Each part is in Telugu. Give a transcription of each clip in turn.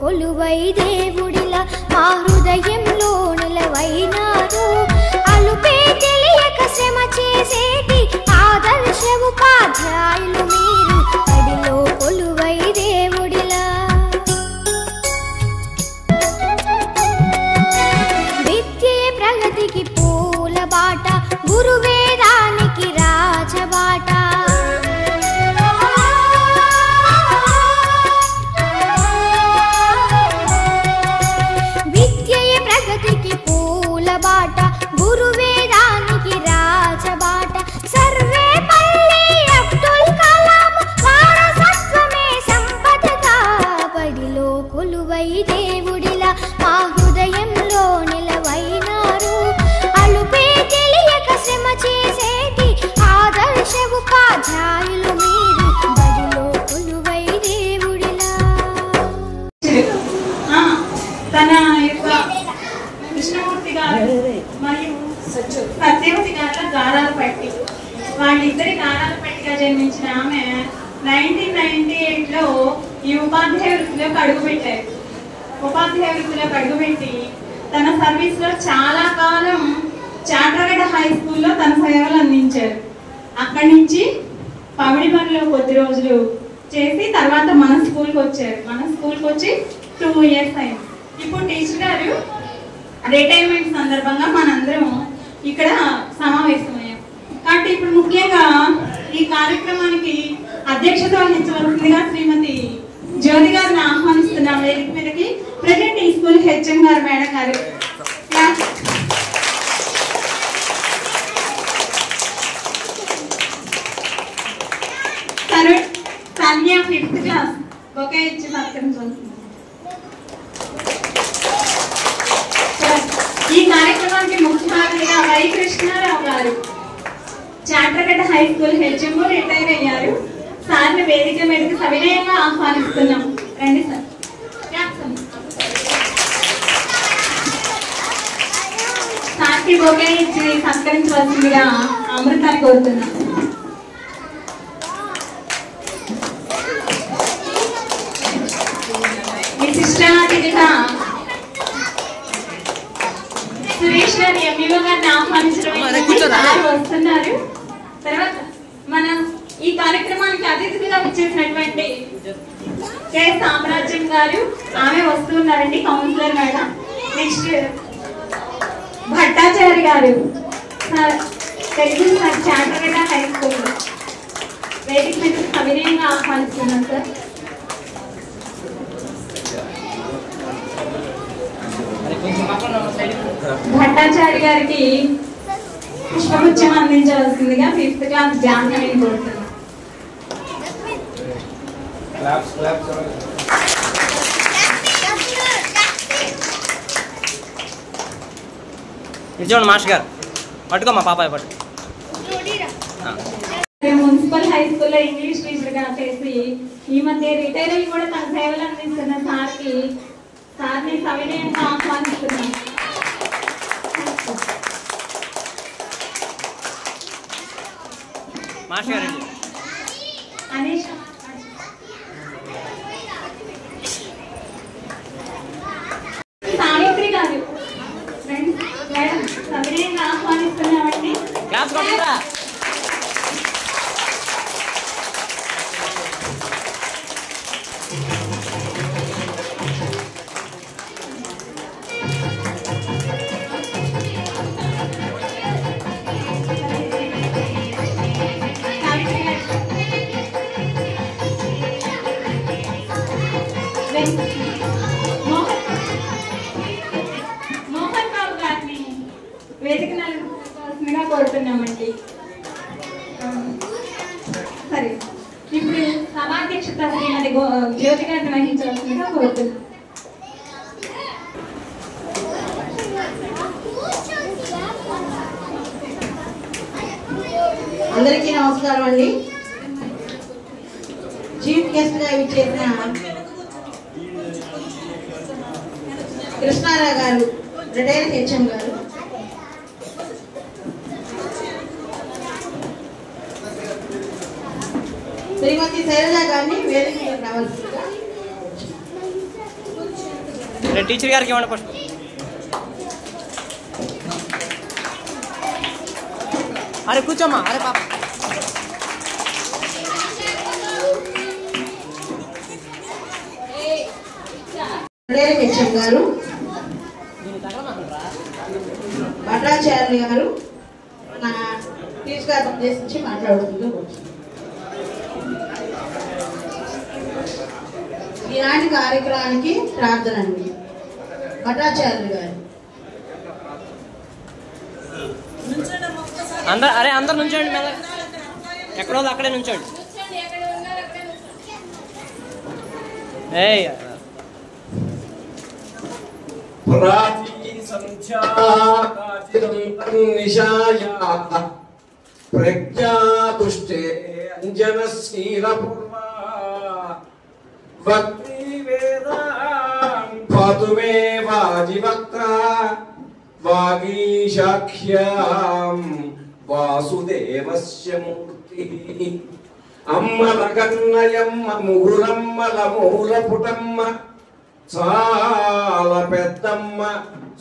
కొలువై దేవుడిలా మా హృదయంలో నిలవైనారు. అలుపే తెలియక శ్రమ చేసేటి ఆదర్శ ఉపాధ్యాయులు మీరు బడిలో కొలువై దేవుడిలా. విద్యే ప్రగతికి పూల బాట, గురువేదానికి రాజబాట. విద్యే ప్రగతికి పూల బాట, గురువేదానికి రాజబాట. సర్వేపల్లి అబ్దుల్ కలాం వారసత్వమే సంపదగా బడిలో కొలువై దేవుడిలా మా హృదయంలో నిలవైనారు. అలుపే తెలియక శ్రమ చేసేటి ఆదర్శ ఉపాధ్యాయులు మీరు బడిలో కొలువై దేవుడిలా. తన యొక్క కృష్ణమూర్తి గారు మరియు సత్యవతి గారుల గారాలు పట్టి, వాళ్ళిద్దరి గారాలు పట్టిగా జన్మించిన ఆమె 1998లో ఈ ఉపాధ్యాయ వృత్తిలోకి అడుగుపెట్టారు. ఉపాధ్యాయ వృత్తిలోకి అడుగుపెట్టి తన సర్వీస్లో చాలా కాలం చాట్రగడ్డ హై స్కూల్లో తన సేవలు అందించారు. అక్కడి నుంచి పమిడిమర్రిలో కొద్ది రోజులు చేసి తర్వాత మన స్కూల్కి వచ్చారు. మన స్కూల్కి వచ్చి 2 years అయింది. ఇప్పుడు టీచర్ గారు రిటైర్మెంట్ సందర్భంగా మనందరం ఇక్కడ సమావేశమయ్యాం. కాబట్టి ఇప్పుడు ముఖ్యంగా ఈ కార్యక్రమానికి అధ్యక్షత వహించవలసిందిగా శ్రీమతి జ్యోతి గారిని ఆహ్వానిస్తున్నాం వేదిక మీదకి. ప్రజెంట్ ఈ స్కూల్ హెచ్ఎం గారు మేడం గారు. సన్య 5th క్లాస్ ఒకే ఇచ్చి సత్కరించవలసింది. ఈ కార్యక్రమానికి ముఖ్య అతిథిగా వై కృష్ణారావు గారు Chatragadda high school HM retire అయ్యారు. సార్ని వేదిక మీదకి సవినయంగా ఆహ్వానిస్తున్నాం. రండి సార్. సార్కి బొకే ఇచ్చి సత్కరించవలసిందిగా అమృతాన్ని కోరుతున్నాం. విశిష్ట అతిథిగా సురేష్ గారి ఎంఈఓ గారిని ఆహ్వానించడం వస్తున్నారు. తర్వాత మనం ఈ కార్యక్రమానికి అతిథిగా వచ్చేసినటువంటి కె సామ్రాజ్యం గారు, ఆమె వస్తున్నారండి, కౌన్సిలర్ మేడం. నెక్స్ట్ భట్టాచారి గారు తెలుగు చాట్రగడ్డ హై స్కూల్ వేదిక మీద సవినయంగా ఆహ్వానిస్తున్నాం సార్. భట్టాచారి గారికి పుష్పగుచ్చం అందించవలసిందిగా 5th క్లాస్ జాహ్నవిని కోరుతున్నాం. మాస్టర్ గారు పట్టుకో, మా పాపాయ పట్టు. మున్సిపల్ హై స్కూల్లో ఇంగ్లీష్ టీచర్ గా చేసి ఈ మధ్య రిటైర్ అయ్యి కూడా తన సేవలు అందిస్తున్న సార్ని సవినయంగా ఆహ్వానిస్తున్నాం. మాస్టర్ గారు అనీష్ సావిత్రి గారు మేడం సవినయంగా ఆహ్వానిస్తున్నామండి. క్లాస్ కొట్టరా. మోహన్ బాబు గారిని వేదిక నలుగురిగా కోరుతున్నామండి. సరే, ఇప్పుడు సభాధ్యక్షత శ్రీమతి జ్యోతి గారిని వహించవలసిందిగా కోరుతున్నాం. అందరికీ నమస్కారం అండి. చీఫ్ గెస్ట్ గా ఇచ్చేసిన కృష్ణారావు గారు, రిటైర్డ్ హెచ్ఎం గారు, శ్రీమతి శైలజ గారిని వేదిక రావాల్సిందిగా. అరే టీచర్ గారికి ఇవ్వండి ఫస్ట్. అరే కూర్చోమ్మా. అరే పాప హెచ్ఎం గారు, భట్టాచార్య గారు నా టీచర్ గారిని ఉద్దేశించి మాట్లాడుతుందో ఈనాటి కార్యక్రమానికి ప్రార్థన అండి. భట్టాచార్య గారు. అందరు నుంచోండి. మీద ఎక్కడో అక్కడే నుంచోండి. ప్రజ్ఞాతుష్టే అంజనశీలపూర్వా భక్తి వేదాం పాతుమే వాజివక్త్ర వాగీశాఖ్యాం వాసుదేవస్య మూర్తి అమ్మల కన్నయమ్మ ముగురమ్మల మూల పుటమ్మ చాలా పెద్దమ్మ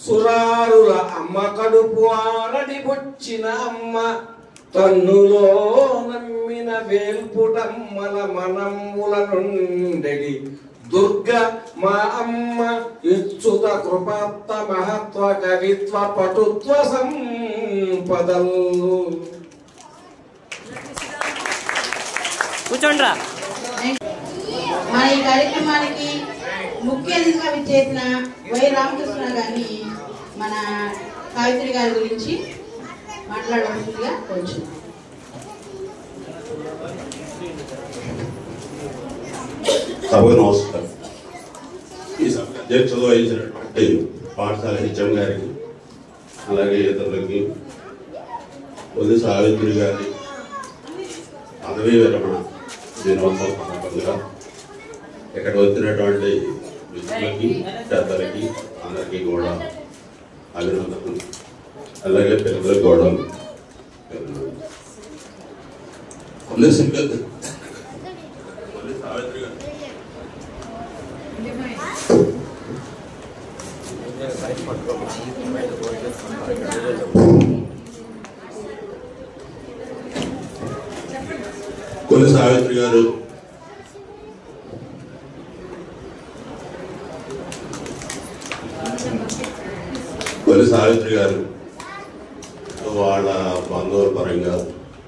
సురారుల అమ్మ కడుపు ఆరడి పుచ్చిన అమ్మ తన్నులో నమ్మిన వేల్పుటమ్మల మనమ్ముల నుండెడి దుర్గ మా అమ్మ ఇచ్చుత కృపాత్త మహత్వ కవిత్వ పటుత్వ సంపదలు. కూర్చోండిరా. మా ఈ కార్యక్రమానికి ముఖ్య అతిథిగా విచ్చేసిన వై రామకృష్ణ గారిని మన సావిత్రి గారి గురించి మాట్లాడవలసిందిగా కోరుచున్నాం. సభకు నమస్కారం. ఈ సభ అధ్యక్షత వహించినటువంటి పాఠశాల హెచ్ఎం గారికి, అలాగే ఇతరులకి, పొద్దు సావిత్రి గారి పదవీ విరమణ దినోత్సవం సందర్భంగా ఇక్కడ వచ్చినటువంటి మిత్రులకి, పెద్దలకి అందరికీ కూడా అభినందనలు. అలాగే పిల్లలకు కూడా సావిత్రి గారు కొన్ని సావిత్రి గారు వాళ్ళ బంధువుల పరంగా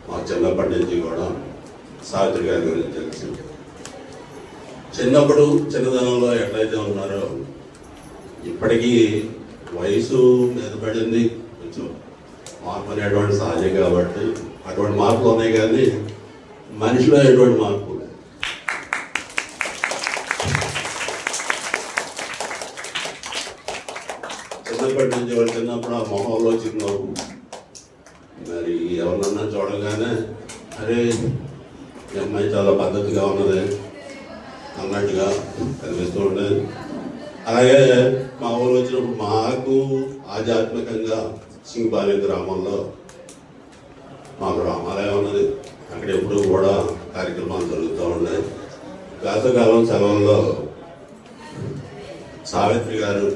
మా చిన్నప్పటి నుంచి కూడా సావిత్రి గారి గురించి తెలుసు. చిన్నప్పుడు చిన్నతనంలో ఎట్లయితే ఉన్నారో ఇప్పటికీ వయసు మీద పడింది, కొంచెం మార్పు అనేటువంటి సహజం కాబట్టి అటువంటి మార్పులు ఉన్నాయి. కానీ మనిషిలో ఎటువంటి మార్పు లేదు. చిన్నప్పటి నుంచి వాళ్ళు చిన్నప్పుడు ఆ మొహంలో చిరునవ్వు, మరి ఎవరినన్నా చూడగానే అరే ఈ అమ్మాయి చాలా పద్ధతిగా ఉన్నది అన్నట్టుగా కనిపిస్తూ ఉండేది. అలాగే మా ఊరు వచ్చినప్పుడు మాకు ఆధ్యాత్మికంగా సింగపాలి గ్రామంలో మాకు రామాలయం ఉన్నది. అక్కడ ఎప్పుడు కూడా కార్యక్రమాలు జరుగుతూ ఉన్నాయి. వేసవికాలం సెలవుల్లో సావిత్రి గారు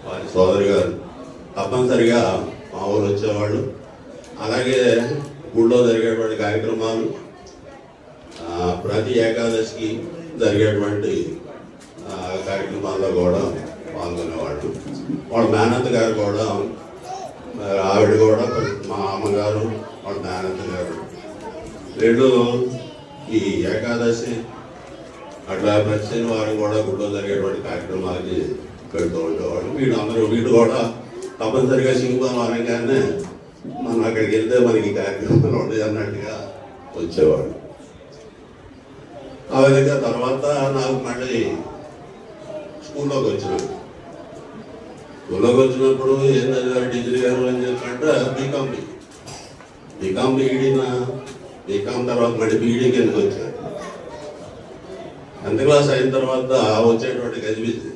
వారి సోదరి గారు తప్పనిసరిగా మా ఊరు వచ్చేవాళ్ళు. అలాగే గుళ్ళో జరిగేటువంటి కార్యక్రమాలు, ప్రతి ఏకాదశికి జరిగేటువంటి కార్యక్రమాల్లో కూడా పాల్గొనేవాళ్ళు. వాళ్ళ మేనత్త గారు కూడా, ఆవిడ కూడా, మా అమ్మగారు, వాళ్ళ మేనత్త గారు వీళ్ళు ఈ ఏకాదశి అట్లా ప్రతి శనివారం కూడా గుళ్ళో జరిగేటువంటి కార్యక్రమాలకి పెడుతూ ఉండేవాళ్ళు. వీళ్ళు కూడా తప్పనిసరిగా సింగపాలం అనగానే మనం అక్కడికి వెళ్తే మనకి కార్యక్రమాలు ఉండేది అన్నట్టుగా వచ్చేవాడు. ఆ విధంగా తర్వాత నాకు మళ్ళీ స్కూల్లోకి వచ్చినప్పుడు ఏం చదివారు డిగ్రీ గారు అని చెప్పంటే బీకామ్ బీకామ్ తర్వాత మళ్ళీ బీఈడీ కిందకి వచ్చారు. 10th క్లాస్ అయిన తర్వాత వచ్చేటువంటి గజిబిజి.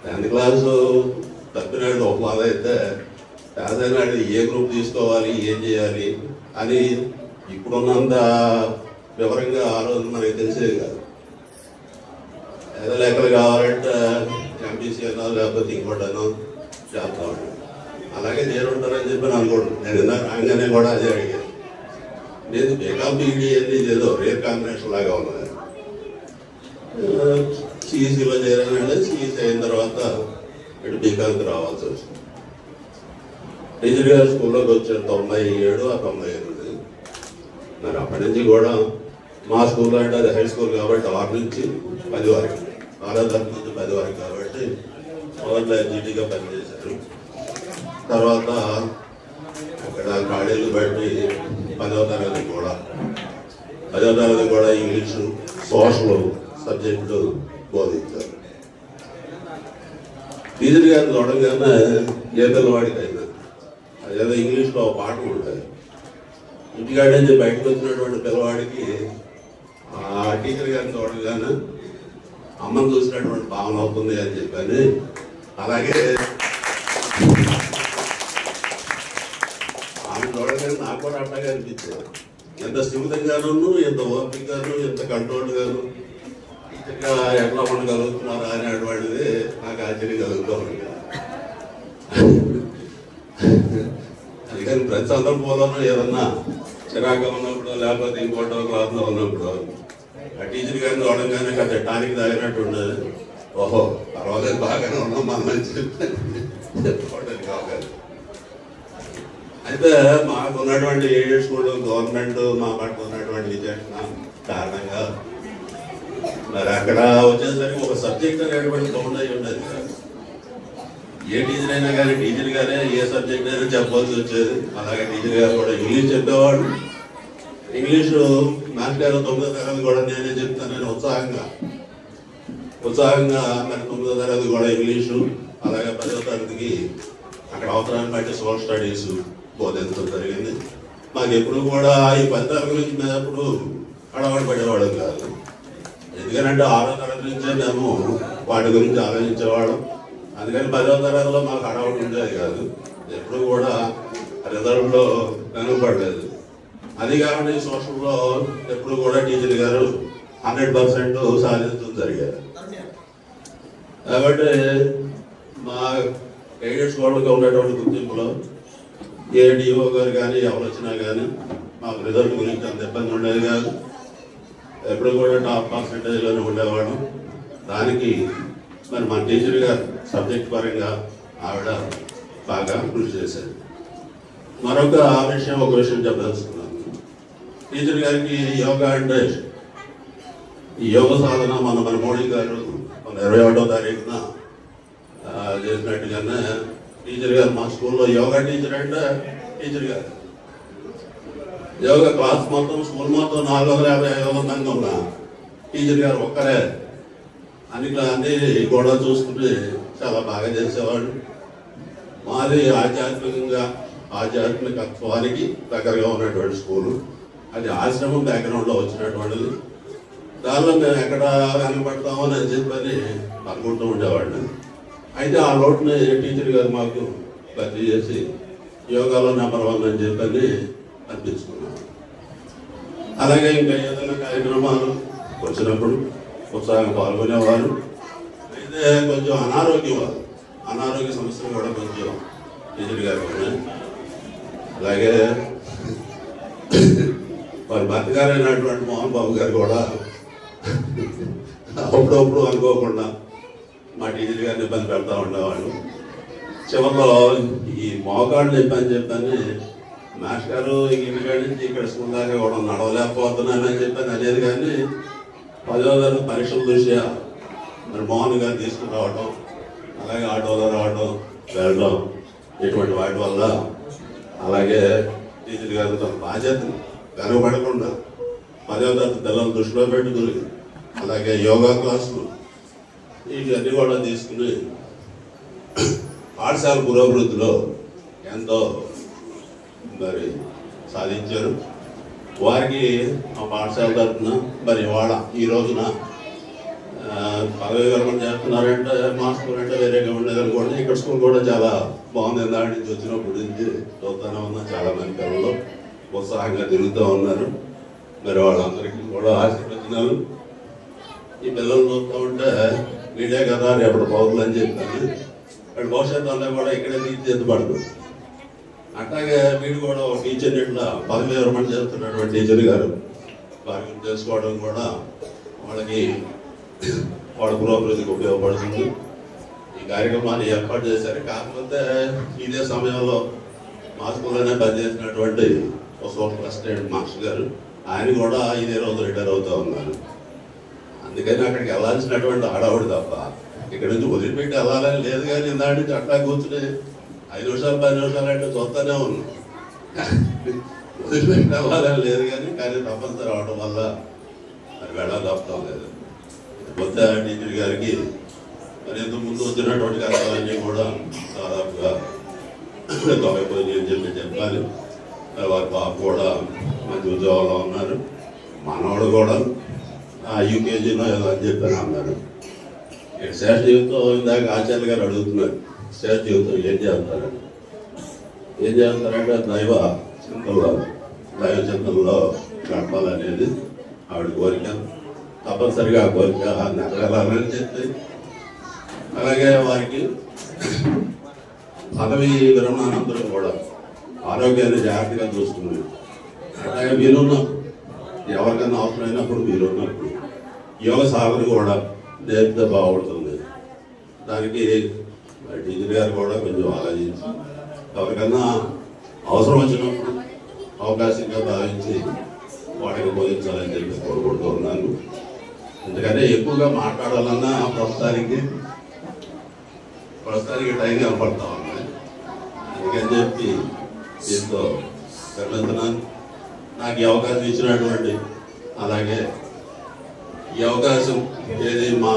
10th క్లాసు తప్పినాడు ఒక బాధ అయితే, పేదనాడు ఏ గ్రూప్ తీసుకోవాలి, ఏం చేయాలి అని ఇప్పుడున్నంత వివరంగా ఆ రోజు మనకి తెలిసేది కాదు. ఏదో లెక్కలు కావాలంటే ఎంపీసీ అయినా లేకపోతే ఇంకోటైనా చేస్తా ఉంటాను. అలాగే నేను ఉంటారని చెప్పి అనుకోండి. నేను ఇందాక రాగానే కూడా అదే అడిగాను. నేను బీకామ్ బీఈడీ అనేది ఏదో రేర్ కాంబినేషన్ లాగా ఉన్నది. సిఈసీలో చేరానంటే సిఈసీ అయిన తర్వాత ఇటు బీకామ్కి రావాల్సి వచ్చింది. టీచర్ గారు స్కూల్లోకి వచ్చాను 97 ఆ 98. మరి అప్పటి నుంచి కూడా మా స్కూల్లో అంటే అది హై స్కూల్ కాబట్టి 6 నుంచి 10 వరకు, 6వ తరగతి నుంచి 10 వరకు కాబట్టి మొదట్లో జీటీగా పనిచేశారు. తర్వాత అక్కడ కాలేజీలు బట్టి 10వ తరగతి కూడా ఇంగ్లీషు సోషల్ సబ్జెక్టు బోధించారు. టీచర్ గారు చూడగానే ఏ పిల్లవాడికి అయినా అదేదో ఇంగ్లీష్లో ఒక పాట ఉంటుంది. ఇంటికాడ నుంచి బయటకు వచ్చినటువంటి పిల్లవాడికి ఆ టీచర్ గారిని చూడగానే అమ్మను చూసినటువంటి భావన అవుతుంది అని చెప్పని, అలాగే ఆమె చూడగానే నాకు కూడా అట్లాగే అనిపించేది. ఎంత స్థిమితంగాను, ఎంత ఓపికగాను, ఎంత కంట్రోల్గాను టీచర్గా ఎట్లా ఉండగలుగుతున్నారా అనేటువంటిది నాకు ఆశ్చర్యం కలుగుతూ ఉంటుంది. అందుకని ప్రతి సందర్భంలోనూ ఏదన్నా చిరాగా ఉన్నప్పుడు లేకపోతే ఇంకోటో క్లాస్లో ఉన్నప్పుడు ఆ టీచర్ గారిని చూడగానే కొంచెం టానిక్ తాగినట్టు ఉండదు. ఓహో పర్వాలేదు బాగానే ఉన్నాం మన మంచి చెప్పుకోవడానికి కావాలి. అయితే మాకు ఉన్నటువంటి ఎయిడెడ్ స్కూల్ గవర్నమెంట్ మా పట్ల ఉన్నటువంటి విచక్షణ కారణంగా మరి అక్కడ వచ్చేసరికి ఒక సబ్జెక్ట్ అనేటువంటి కౌంట్ అయి ఉండేది. ఏ టీచర్ అయినా కానీ టీచర్ గారే ఏ సబ్జెక్ట్ అయినా చెప్పాల్సి వచ్చేది. అలాగే టీచర్ గారు కూడా ఇంగ్లీష్ చెప్పేవాడు. ఇంగ్లీషు మ్యాథ్స్ గారు 9వ తరగతి కూడా నేనే చెప్తానని ఉత్సాహంగా మరి 9వ తరగతి కూడా ఇంగ్లీషు, అలాగే 10వ తరగతికి అక్కడ అవసరాన్ని బట్టి సోషల్ స్టడీస్ బోధించడం జరిగింది. మాకు ఎప్పుడు కూడా ఈ 10వ తరగతి నుంచి మేము ఎప్పుడు అడవాడు పడేవాడు కాదు. ఎందుకంటే 6వ తరగతి నుంచే మేము వాటి గురించి ఆలోచించేవాళ్ళం. అందుకని 10వ తరగతిలో మాకు అడవాడు ఉండేది కాదు. ఎప్పుడు కూడా రిజల్ట్లో వెనుకబడలేదు. అది కాబట్టి సోషల్లో ఎప్పుడు కూడా టీచర్ గారు 100% సాధించడం జరిగారు. కాబట్టి మా ఎయిడెడ్ స్కూళ్ళకి ఉన్నటువంటి గుర్తింపులో ఏ డిఓ గారు కానీ ఎవరు వచ్చినా కానీ మాకు రిజల్ట్ గురించి అంత ఇబ్బంది ఉండేది కాదు. ఎప్పుడు కూడా టాప్ పర్సెంటేజ్లోనే ఉండేవాడు. దానికి మరి మా టీచర్ గారు సబ్జెక్ట్ పరంగా ఆవిడ బాగా కృషి చేశారు. మరొక ఒక విషయం చెప్పదలుచుకున్నాను. టీచర్ గారికి యోగా అంటే ఈ యోగ సాధన మన మోడీ గారు 21వ తారీఖున చేసినట్టుగానే టీచర్ గారు మా స్కూల్లో యోగా టీచర్ అంటే టీచర్ గారు యోగా క్లాస్ మొత్తం స్కూల్ మొత్తం 450-500 మంది ఉన్నా టీచర్ గారు ఒక్కరే అన్ని కూడా చూసుకుంటే చాలా బాగా చేసేవాడు. మాది ఆధ్యాత్మికత్వానికి దగ్గరగా ఉన్నటువంటి స్కూలు. అది ఆశ్రమం బ్యాక్గ్రౌండ్లో వచ్చినటువంటిది. దానిలో మేము ఎక్కడ వెనకబడతామని అని చెప్పని అనుకుంటూ ఉండేవాడిని. అయితే ఆ లోటుని టీచర్ గారు మాకు భర్తీ చేసి యోగాలో నెంబర్ 1 అని చెప్పని అనిపించుకున్నాం. అలాగే ఇంకా ఏదైనా కార్యక్రమాలు వచ్చినప్పుడు ఉత్సాహంగా పాల్గొనేవారు. అయితే కొంచెం అనారోగ్య సమస్యలు కూడా కొంచెం టీచర్ గారు ఉన్నాయి. అలాగే వారి భర్త గారైనటువంటి మోహన్ బాబు గారు కూడా అప్పుడప్పుడు అనుకోకుండా మా టీచర్ గారిని ఇబ్బంది పెడతా ఉండేవాళ్ళు. చివరిలో ఈ మోకాళ్ళు నొప్పి చెప్పని మాస్టర్ గారు ఇంటికాడి నుంచి ఇక్కడ స్కూల్ దాకా కూడా నడవలేకపోతున్నానని చెప్పని అనేది. కానీ 10వ తరగతి పరీక్షల దృష్ట్యా మరి మోహన్ గారు తీసుకుని రావడం, అలాగే ఆటోలో రావడం వెళ్ళడం, ఇటువంటి వాటి వల్ల అలాగే టీచర్ గారు తన బాధ్యతను వెనకబడకుండా 10వ తరగతి పిల్లలను దృష్టిలో పెట్టుకుని అలాగే యోగా క్లాసులు ఇవన్నీ కూడా తీసుకుని పాఠశాల పురోభివృద్ధిలో ఎంతో మరి సాధించారు. వారికి మా పాఠశాల తరఫున మరి ఈ రోజున పదవి విరమణ చేస్తున్నారంటే మా స్కూల్ అంటే వేరేగా ఉండేది అనుకోండి. ఇక్కడ స్కూల్ కూడా చాలా బాగుంది. దాని నుంచి వచ్చినప్పటి నుంచి చూస్తూనే ఉన్నాం. చాలా మంది పిల్లలు ఉత్సాహంగా తిరుగుతూ ఉన్నారు. మరి వాళ్ళందరికీ కూడా ఆశీర్వచనాలు. ఈ పిల్లలు చూస్తూ ఉంటే వీడే కదా రేపటి పౌరులు అని చెప్పాను. వాడి భవిష్యత్తు అంతా కూడా ఇక్కడే తీర్చిదిద్దబడదు. అట్లాగే వీడు కూడా ఒక టీచర్ ఇట్లా పదవి విరమణ చేస్తున్నటువంటి టీచర్ గారు వారి గురించి తెలుసుకోవడం కూడా వాళ్ళకి వాళ్ళ పురోభివృద్ధికి ఉపయోగపడుతుంది. ఈ కార్యక్రమాన్ని ఏర్పాటు చేశారు. కాకపోతే ఇదే సమయంలో మా స్కూల్లోనే పనిచేసినటువంటి ఒక సూపర్ ప్రెసిడెంట్ మాస్టర్ గారు ఆయన కూడా ఇదే రోజు రిటైర్ అవుతూ ఉన్నారు. అందుకని అక్కడికి వెళ్ళాల్సినటువంటి ఆడవాడు తప్ప ఇక్కడ నుంచి వదిలిపెట్టి వెళ్ళాలని లేదు. కానీ ఇందాక నుంచి అట్లా కూర్చుని 5 నిమిషాలు 10 నిమిషాలు అంటే చూస్తూనే ఉన్నాం. వదిలిపెట్టి వెళ్ళాలని లేదు కానీ తప్పనిసరి అవడం వల్ల అది వెళ్ళాలి తప్పడం లేదు. కొత్త టీచర్ గారికి మరి ఇంతకు ముందు వచ్చినటువంటి కథలన్నీ కూడా దాదాపుగా తొలగిపోయి అని చెప్పాలి. వారి పాప కూడా మంచి ఉద్యోగంలో ఉన్నారు. మనవాడు కూడా యూకేజీలో ఏదో అని చెప్పాను అన్నారు. శేష జీవితం ఇందాక ఆచార్య గారు అడుగుతున్నారు, శేష జీవితం ఏం చేస్తారంటే దైవ చింతనలో గడపాలనేది ఆవిడ కోరిక. తప్పనిసరిగా ఆ కోరిక నెరవేరాలని చెప్పి అలాగే వారికి పదవి విరమణ అనంతరం కూడా ఆరోగ్యాన్ని జాగ్రత్తగా చూసుకున్నారు. అలాగే వీలున్నప్పుడు ఎవరికైనా అవసరమైనప్పుడు వీలున్నప్పుడు యోగ సాధన కూడా నేర్పితే బాగుంటుంది. దానికి టీచర్ గారు కూడా కొంచెం ఆలోచించి ఎవరికన్నా అవసరం వచ్చినప్పుడు అవకాశంగా భావించి వాటికి బోధించాలని చెప్పి కోరుకుంటూ ఉన్నాను. ఎందుకంటే ఎక్కువగా మాట్లాడాలన్నా ప్రస్తుతానికి టైం కనపడతా ఉన్నాయి. అందుకని చెప్పి దీంతో గర్విస్తున్నాను. నాకు ఈ అవకాశం ఇచ్చినటువంటి అలాగే ఈ అవకాశం ఏది మా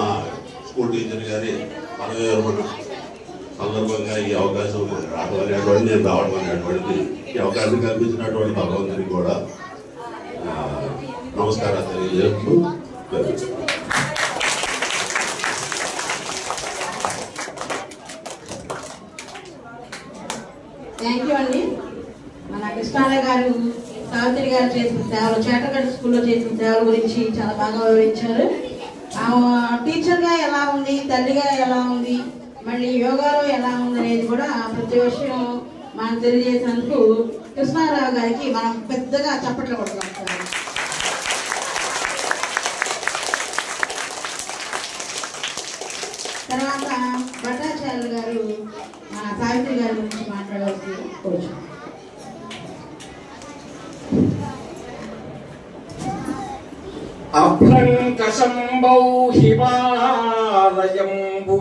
స్కూల్ టీచర్ గారి పదవి విరమణ సందర్భంగా ఈ అవకాశం రావడం అనేటువంటి నేను రావడం అనేటువంటి ఈ అవకాశం కల్పించినటువంటి భగవంతునికి కూడా నమస్కారాలు తెలియజేస్తూ థ్యాంక్ యూ అండి. మన కృష్ణారావు గారు సావిత్రి గారు చేసిన సేవలు, చేటగడ్డ స్కూల్లో చేసిన సేవల గురించి చాలా బాగా వివరించారు. టీచర్గా ఎలా ఉంది, తల్లిగా ఎలా ఉంది, మళ్ళీ యోగాలో ఎలా ఉంది అనేది కూడా ప్రతి విషయం మనం తెలియజేసినందుకు కృష్ణారావు గారికి మనం పెద్దగా చప్పట్లు కొట్టుకుంటాం. తర్వాత భట్టాచార్యులు గారు మన సావిత్రి గారి గురించి మాట్లాడవలసి కోరుచు. అభ్రంకశంబౌ హిమాలయంబు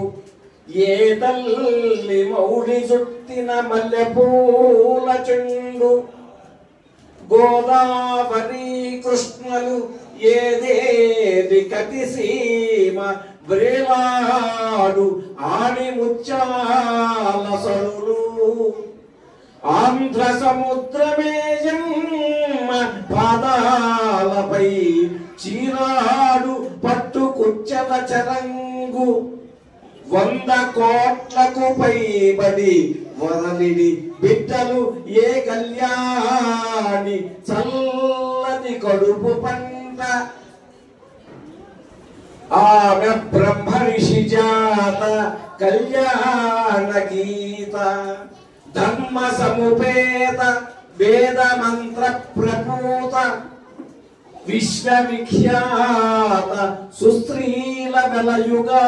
ఏ తల్లి మౌళి చుట్టిన మల్లెపూల చెండు గోదావరి కృష్ణలు ఏదేది కతిసీమ వ్రేలాడు ఆడి ముత్యాల సరులు ఆంధ్ర సముద్రమేయం పాదాలపై చీరాడు పట్టు కుచ్చల చరంగు 100 కోట్లకు పైబడి వదలిడి బిడ్డలు ఏ కళ్యాణి చల్లని కడుపు పంట ఆమె బ్రహ్మర్షి జాత కళ్యాణ గీత ధర్మ సముపేత వేద మంత్ర ప్రపూత విశ్వవిఖ్యాత సుస్త్రీల వెలయుగాత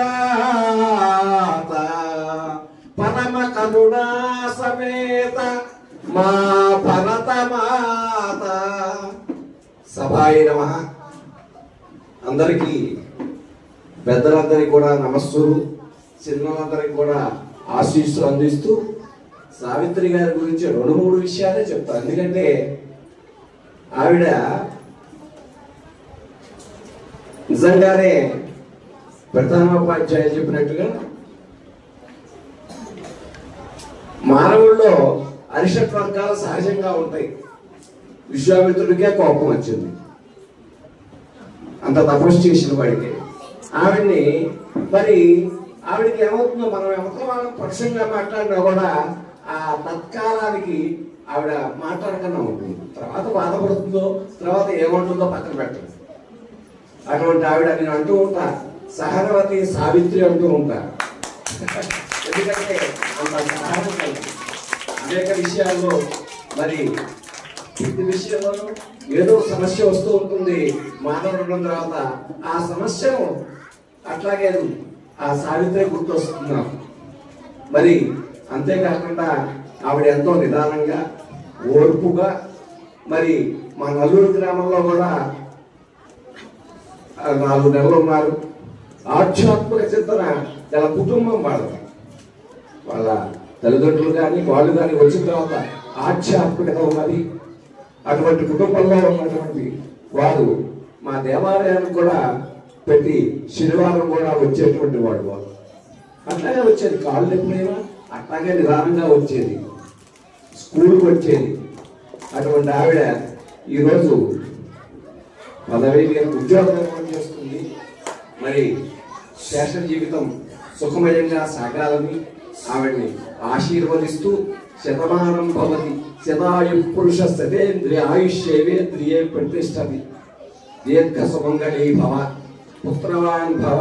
పరమ కరుణా సమేత మా భరతమాత. సభాయ నమః. అందరికీ పెద్దలందరికీ కూడా నమస్సులు, చిన్నలందరికీ కూడా ఆశీస్సులు అందిస్తూ సావిత్రి గారి గురించి 2-3 విషయాలే చెప్తాను. ఎందుకంటే ఆవిడ నిజంగానే ప్రధానోపాధ్యాయులు చెప్పినట్టుగా మానవుల్లో అరిషట్ వర్గాలు సహజంగా ఉంటాయి. విశ్వామిత్రుడికే కోపం వచ్చింది, అంత తపస్సు చేసిన వాడికి. ఆవిడ్ని మరి ఆవిడకి ఏమవుతుందో మనం ఎవరితో మనం పరుషంగా మాట్లాడినా కూడా ఆ తత్కాలానికి ఆవిడ మాట్లాడకన్నా ఉంటుంది. తర్వాత బాధపడుతుందో తర్వాత ఏమంటుందో పక్కన పెట్టదు. అటువంటి ఆవిడ నేను అంటూ ఉంటా, సహనవతి సావిత్రి అంటూ ఉంటారు. ఎందుకంటే అంత సహనం అనేక విషయాల్లో మరి ప్రతి విషయంలోనూ ఏదో సమస్య వస్తూ ఉంటుంది. మానవుడు తర్వాత ఆ సమస్యను అట్లాగే ఆ సావిత్రి గుర్తొస్తున్నాం. మరి అంతేకాకుండా ఆవిడ ఎంతో నిదానంగా ఓర్పుగా మరి మా నల్లూరు గ్రామంలో కూడా 4 నెలలు ఉన్నారు. ఆధ్యాత్మిక చింతన గల కుటుంబం వాళ్ళ తల్లిదండ్రులు కానీ వాళ్ళు కానీ వచ్చిన తర్వాత ఆధ్యాత్మికత ఉన్నది. అటువంటి కుటుంబంలో ఉన్నటువంటి వారు మా దేవాలయానికి కూడా ప్రతి శనివారం కూడా వచ్చేటువంటి వాడు. అట్లాగే వచ్చేది, కాళ్ళు ఎప్పుడైనా అట్లాగే నిదానంగా వచ్చేది, స్కూల్కి వచ్చేది. అటువంటి ఆవిడ ఈరోజు పదవి ఉద్యోగం చేస్తుంది. మరి శేష జీవితం సుఖమయంగా సాగాలని ఆవిడ్ని ఆశీర్వదిస్తూ శతమానం భవతి శతాయు పురుష సతేంద్రియ ఆయుష్యేంద్రియే ప్రతిష్టతి దీర్ఘ సుమంగళీ భవ పుత్రవాన్ భవ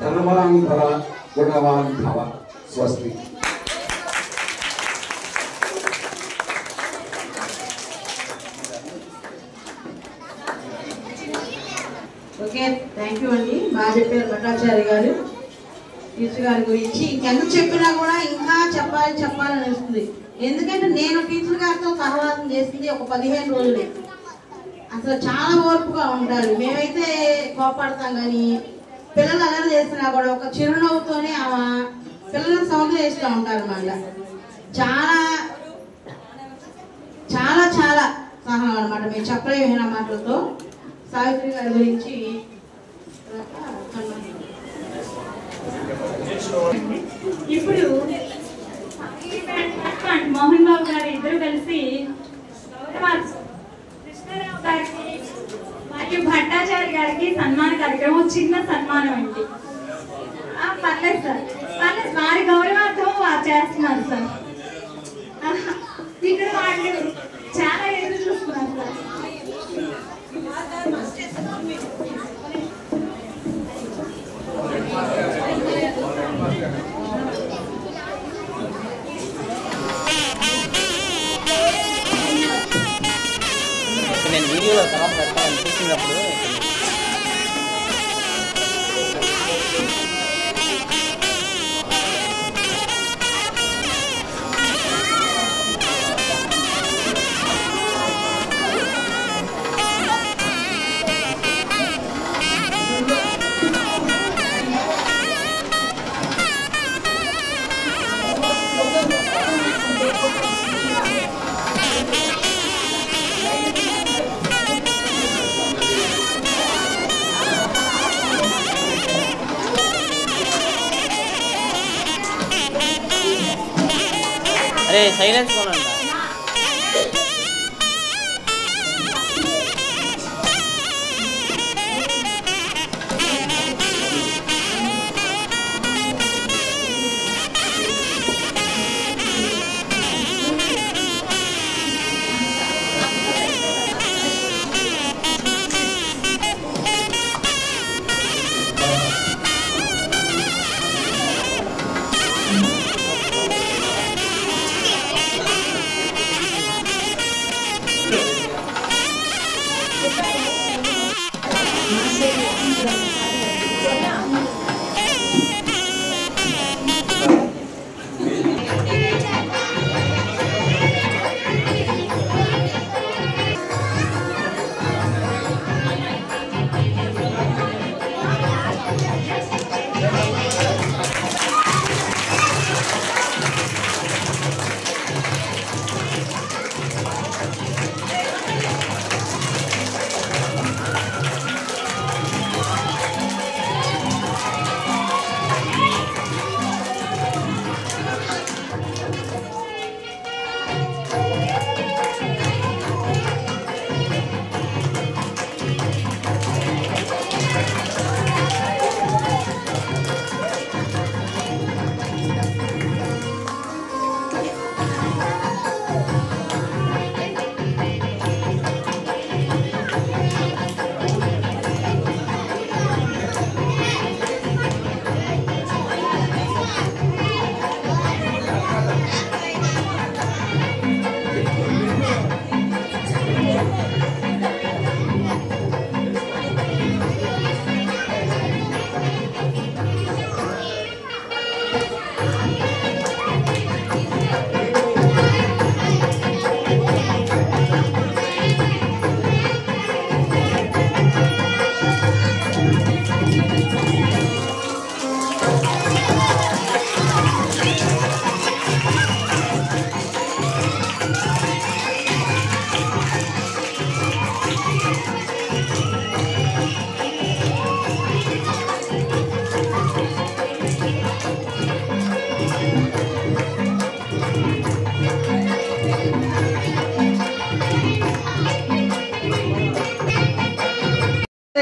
ధనవాన్ భవ గుణవాన్ భవ. స్వస్తి. ఓకే, థ్యాంక్ యూ అండి. బాగా చెప్పారు భట్టాచార్య గారు. టీచర్ గారి గురించి ఇంకెంత చెప్పినా కూడా ఇంకా చెప్పాలని వస్తుంది. ఎందుకంటే నేను టీచర్ గారితో సహవాసం చేసింది ఒక 15 రోజులే. అసలు చాలా ఓర్పుగా ఉంటారు. మేమైతే కోపడతాం కానీ పిల్లలు అలా చేసినా కూడా ఒక చిరునవ్వుతోనే ఆమె పిల్లలను సౌందర్యిస్తూ ఉంటారు. మళ్ళీ చాలా చాలా చాలా సహనం అనమాట. మేము చెప్పలేమైన మాటలతో సావిత్రి గారి గురించి ఇప్పుడు మోహన్ బాబు గారు ఇద్దరు కలిసి కృష్ణారావు గారికి మరియు భట్టాచార్య గారికి సన్మాన కార్యక్రమం, చిన్న సన్మానం అండి. పర్లేదు సార్, పర్లేదు, వారి గౌరవార్థం వారు చేస్తున్నారు సార్. ఇక్కడ వాళ్ళు చాలా ఎదురు చూస్తున్నారు సార్. నేను వీడియోలో తర్వాత పెట్టాలని చూసినప్పుడు అరే సైలెన్స్ కొనండి.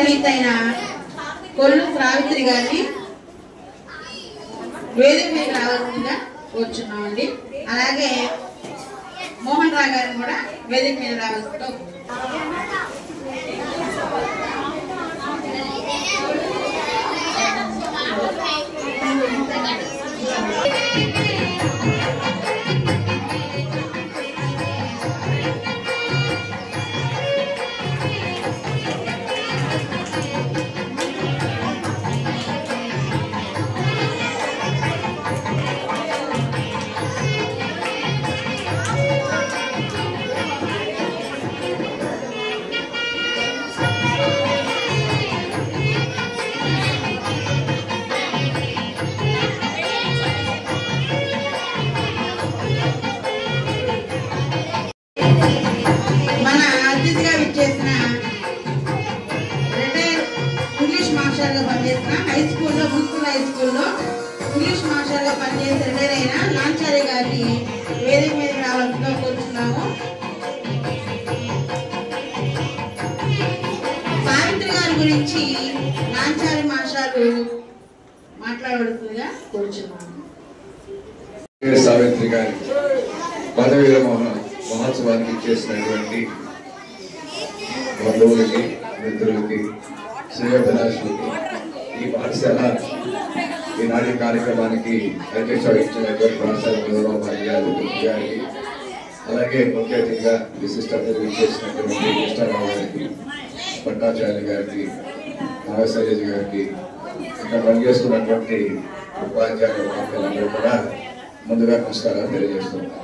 కవిత అయిన కొల్లు సావిత్రి గారిని వేదిక మీద రావాల్సిందిగా కూర్చున్నామండి. అలాగే మోహన్ రావు గారిని కూడా వేదిక మీద రావాల్సిందిగా హై స్కూల్లో మున్సిపల్ హై స్కూల్లో ఇంగ్లీష్ మాస్టర్గా పనిచేసే రిటైరైన లాంచారి గారిని వేదిక మీద రావాల్సిందిగా కోరుతున్నాము. సావిత్రి గారి గురించి లాంచారి మాస్టారు మాట్లాడవలసిందిగా కోరుచున్నాము. సావిత్రి గారి పదవీర మహోత్సవానికి చేసినటువంటి బంధువులకి, మిత్రులకి, శ్రేయోభిలాషులకి, ఈ పాఠశాల ఈనాటి కార్యక్రమానికి అధ్యక్ష వహించినటువంటి పాఠశాల గౌరవమాన్య గారికి, అలాగే ముఖ్య అతిథిగా విశిష్ట అతిథి చేసినటువంటి కృష్ణారావు గారికి, పట్టాచార్య గారికి, నాగశైలజ గారికి, ఇక్కడ పనిచేస్తున్నటువంటి ఉపాధ్యాయుల వర్గాలందరూ కూడా ముందుగా నమస్కారాలు తెలియజేస్తున్నాం.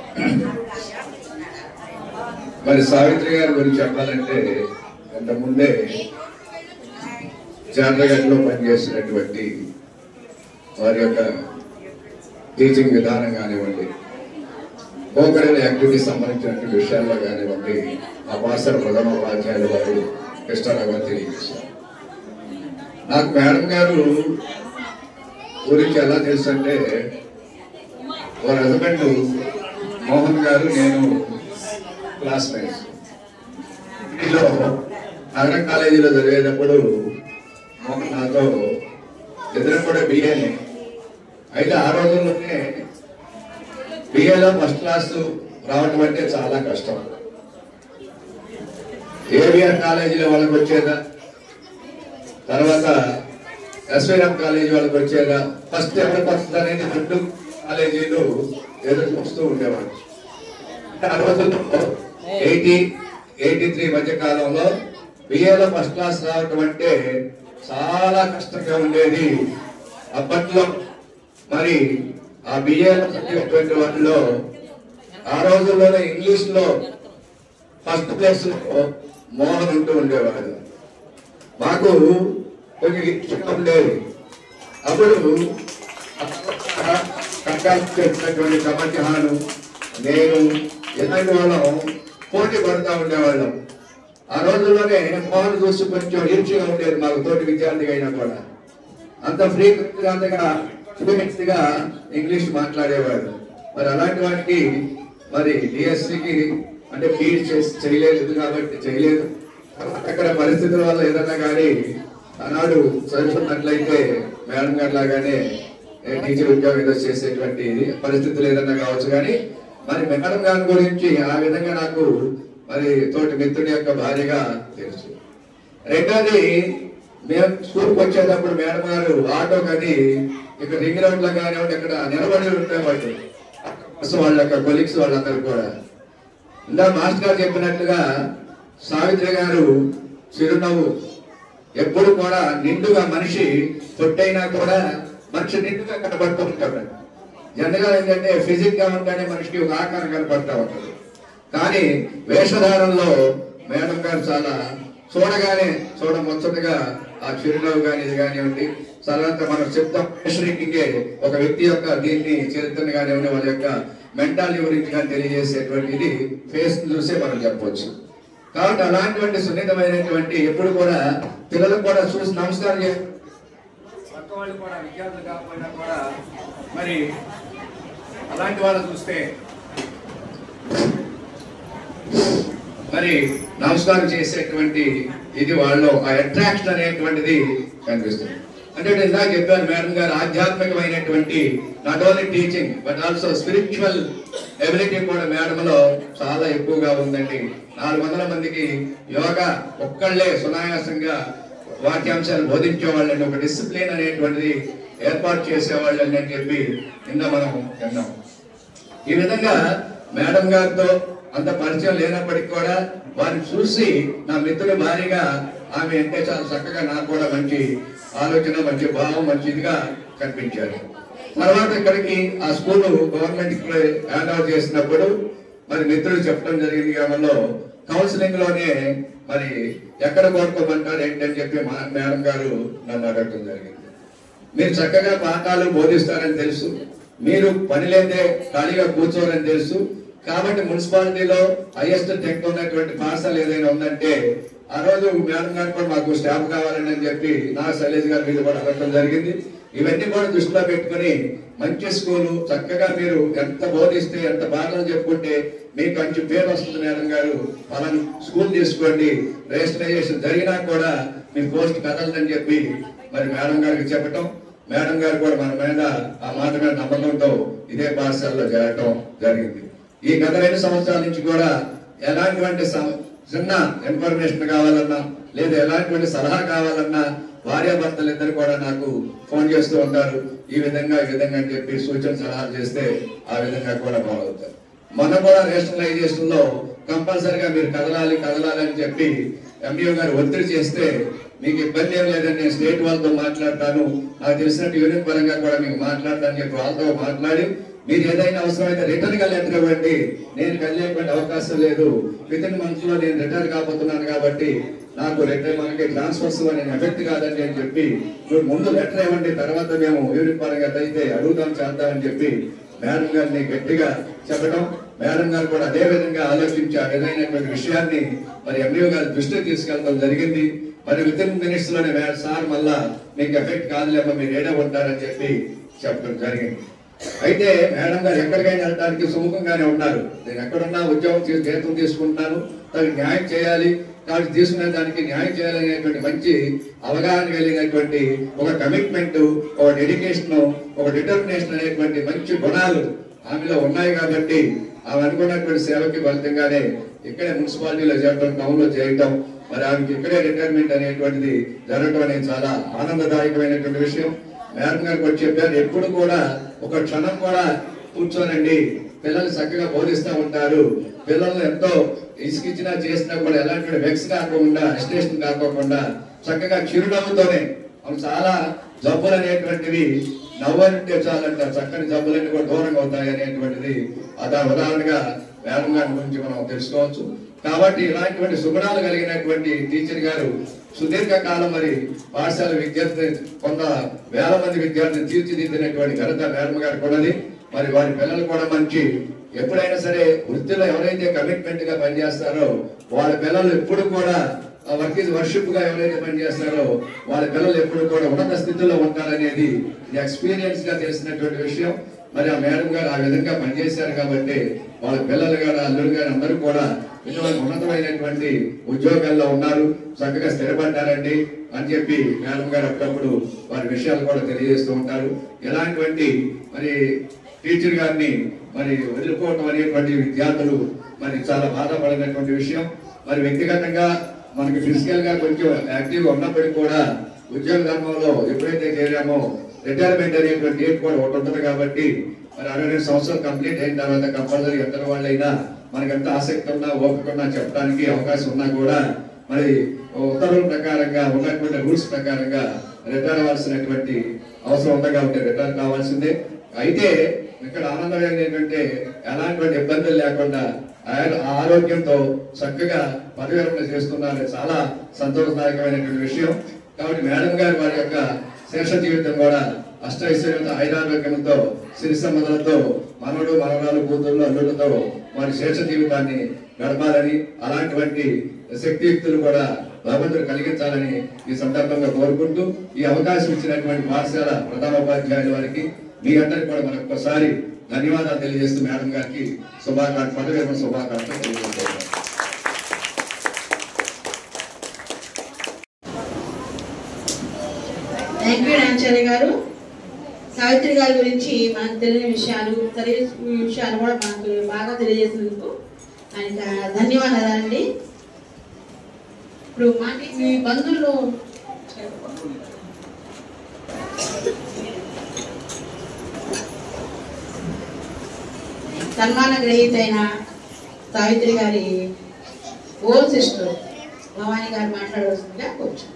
మరి సావిత్రి గారి గురించి చెప్పాలంటే అంతకుముందే జాండ్రగడ్డలో పనిచేస్తున్నటువంటి వారి యొక్క టీచింగ్ విధానం కానివ్వండి, కోకరైన యాక్టివిటీస్ సంబంధించినటువంటి విషయాల్లో కానివ్వండి, ఆ పాఠశాల ప్రథమ ఉపాధ్యాయులు వారు కృష్ణారావు గారు తెలియజేశారు. నాకు మేడం గారు గురించి ఎలా తెలుసు అంటే, వారి హస్బెండ్ మోహన్ గారు, నేను క్లాస్మేట్స్. ఇంట్లో నగరం కాలేజీలో చదివేటప్పుడు మోహన్ నాతో ఇద్దరం కూడా బిఏని. అయితే ఆ రోజుల్లోనే బిఏలో ఫస్ట్ క్లాస్ రావటం అంటే చాలా కష్టం. ఏవిఆర్ కాలేజీలో వాళ్ళకి వచ్చేదా, తర్వాత ఎస్వైఎం కాలేజీ వాళ్ళకి వచ్చేదా, ఫస్ట్ ఎవరికి వస్తుంది అనేది రెండు కాలేజీలు ఎదురు చూస్తూ ఉండేవాడు. ఆ రోజుల్లో 83 మధ్య కాలంలో బిఏలో ఫస్ట్ క్లాస్ రావటం అంటే చాలా కష్టంగా ఉండేది. అప్పట్లో మరి ఆ బిఏలో చదివేటువంటి వాటిలో ఆ రోజుల్లోనే ఇంగ్లీష్ లో ఫస్ట్ ప్లేస్ లో మోహన్ ఉంటూ ఉండేవాడు. మాకు కొంచెం ఇష్టంగా ఉండేది. అప్పుడు చెప్పినటువంటి కమర్హాను, నేను ఇలాంటి వాళ్ళం పోటీ పడుతూ ఉండేవాళ్ళం. ఆ రోజుల్లోనే మోహన్ చూసి కొంచెం ఈర్ష్యగా ఉండేది మాకు, తోటి విద్యార్థిగా అయినా కూడా. అంత ఫ్రీగా ఇంగ్లీష్ మాట్లాడేవాడు. మరి అలాంటి వాటికి మరి డిఎస్సికి అంటే ఫీడ్ చేయలేదు కాబట్టి చేయలేదు. అక్కడ పరిస్థితుల వల్ల ఏదన్నా కానీ ఆనాడు చదువుకున్నట్లయితే మేడం గారు లాగానే టీచర్ ఉద్యోగం ఏదో చేసేటువంటి పరిస్థితులు ఏదన్నా కావచ్చు. కానీ మరి మేడం గారి గురించి ఆ విధంగా నాకు మరి తోటి మిత్రుడి యొక్క భార్యగా తెలుసు. రెండోది, మేము స్కూల్కి వచ్చేటప్పుడు మేడం గారు ఆటో కానీ ఇక్కడ రింగ్ రోడ్ లో కానివ్వండి ఇక్కడ నిలబడి ఉండేవాళ్ళు. వాళ్ళ యొక్క కొలీగ్స్ వాళ్ళందరూ కూడా. ఇందా మాస్టర్ గారు చెప్పినట్లుగా సావిత్రి గారు చిరునవ్వు ఎప్పుడు కూడా నిండుగా, మనిషి పొట్టైనా కూడా మనిషి నిండుగా కనబడుతూ ఉంటాడు. జనరల్గా ఏంటంటే ఫిజిక్ గా ఉంటేనే మనిషికి ఒక ఆకారం కనపడతా ఉంటుంది. కానీ వేషధారంలో మేడం గారు చాలా చూడగానే చూడముచ్చటగా ఆ చిరునవ్వు కానీ ఇది కానివ్వండి, తర్వాత మనం చెప్తాం శ్రీకే ఒక వ్యక్తి యొక్క దీన్ని చరిత్రను కానివ్వండి, వాళ్ళ యొక్క మెంటాలిటీ గురించి కానీ తెలియజేసేటువంటిది ఫేస్ చూసే మనం చెప్పవచ్చు. కాబట్టి అలాంటివంటి సున్నితమైనటువంటి ఎప్పుడు కూడా పిల్లలకు కూడా చూసి నమస్కారం చేయాలి. పక్క వాళ్ళు కూడా విద్యార్థులు కాకపోయినా కూడా మరి అలాంటి వాళ్ళు చూస్తే మరి మరి నమస్కారం చేసేటువంటి ఇది వాళ్ళు ఆ అట్రాక్షన్ అనేటువంటిది కనిపిస్తుంది. అంటే ఇందాక చెప్పారు మేడం గారు, ఆధ్యాత్మికమైనటువంటి not only teaching but also spiritual ability కూడా మేడంలో చాలా ఎక్కువగా ఉందండి. 400 మందికి యోగా ఒక్కళ్ళే సునాయాసంగా వాక్యాంశాలు బోధించేవాళ్ళని, ఒక డిసిప్లిన్ అనేటువంటిది ఏర్పాటు చేసేవాళ్ళని అని చెప్పి నిన్న మనం విన్నాం. ఈ విధంగా మేడం గారితో అంత పరిచయం లేనప్పటికీ కూడా వారిని చూసి నా మిత్రుల భారీగా ఆమె అంటే చాలా చక్కగా నాకు కూడా మంచి ఆలోచన, మంచి భావం, మంచి ఇదిగా కనిపించారు. తర్వాత ఇక్కడికి ఆ స్కూల్ గవర్నమెంట్ హ్యాండ్ ఓవర్ చేసినప్పుడు మరి మిత్రులు చెప్పడం జరిగింది. గ్రామంలో కౌన్సిలింగ్ లోనే మరి ఎక్కడ కోరుకోమంటారు ఏంటని చెప్పి మేడం గారు నన్ను అడగడం జరిగింది. మీరు చక్కగా పాఠాలు బోధిస్తారని తెలుసు, మీరు పని లేదే ఖాళీగా కూర్చోరని తెలుసు, కాబట్టి మున్సిపాలిటీలో హైయెస్ట్ టెక్ ఉన్నటువంటి పాఠశాల ఏదైనా ఉందంటే ఆ రోజు మేడం గారు కూడా మాకు స్టాఫ్ కావాలని అని చెప్పి నా శైలేష్ గారి మీద కూడా అడగడం జరిగింది. ఇవన్నీ కూడా దృష్టిలో పెట్టుకుని మంచి స్కూలు చక్కగా మీరు ఎంత బోధిస్తే ఎంత బాగా చెప్పుకుంటే మీకు మంచి పేరు వస్తుంది మేడం గారు, అలాంటి స్కూల్ తీసుకోండి, రిజిస్ట్రేషన్ జరిగినా కూడా మీ పోస్ట్ కదలదని చెప్పి మరి మేడం గారికి చెప్పటం, మేడం గారు కూడా మన మీద ఆ మాట మీద నమ్మకంతో ఇదే పాఠశాలలో చేరటం జరిగింది. ఈ గత 2 సంవత్సరాల నుంచి కూడా ఎలాంటి చిన్న ఇన్ఫర్మేషన్ కావాలన్నా లేదా ఎలాంటి సలహా కావాలన్నా భార్యాభర్తలు ఇద్దరు కూడా నాకు ఫోన్ చేస్తూ ఉంటారు. ఈ విధంగా అని చెప్పి సూచన సలహాలు చేస్తే ఆ విధంగా కూడా ఫాలో అవుతారు. మొన్న కూడా రేషనలైజేషన్ లో కంపల్సరిగా మీరు కదలాలి అని చెప్పి ఎండిఓ గారు ఒత్తిడి చేస్తే మీకు ఇబ్బంది ఏం లేదని నేను స్టేట్ వాళ్ళతో మాట్లాడతాను, నాకు తెలిసినట్టు యూనియన్ పరంగా కూడా మీకు మాట్లాడతాను చెప్పి వాళ్ళతో మాట్లాడి మీరు ఏదైనా అవసరమైతే రిటర్న్ గా లెటర్ ఇవ్వండి, నేను కలిగేటువంటి అవకాశం లేదు, వితిన్ మంత్స్ లో నేను రిటర్న్ కాబోతున్నాను కాబట్టి నాకు రిటర్న్ మనకి ట్రాన్స్ఫర్స్ నేను ఎఫెక్ట్ కాదండి అని చెప్పి మీరు ముందు లెటర్ ఇవ్వండి, తర్వాత మేము యూనిట్ పరంగా అయితే అడుగుదాం చేద్దామని చెప్పి మేడం గారిని గట్టిగా చెప్పడం, మేడం గారు కూడా అదే విధంగా ఆలోచించి ఆ విధమైనటువంటి విషయాన్ని మరి ఎండిఓ గారి దృష్టికి తీసుకెళ్ళడం జరిగింది. మరి వితిన్ మినిట్స్ లోనే సార్ మళ్ళా మీకు ఎఫెక్ట్ కాదులేమో మీరు ఏడా ఉంటారని చెప్పి చెప్పడం జరిగింది. అయితే మేడం గారు ఎక్కడికైనా వెళ్ళడానికి సుముఖంగానే ఉన్నారు. నేను ఎక్కడున్నా ఉద్యోగం జీతం తీసుకుంటున్నాను, తనకి న్యాయం చేయాలి, కాబట్టి తీసుకునే దానికి న్యాయం చేయాలనేటువంటి మంచి అవగాహన కలిగినటువంటి ఒక కమిట్మెంట్, ఒక డెడికేషన్, ఒక డిటర్మినేషన్ అనేటువంటి మంచి గుణాలు ఆమెలో ఉన్నాయి. కాబట్టి ఆమె అనుకున్నటువంటి సేవకి ఫలితంగానే ఇక్కడే మున్సిపాలిటీలో చేయడం, టౌన్ లో చేయటం, మరి ఆమెకి ఇక్కడే రిటైర్మెంట్ అనేటువంటిది జరగడం అనేది చాలా ఆనందదాయకమైనటువంటి విషయం. మేడం గారికి వచ్చి చెప్పారు, ఎప్పుడు కూడా ఒక క్షణం కూడా కూర్చోనండి, పిల్లలు చక్కగా బోధిస్తూ ఉంటారు, పిల్లలు ఎంతో ఇసుకిచ్చినా చేసినా కూడా ఎలాంటి వెక్స్ కాకుండా స్టేషన్ కాకోకుండా చక్కగా చిరునవ్వుతోనే చాలా జబ్బులు అనేటువంటివి నవ్వనుంటే చాలంటారు, చక్కని జబ్బులన్నీ కూడా దూరంగా అవుతాయి అనేటువంటిది అదా ఉదాహరణగా మేడం గారి గురించి మనం తెలుసుకోవచ్చు. కాబట్టి ఇలాంటివంటి సుగుణాలు కలిగినటువంటి టీచర్ గారు సుదీర్ఘకాలం మరి పాఠశాల విద్యార్థి 100,000 మంది విద్యార్థులు తీర్చిదిద్దినటువంటి ఘనత మేడం గారు కొన్నది. మరి వారి పిల్లలు కూడా మంచి ఎప్పుడైనా సరే వృత్తిలో ఎవరైతే కమిట్మెంట్ గా పనిచేస్తారో వాళ్ళ పిల్లలు ఎప్పుడు కూడా వర్క్ ఇస్ వర్షిప్ గా ఎవరైతే పనిచేస్తారో వాళ్ళ పిల్లలు ఎప్పుడు కూడా ఉన్నత స్థితిలో ఉంటారనేది ఎక్స్పీరియన్స్ గా తెలిసినటువంటి విషయం. మరి ఆ మేడం గారు ఆ విధంగా పనిచేశారు కాబట్టి వాళ్ళ పిల్లలు గారు, అల్లుడు గారు అందరూ కూడా ఇటువంటి ఉన్నతమైనటువంటి ఉద్యోగాల్లో ఉన్నారు, చక్కగా స్థిరపడ్డారండి అని చెప్పి మేడం గారు అప్పుడప్పుడు వారి విషయాలు కూడా తెలియజేస్తూ ఉంటారు. ఎలాంటి మరి టీచర్ గారిని మరి వదులుకోవటం అనేటువంటి విద్యార్థులు మరి చాలా బాధపడినటువంటి విషయం. మరి వ్యక్తిగతంగా మనకి ఫిజికల్ గా కొంచెం యాక్టివ్గా ఉన్నప్పటికీ కూడా ఉద్యోగ ధర్మంలో ఎప్పుడైతే చేరామో రిటైర్మెంట్ అనేటువంటి డేట్ కూడా ఒకటి ఉంటుంది కాబట్టి మరి 62 సంవత్సరాలు కంప్లీట్ అయిన తర్వాత కంపల్సరీ ఎంత వాళ్ళైనా మనకి ఎంత ఆసక్తి ఉన్నా ఓపిక ఉన్నా చెప్పడానికి అవకాశం ఉన్నా కూడా మరి ఉత్తర్వుల ప్రకారంగా ఉన్నటువంటి రూల్స్ ప్రకారంగా రిటైర్ అవ్వాల్సినటువంటి అవసరం ఉంది కాబట్టి రిటైర్ కావాల్సిందే. అయితే ఇక్కడ ఆనందం ఏంటంటే ఎలాంటి ఇబ్బందులు లేకుండా ఆరోగ్యంతో చక్కగా పదవి విరమణ చేస్తున్నారు, చాలా సంతోషదాయకమైనటువంటి విషయం. కాబట్టి మేడం గారు వారి యొక్క శేష జీవితం కూడా అష్టైశ్వర్యంతో ఐరారోగ్యంతో సిరి సంపదలతో మనవడు మనవరాలు కూతుళ్ళు అల్లులతో వారి శేష జీవితాన్ని గడపాలని అలాంటి శక్తియుక్తులు కూడా భగవంతుడు కలిగించాలని ఈ సందర్భంగా కోరుకుంటూ ఈ అవకాశం ఇచ్చినటువంటి పాఠశాల ప్రధానోపాధ్యాయుల వారికి మీ అందరికీ కూడా మరొకసారి ధన్యవాదాలు తెలియజేస్తూ మేడం గారికి పదవి విరమణ శుభాకాంక్షలు తెలియజేస్తున్నాను. థ్యాంక్ యూ నాంచారి గారు. సావిత్రి గారి గురించి మనకు తెలియని విషయాలు కూడా మనకు బాగా తెలియజేసినందుకు ఆయనకు ధన్యవాదాలండి. ఇప్పుడు మాకి మీ బంధువులు సన్మాన గ్రహీత అయిన సావిత్రి గారి ఓల్ సిస్టర్ భవానీ గారు మాట్లాడవలసిందిగా కూర్చో.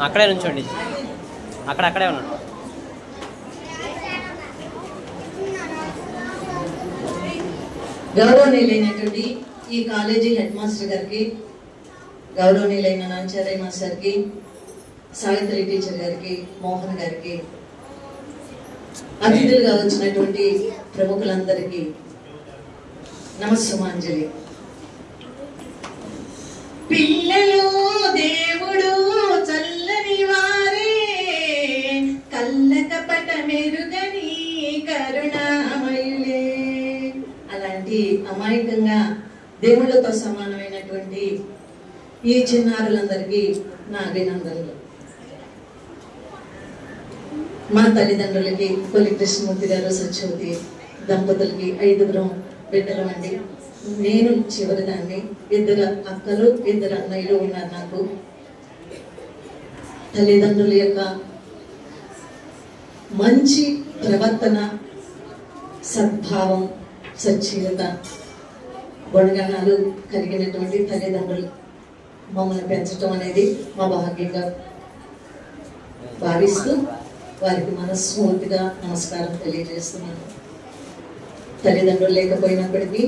అక్కడే నుంచోండి, అక్కడే ఉన్నాడు. గౌరవనీయులైనటువంటి ఈ కాలేజీ హెడ్ మాస్టర్ గారికి, గౌరవనీయులైన నాంచారయ్య మాస్టర్కి, సావిత్రి టీచర్ గారికి, మోహన్ గారికి, అతిథులుగా వచ్చినటువంటి ప్రముఖులందరికీ నమస్సుమాంజలి. పిల్లలు దేవుడు చల్లని వారే, కళ్ళ కపట మెరుగని కరుణామయులే. అలాంటి అమాయకంగా దేవుళ్ళతో సమానమైనటువంటి ఈ చిన్నారులందరికీ నా అభినందనలు. మా తల్లిదండ్రులకి కొలి కృష్ణమూర్తి గారు, సత్యవతి దంపతులకి 5 బిడ్డలు అండి. నేను చివరిదాన్ని. 2 అక్కలు 2 అన్నయ్యలు ఉన్నారు నాకు. తల్లిదండ్రుల యొక్క మంచి ప్రవర్తన, సద్భావం, సచ్చీలత, గుణగణాలు కలిగినటువంటి తల్లిదండ్రులు మమ్మల్ని పెంచడం అనేది మా భాగ్యంగా భావిస్తూ వారికి మనస్ఫూర్తిగా నమస్కారం తెలియజేస్తున్నాను. తల్లిదండ్రులు లేకపోయినప్పటికీ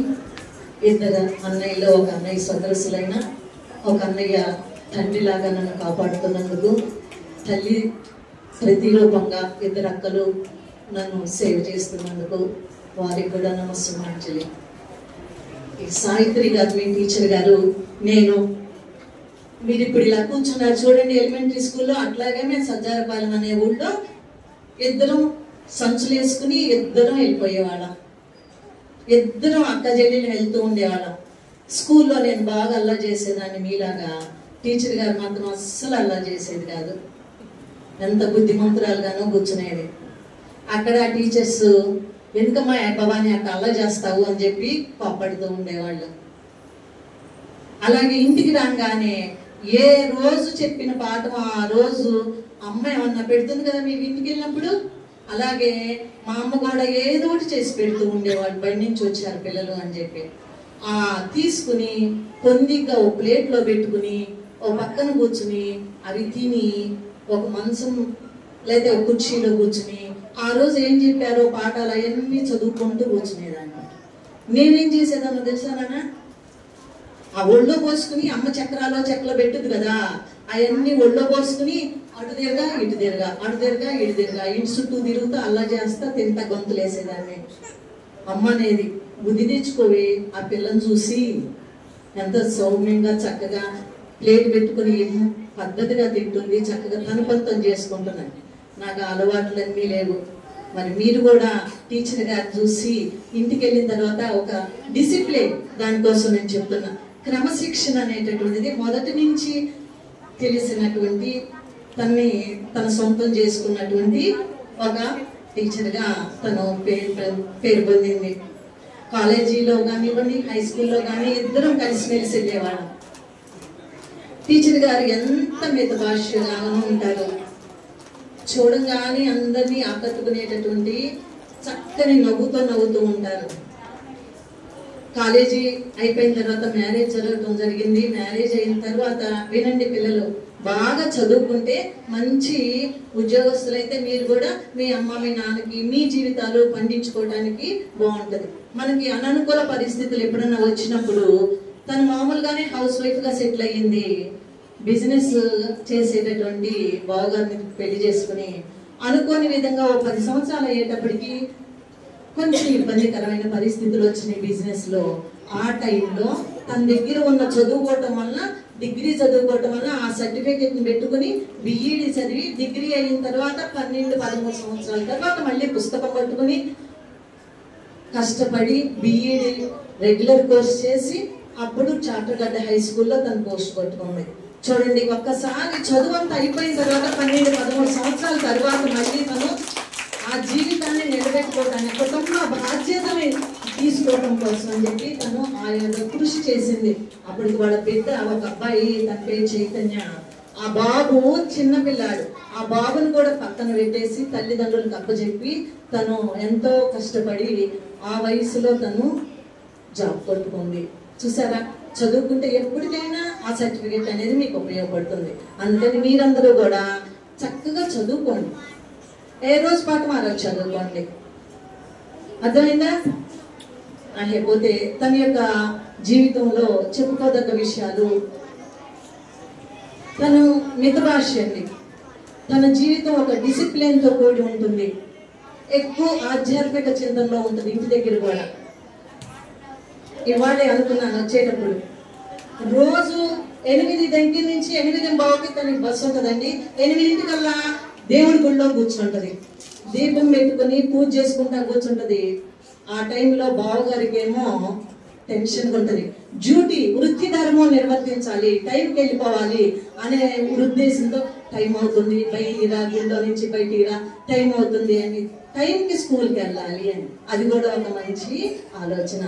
2 అన్నయ్యలో ఒక అన్నయ్య సదస్సులైన ఒక అన్నయ్య తండ్రిలాగా నన్ను కాపాడుతున్నందుకు, తల్లి ప్రతిరూపంగా 2 అక్కలు నన్ను సేవ చేస్తున్నందుకు వారికి కూడా నమస్సుమాంజలి. ఈ సావిత్రి గారు మీ టీచర్ గారు, నేను మీరు ఇప్పుడు ఇలా కూర్చున్నారు చూడండి, ఎలిమెంటరీ స్కూల్లో అట్లాగే మేము సజ్జారపాలెం అనే ఊళ్ళో 2 సంచులు వేసుకుని 2 వెళ్ళిపోయేవాళ్ళం. 2 అక్క చెల్లెలు వెళ్తూ ఉండేవాళ్ళం. స్కూల్లో నేను బాగా అల్లా చేసేదాన్ని మీలాగా, టీచర్ గారు మాత్రం అస్సలు అల్లా చేసేది కాదు. ఎంత బుద్ధిమంతురాలుగానో కూర్చునేది. అక్కడ టీచర్స్ ఎందుకమ్మా భవాని అక్క అల్లా చేస్తావు అని చెప్పి కోప్పడుతూ ఉండేవాళ్ళు. అలాగే ఇంటికి రాగానే ఏ రోజు చెప్పిన పాఠం ఆ రోజు అమ్మ ఏమన్నా పెడుతుంది కదా మీకు ఇంటికి వెళ్ళినప్పుడు, అలాగే మా అమ్మ కూడా ఏదో ఒకటి చేసి పెడుతూ ఉండేవాళ్ళు. బయట నుంచి వచ్చారు పిల్లలు అని చెప్పి తీసుకుని పొందిగా ఓ ప్లేట్లో పెట్టుకుని ఓ పక్కన కూర్చుని అవి తిని ఒక మంచం లేదా ఒక కుర్చీలో కూర్చుని ఆ రోజు ఏం చెప్పారో పాఠాలు అవన్నీ చదువుకుంటూ కూర్చునేదాన్ని. నేనేం చేసేదాన్నో తెలుసా నాన్న, ఆ ఒళ్ళో పోసుకుని అమ్మ చెక్కలో పెట్టుద్ది కదా, అవన్నీ ఒళ్ళో పోసుకుని అటు తిరగా ఇటు తిరగా, అటు తిరగా ఇటు తిరగా, ఇంటి చుట్టూ తిరుగుతూ అల్లా చేస్తా తింటా గొంతులు వేసేదాన్ని. అమ్మ అనేది బుద్ధి తెచ్చుకోవి, ఆ పిల్లని చూసి ఎంత సౌమ్యంగా చక్కగా ప్లేట్ పెట్టుకుని పద్ధతిగా తింటుంది, చక్కగా తన పంతం చేసుకుంటున్నాను. నాకు అలవాట్లన్నీ లేవు. మరి మీరు కూడా టీచర్ గారు చూసి ఇంటికి వెళ్ళిన తర్వాత ఒక డిసిప్లిన్, దానికోసం నేను చెప్తున్నా, క్రమశిక్షణ అనేటటువంటిది మొదటి నుంచి తెలిసినటువంటి తన సొంతం చేసుకున్నటువంటి ఒక టీచర్గా తను పేరు పొందింది. కాలేజీలో కానివ్వండి, హై స్కూల్లో కానీ 2 కలిసిమెలిసి వెళ్ళేవాళ్ళం. టీచర్ గారు ఎంత మితభాష్యంగానూ ఉంటారు, చూడంగానే అందరినీ ఆకట్టుకునేటటువంటి చక్కని నవ్వుతూ ఉంటారు. కాలేజీ అయిపోయిన తర్వాత మ్యారేజ్ జరగడం జరిగింది. మ్యారేజ్ అయిన తర్వాత వినండి పిల్లలు, బాగా చదువుకుంటే మంచి ఉద్యోగస్తులైతే మీరు కూడా మీ అమ్మ మీ నాన్నకి మీ జీవితాలు పండించుకోవడానికి బాగుంటుంది. మనకి అననుకూల పరిస్థితులు ఎప్పుడన్నా వచ్చినప్పుడు తను మామూలుగానే హౌస్ వైఫ్గా సెటిల్ అయ్యింది. బిజినెస్ చేసేటటువంటి బావగారిని పెళ్లి చేసుకుని అనుకోని విధంగా 10 సంవత్సరాలు అయ్యేటప్పటికి కొంచెం ఇబ్బందికరమైన పరిస్థితులు వచ్చినాయి బిజినెస్ లో. ఆ టైంలో తన దగ్గర ఉన్న చదువుకోవటం వల్ల డిగ్రీ చదువుకోవటం వల్ల ఆ సర్టిఫికేట్ ని పెట్టుకుని బిఈడి చదివి డిగ్రీ అయిన తర్వాత 12-13 సంవత్సరాల తర్వాత మళ్ళీ పుస్తకం పట్టుకుని కష్టపడి బిఈడి రెగ్యులర్ కోర్స్ చేసి అప్పుడు చాటగడ్డ హై స్కూల్లో తన పోస్ట్ కొట్టుకుంది. చూడండి, ఒక్కసారి చదువు అంతా అయిపోయిన తర్వాత 12-13 సంవత్సరాల తర్వాత మళ్ళీ తను ఆ జీవితాన్ని నిలబెట్టుకోవడానికి కుటుంబ బాధ్యతని తీసుకోవడం కోసం అని చెప్పి తను ఆయన కృషి చేసింది. అప్పటికి వాళ్ళ బిడ్డ ఒక అబ్బాయి, తన పేరు చైతన్య. ఆ బాబు చిన్నపిల్లాడు. ఆ బాబును కూడా పక్కన పెట్టేసి తల్లిదండ్రులకు అప్పచెప్పి తను ఎంతో కష్టపడి ఆ వయసులో తను జాబ్ కొట్టుకుంది. చూసారా, చదువుకుంటే ఎప్పటికైనా ఆ సర్టిఫికేట్ అనేది మీకు ఉపయోగపడుతుంది. అందుకని మీరందరూ కూడా చక్కగా చదువుకోండి. ఏ రోజు పాటు ఆ రోజు చదువుకోండి. అర్థమైందా? లేకపోతే తన యొక్క జీవితంలో చెప్పుకోదగ్గ విషయాలు, తను మితభాష్యండి. తన జీవితం ఒక డిసిప్లిన్తో కూడి ఉంటుంది. ఎక్కువ ఆధ్యాత్మిక చింతనలో ఉంటుంది. ఇంటి దగ్గర కూడా ఇవాళే అనుకున్నాను వచ్చేటప్పుడు, రోజు 8 దగ్గర నుంచి 8:15కి తనకి బస్సు ఉంటుందండి. 8:00కల్లా దేవుడి గుళ్ళో కూర్చుంటది. దీపం పెట్టుకుని పూజ చేసుకుంటా కూర్చుంటది. ఆ టైంలో బావగారికి ఏమో టెన్షన్ ఉంటుంది. డ్యూటీ, వృత్తి ధర్మం నిర్వర్తించాలి, టైంకి వెళ్ళిపోవాలి అనే ఉద్దేశంతో టైం అవుతుంది, బయటికి రా, గుళ్ళో నుంచి బయటికి రా, టైం అవుతుంది అని టైంకి స్కూల్కి వెళ్ళాలి అని. అది కూడా ఒక మంచి ఆలోచన.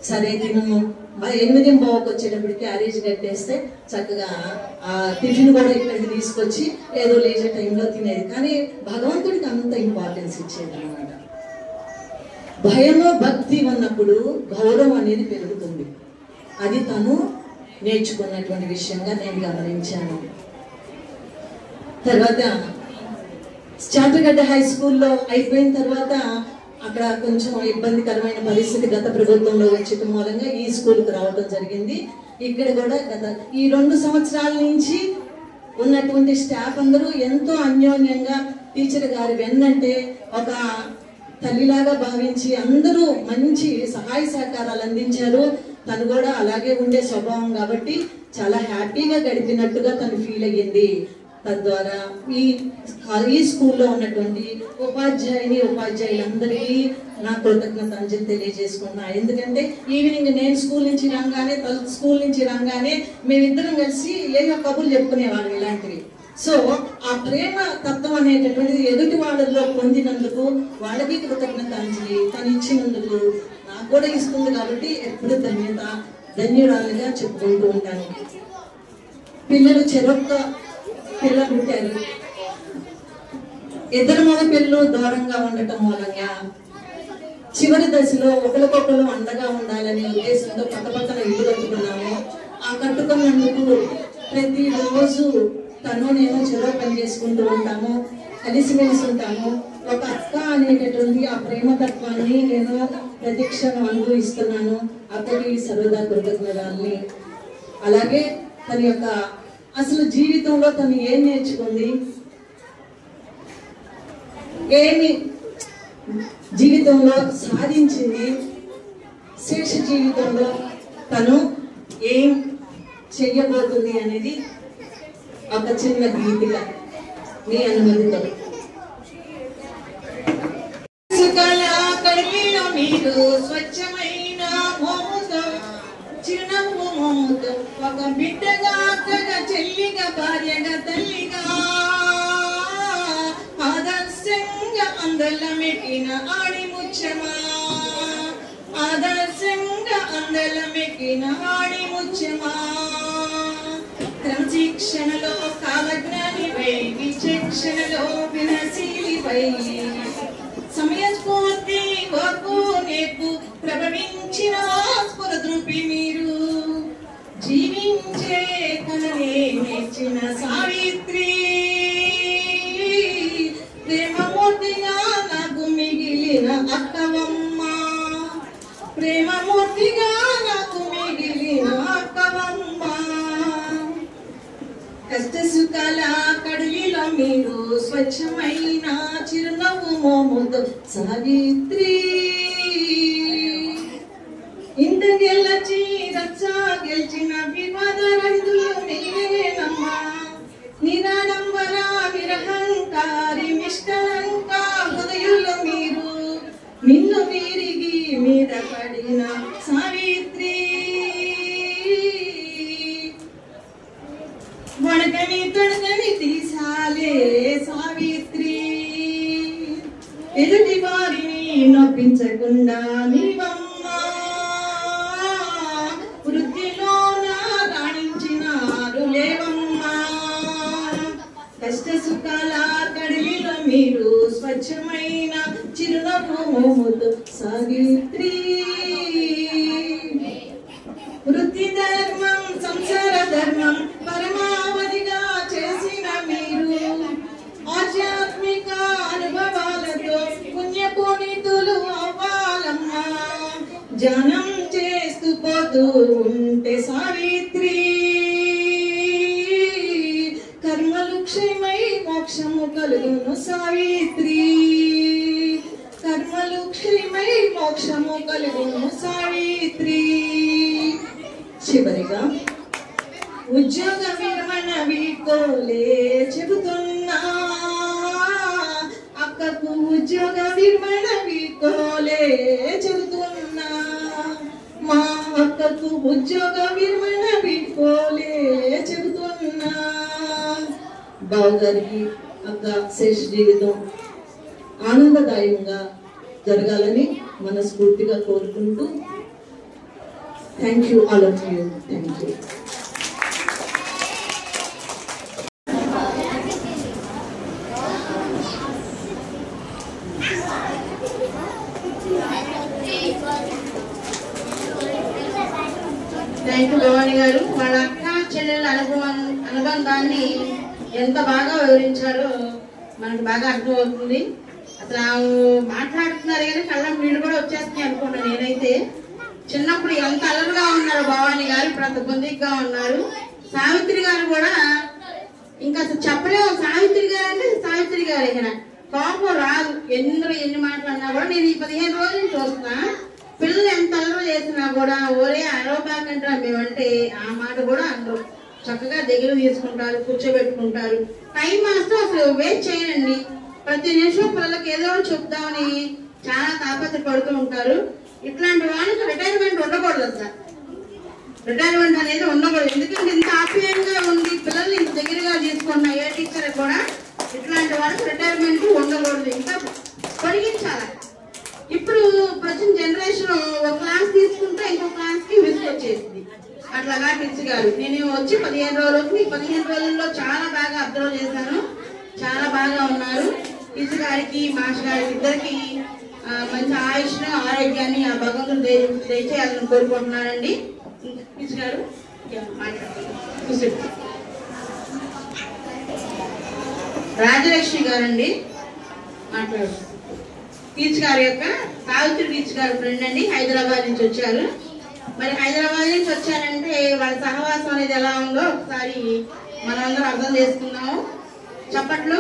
సరే, తినము 8:15కి వచ్చేటప్పుడు క్యారేజ్ కట్టేస్తే చక్కగా ఆ టిఫిన్ కూడా ఇక్కడికి తీసుకొచ్చి ఏదో లేజర్ టైంలో తినేది. కానీ భగవంతుడికి అంత ఇంపార్టెన్స్ ఇచ్చేది అనమాట. భయము భక్తి ఉన్నప్పుడు గౌరవం అనేది పెరుగుతుంది. అది తను నేర్చుకున్నటువంటి విషయంగా నేను గమనించాను. తర్వాత చాటగడ్డ హై స్కూల్లో అయిపోయిన తర్వాత అక్కడ కొంచెం ఇబ్బందికరమైన పరిస్థితి గత ప్రభుత్వంలో వచ్చేట మూలంగా ఈ స్కూల్కి రావడం జరిగింది. ఇక్కడ కూడా ఈ 2 సంవత్సరాల నుంచి ఉన్నటువంటి స్టాఫ్ అందరూ ఎంతో అన్యోన్యంగా టీచర్ గారి వెన్నంటే ఒక తల్లిలాగా భావించి అందరూ మంచి సహాయ సహకారాలు అందించారు. తను కూడా అలాగే ఉండే స్వభావం కాబట్టి చాలా హ్యాపీగా గడిపినట్టుగా తను ఫీల్ అయ్యింది. తద్వారా ఈ స్కూల్లో ఉన్నటువంటి ఉపాధ్యాయులందరికీ నా కృతజ్ఞతాంజలి తెలియజేసుకున్నా. ఎందుకంటే ఈవినింగ్ నేను స్కూల్ నుంచి రాగానే మేమిద్దరం కలిసి ఏదో కబుర్లు చెప్పుకునేవాళ్ళం ఇలాంటివి. సో ఆ ప్రేమ తత్వం అనేటటువంటిది ఎదుటి వాళ్ళలో పొందినందుకు వాళ్ళకి కృతజ్ఞతాంజలి తను ఇచ్చినందుకు నాకు కూడా ఇస్తుంది. కాబట్టి ఎప్పుడు ధన్యురాలుగా చెప్పుకుంటూ ఉంటాను. పిల్లలు చెరొక్క పిల్లలు పుట్టారు. 2 మగ పిల్లలు దూరంగా ఉండటం మూలంగా చివరి దశలో ఒకరికొకరు అండగా ఉండాలనే ఉద్దేశంతో పక్కపక్కన ఇల్లు కట్టుకున్నాము. ఆ కట్టుకున్నందుకు ప్రతిరోజు తను నేను చెరో పని చేసుకుంటూ ఉంటాము, కలిసిమెలిసి ఉంటాము. ఒక అక్క అనేటటువంటి ఆ ప్రేమతత్వాన్ని నేను ప్రతిక్షణం అనుభవిస్తున్నాను. అక్కడికి సర్వదా కృతజ్ఞతల్ని. అలాగే తన యొక్క అసలు జీవితంలో తను ఏం నేర్చుకుంది, ఏమి జీవితంలో సాధించింది, శేష జీవితంలో తను ఏం చెయ్యబోతుంది అనేది ఒక చిన్న గీతిక మీ అనుమతితో. మీరు స్వచ్ఛమైన మోముతో చిరునవ్వు మోముతో ఒక బిడ్డగా అక్కగా చెల్లిగా భార్యగా తల్లిగా ఆదర్శంగా అందలమెక్కిన ఆడిముచ్చమా, ఆదర్శంగా అందలమెక్కిన ఆడిముచ్చమా. క్రమశిక్షణలో కాలజ్ఞానివై విచక్షణలో వినశీలివై సమయస్ఫూర్తి ఓర్పు నేర్పు ప్రభవించిన స్ఫురద్రూపి మీరు జీవించే కలనే మెచ్చిన సావిత్రి ప్రేమమూర్తిగా నాకు మిగిలిన అక్కవమ్మ, ప్రేమమూర్తిగా నాకు మిగిలిన అక్కవమ్మ. కష్ట సుఖాల కడలిలో మీరు స్వచ్ఛమైన చిరునవ్వు మోముతో సావిత్రి ఇంతకెళ్ళ రచ్చ గెలిచిన వివాద రైతులు మీరేనమ్మా నిరాడంబర విరహంకారి నిష్కలంక హృదయులు మీరు నిన్ను వీరిగి మీద పడిన సావిత్రి వడగని తడగని తీసాలే సావిత్రి ఎదుటి వారిని నొప్పించకుండా నీవమ్మా వృద్ధిలోన రాణించినారు లేవమ్మా కష్ట సుఖాల కడిలిలో మీరు స్వచ్ఛమైన చిరునవ్వుతో సావిత్రి వృత్తి ధర్మం సంసార ధర్మం పరమావధిగా చేసిన మీరు ఆధ్యాత్మిక అనుభవాలతో పుణ్యపునీతులు అవ్వాలమ్మా జనం చేస్తూ పోతూ ఉంటే సావిత్రి కర్మలు క్షయమై మోక్షము కలుగును సావిత్రి కర్మలు క్షయమై మోక్షము కలుగును సావిత్రి చివరిగా ఉద్యోగ విరమణ వీకోలే చెబుతున్నా అక్కకు ఉద్యోగ విరమణ వీకోలే చెబుతున్నా మా అక్కకు ఉద్యోగ విరమణ వీకోలే చెబుతున్నా బావగారికి అక్క శేష జీవితం ఆనందదాయంగా జరగాలని మనస్ఫూర్తిగా కోరుకుంటూ thank you all of you thank you thank you Bhavani గారు. వాళ్ళ అక్క చెల్లెళ్ళ అనుబంధాన్ని ఎంత బాగా వివరించారో మనకు బాగా అర్థమవుతుంది. అసలు మాట్లాడుతున్నారు కానీ కళ్ళ నీళ్ళు కూడా వచ్చేస్తున్నాయి అనుకున్నాను నేనైతే. చిన్నప్పుడు ఎంత అలరుగా ఉన్నారు భవాని గారు, ఇప్పుడు అంత పొందిగ్గా ఉన్నారు. సావిత్రి గారు కూడా ఇంకా అసలు చెప్పలేము. సావిత్రి గారు అంటే సావిత్రి గారు ఇక కోపం రాదు. ఎన్ని మాట్లాడినా కూడా నేను ఈ 15 రోజులు చూస్తున్నా. పిల్లలు ఎంత అలరు చేసినా కూడా ఓరే అరవబాకంటారా మేమంటే ఆ మాట కూడా అందరూ చక్కగా దగ్గర తీసుకుంటారు, కూర్చోబెట్టుకుంటారు. టైం మాస్టర్ అసలు వేస్ట్ చేయనండి. ప్రతి నిమిషం పిల్లలకి ఏదో చెప్దామని చాలా తాపత్రపడుతూ ఉంటారు. ఇట్లాంటి వాళ్ళకి రిటైర్మెంట్ ఉండకూడదు. అసలు రిటైర్మెంట్ అనేది ఉండకూడదు. ఎందుకంటే ఇంత ఆప్యాయంగా ఉండి పిల్లల్ని ఇంత దగ్గరగా తీసుకున్న ఏ టీచర్ కూడా ఇట్లాంటి వాళ్ళకి రిటైర్మెంట్ ఉండకూడదు, ఇంకా పొడిగించాలి. ఇప్పుడు ప్రజెంట్ జనరేషన్ ఒక క్లాస్ తీసుకుంటే ఇంకో క్లాస్ కి విసుకొచ్చేసింది. అట్లాగా టీచర్ గారు నేను వచ్చి 15 రోజులు ఈ 15 రోజుల్లో చాలా బాగా అబ్జర్వ్ చేశాను. చాలా బాగా ఉన్నారు. టీచర్ గారికి మాస్టర్ గారికి ఇద్దరికి మంచి ఆయుష్ను ఆరోగ్యాన్ని ఆ భగవంతుడు దయచేయాలని కోరుకుంటున్నానండి. టీచర్ గారు రాజలక్ష్మి గారండి మాట్లాడు. టీచర్ గారి యొక్క సావిత్రి టీచర్ గారి ఫ్రెండ్ అండి, హైదరాబాద్ నుంచి వచ్చారు. మరి హైదరాబాద్ నుంచి వచ్చారంటే వాళ్ళ సహవాసం అనేది ఎలా ఉందో ఒకసారి మనందరం అర్థం చేసుకున్నాము. చప్పట్లు.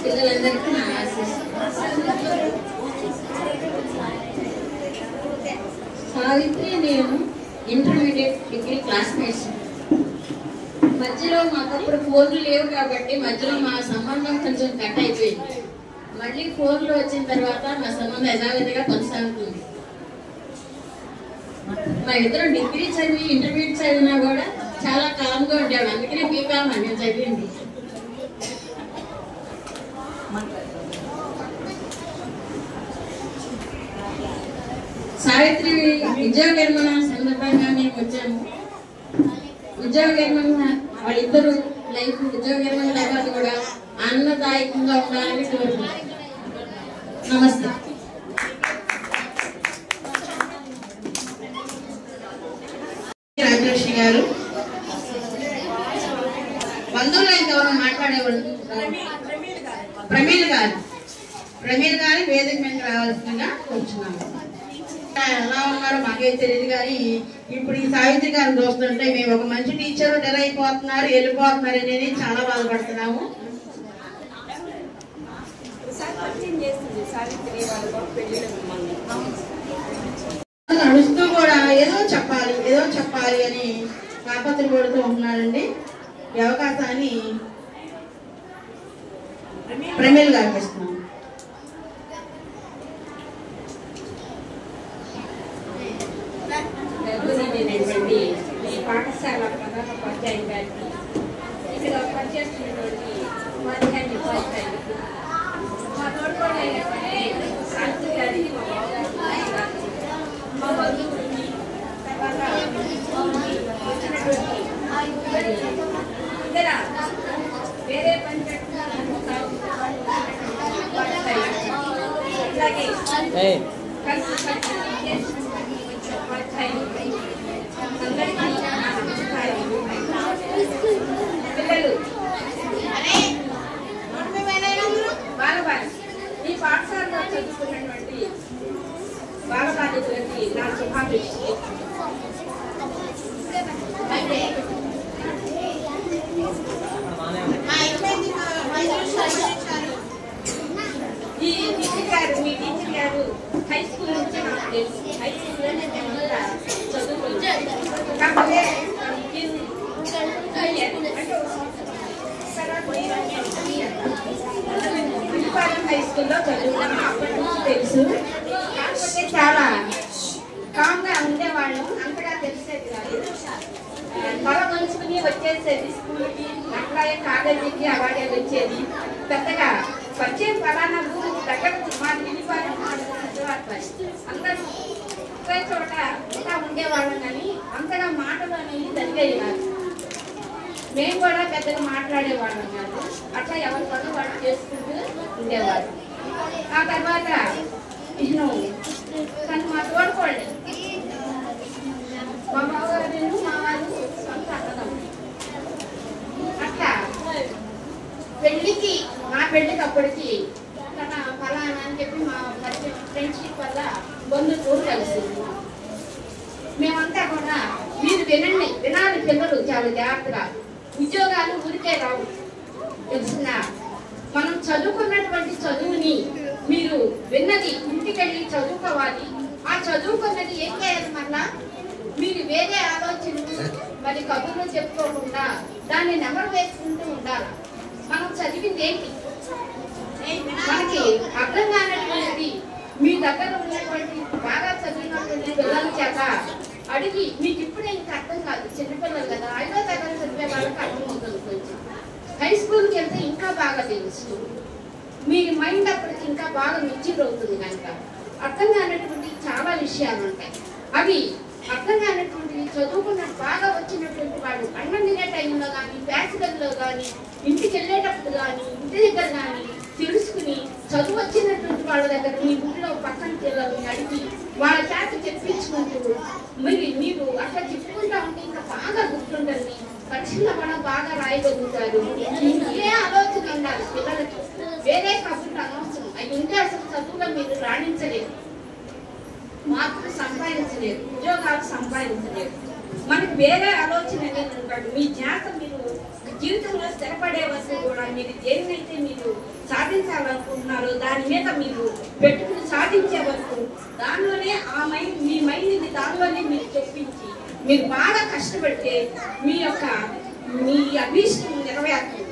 పిల్లలందరికీ నా ఆశీస్సులు. సావిత్రి నేను ఇంటర్మీడియట్ డిగ్రీ క్లాస్మేట్స్. మధ్యలో మాకప్పుడు ఫోన్లు లేవు కాబట్టి మధ్యలో మా సంబంధం కొంచెం కట్ అయిపోయింది. మళ్ళీ ఫోన్లు వచ్చిన తర్వాత మా సంబంధం యథావిధిగా కొనసాగుతుంది. మా ఇద్దరు డిగ్రీ చదివి ఇంటర్మీడియట్ చదివినా కూడా చాలా కాలంగా ఉండేవాడు. అందుకనే బీకామ్ నేను చదివింది. సావిత్రి ఉద్యోగ విరమణ సందర్భంగా మేము వచ్చాము. ఉద్యోగ విరమణ వాళ్ళిద్దరు లైఫ్ ఉద్యోగ విరమణ తర్వాత కూడా ఆనందదాయకంగా ఉండాలని కోరుకుంటున్నాను. నమస్తే. రాజలక్ష్మి గారు బంధువులు అయితే ఎవరు మాట్లాడేవాళ్ళు? ప్రమీల్ గారు వేదిక మీద రావాల్సిందిగా కూర్చున్నాము. ఎలా ఉన్నారో మాకైతే తెలియదు కానీ ఇప్పుడు ఈ సావిత్రి గారిని చూస్తుంటే మేము ఒక మంచి టీచర్ డెల్ అయిపోతున్నారు వెళ్ళిపోతున్నారు అనేది చాలా బాధపడుతున్నాము. నడుస్తూ కూడా ఏదో చెప్పాలి అని కాపత్తులు పడుతూ ఉంటున్నాడండి. ఈ అవకాశాన్ని ప్రమేల్ గారికి ఇస్తున్నాం. ఈ పాఠశాల ప్రధాన ఉపాధ్యాయులు గారికి, ఇక్కడ పనిచేస్తున్నటువంటి ఉపాధ్యాయులు మా తోడుకోవడం శాంతి గారికి, మా బంధువులకి, తర్వాత వచ్చినటువంటి ఇతర వేరే పని అలాగే పిల్లలు బాలబాలి ఈ పాఠశాలలో చదువుకున్నటువంటి బాలబాలికలకి నా శుభాకాంక్షలు. ఈ టీచర్ గారు, మీ టీచర్ గారు హై స్కూల్ నుంచి నాకు తెలుసు. హై స్కూల్లోనే మేము చదువుకున్నాం. కాకపోతే హై స్కూల్లో చదువుకున్నాం. అప్పటి నుంచి తెలుసు. కాకపోతే చాలా కామ్గా ఉండేవాళ్ళం. అంతగా తెలిసేది కాదు. తల కొలుచుకుని వచ్చేసేది స్కూల్కి, అట్లాగే కాలేజీకి అలాగే వచ్చేది. పెద్దగా వచ్చే ఫలానా ఊరు దగ్గర మాది వినిపాలెం అందరూ ఒకే చోట ఇంకా ఉండేవాళ్ళం కానీ అంతగా మాటలు అనేవి జరిగేవి కాదు. మేము కూడా పెద్దగా మాట్లాడేవాళ్ళం కాదు. అట్లా ఎవరి పనులు వాళ్ళు చేసుకుంటూ ఉండేవాళ్ళు. ఆ తర్వాత నేను తను మా తోడుకోండి మా బావగారు మా వాళ్ళు సొంత అన్నదమ్ములు. అట్లా పెళ్ళికి మా పెళ్ళికి అప్పటికి తన ఫలానా అని చెప్పి మా ఫ్రెండ్షిప్ వల్ల బంధువులు కలిసింది. మేమంతా కూడా మీరు వినాలి పిల్లలు చాలా జాగ్రత్తగా. ఉద్యోగాలు ఊరికే రావు తెలిసిన. మనం చదువుకున్నటువంటి చదువుని మీరు విన్నది ఇంటికెళ్ళి చదువుకోవాలి. ఆ చదువుకున్నది ఏం చేయాలి? మళ్ళా మీరు వేరే ఆలోచనలు మరి కబుర్లు చెప్పుకోకుండా దాన్ని నెమరు వేసుకుంటూ ఉండాలి. మనం చదివింది ఏంటి? మనకి అర్థం కానటువంటిది మీ దగ్గర ఉన్నటువంటి బాగా చదివినటువంటి పిల్లల చేత అడిగి, మీకు ఇప్పుడే ఇంకా అర్థం కాదు, చిన్నపిల్లలు కదా, 5వ తరగతి చదివే వాళ్ళకి అర్థమవుతుంది. కొంచెం హై స్కూల్కి వెళ్తే ఇంకా బాగా తెలుస్తుంది. మీ మైండ్ అప్పటికి ఇంకా బాగా మెచ్యూర్ అవుతుంది. కనుక అర్థం కానటువంటి చాలా విషయాలు ఉంటాయి. అవి అర్థం కానటువంటివి చదువుకున్న బాగా వచ్చినటువంటి వాళ్ళు అన్నం తినే టైంలో కానీ, బ్యాచిలర్లో కానీ, ఇంటికి వెళ్ళేటప్పుడు కానీ, ఇంటి దగ్గర కానీ తెలుసుకుని చదువు వచ్చినటువంటి వాళ్ళ దగ్గర మీ ఊళ్ళో పక్కన పిల్లల్ని అడిగి వాళ్ళ చేత చెప్పించుకుంటూ మీరు అట్లా చెప్పుకుంటా ఉంటే ఇంకా బాగా గుర్తుంటుంది. పరీక్షలో మనం బాగా రాయగలుగుతారు. ఏ ఆలోచన ఉండాలి పిల్లలకి? వేరే కబుర్లు అనవసరం. అవి ఉంటే అసలు చదువులో మీరు రాణించలేరు, మార్కులు సంపాదించలేరు, ఉద్యోగాలు సంపాదించలేరు. మనకి వేరే ఆలోచన అనేది ఉంటాడు. మీ ధ్యాస మీరు జీవితంలో స్థిరపడే వరకు కూడా మీరు దేన్నైతే మీరు సాధించాలనుకుంటున్నారో దాని మీద మీరు పెట్టుకుని సాధించే వరకు దానిలోనే మీ మైండ్ని దానిలోనే మీరు చెప్పించి మీరు బాగా కష్టపడితే మీ అభీష్టం నెరవేరుతుంది.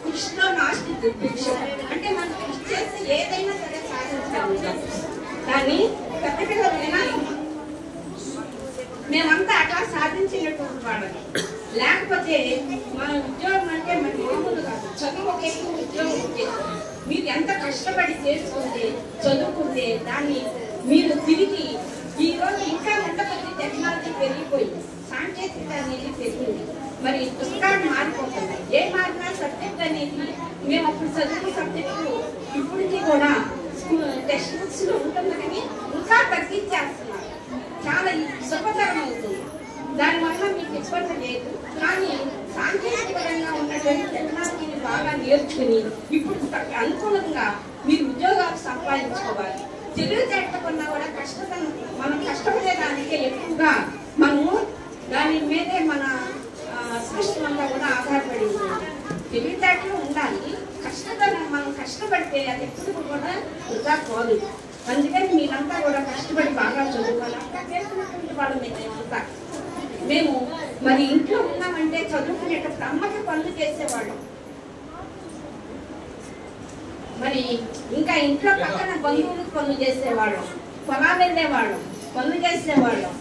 కృషిలో నాస్తి దుర్భిక్షం అంటే మనం కృషి చేస్తే ఏదైనా సరే సాధించాలి. కానీ పెద్ద పిల్లలు వినాలి. మేమంతా అట్లా సాధించినటువంటి వాళ్ళని. లేకపోతే మన ఉద్యోగం అంటే మన మామూలు కాదు. చదువు ఒక ఎక్కువ ఉద్యోగం వచ్చేది. మీరు ఎంత కష్టపడి చేసుకుంటే చదువుకుంటే దాన్ని మీరు తిరిగి ఈరోజు ఇంకా ఉండబట్టి టెక్నాలజీ పెరిగిపోయింది, సాంకేతికత అనేది పెరిగింది. మరి పుస్తకాలు మారిపోతున్నాయి. ఏ మారినా సబ్జెక్ట్ అనేది మేము అప్పుడు చదువుకున్న సబ్జెక్టు ఇప్పటికీ కూడా టెక్స్ట్ బుక్స్ లో ఉంటుంది కానీ ఇంకా తగ్గించేస్తున్నారు. చాలా సుఖతరం అవుతుంది. దానివల్ల మీకు ఇబ్బంది లేదు. కానీ సాంకేతిక పరంగా ఉన్నటువంటి టెక్నాలజీని బాగా నేర్చుకుని ఇప్పుడు అనుకూలంగా మీరు ఉద్యోగాలు సంపాదించుకోవాలి. తెలివితేటకున్నా కూడా మనం కష్టపడే దానికే ఎక్కువగా మనము దాని మీదే మన సృష్టి అంతా కూడా ఆధారపడి ఉంటుంది. తెలివితేటలు ఉండాలి, మనం కష్టపడితే అది ఎప్పుడు కూడా వృధా పోదు. అందుకని మీరంతా కూడా కష్టపడి బాగా చదువుకోవాలి. అంతా చేస్తున్నటువంటి వాళ్ళు మేమంతా మేము మరి ఇంట్లో ఉన్నామంటే చదువుకునేటప్పుడు అమ్మకి పనులు చేసేవాళ్ళం. మరి ఇంకా ఇంట్లో పక్కన బంధువులకు పనులు చేసేవాళ్ళం, పొలాలు వెళ్ళేవాళ్ళం, పనులు చేసేవాళ్ళం,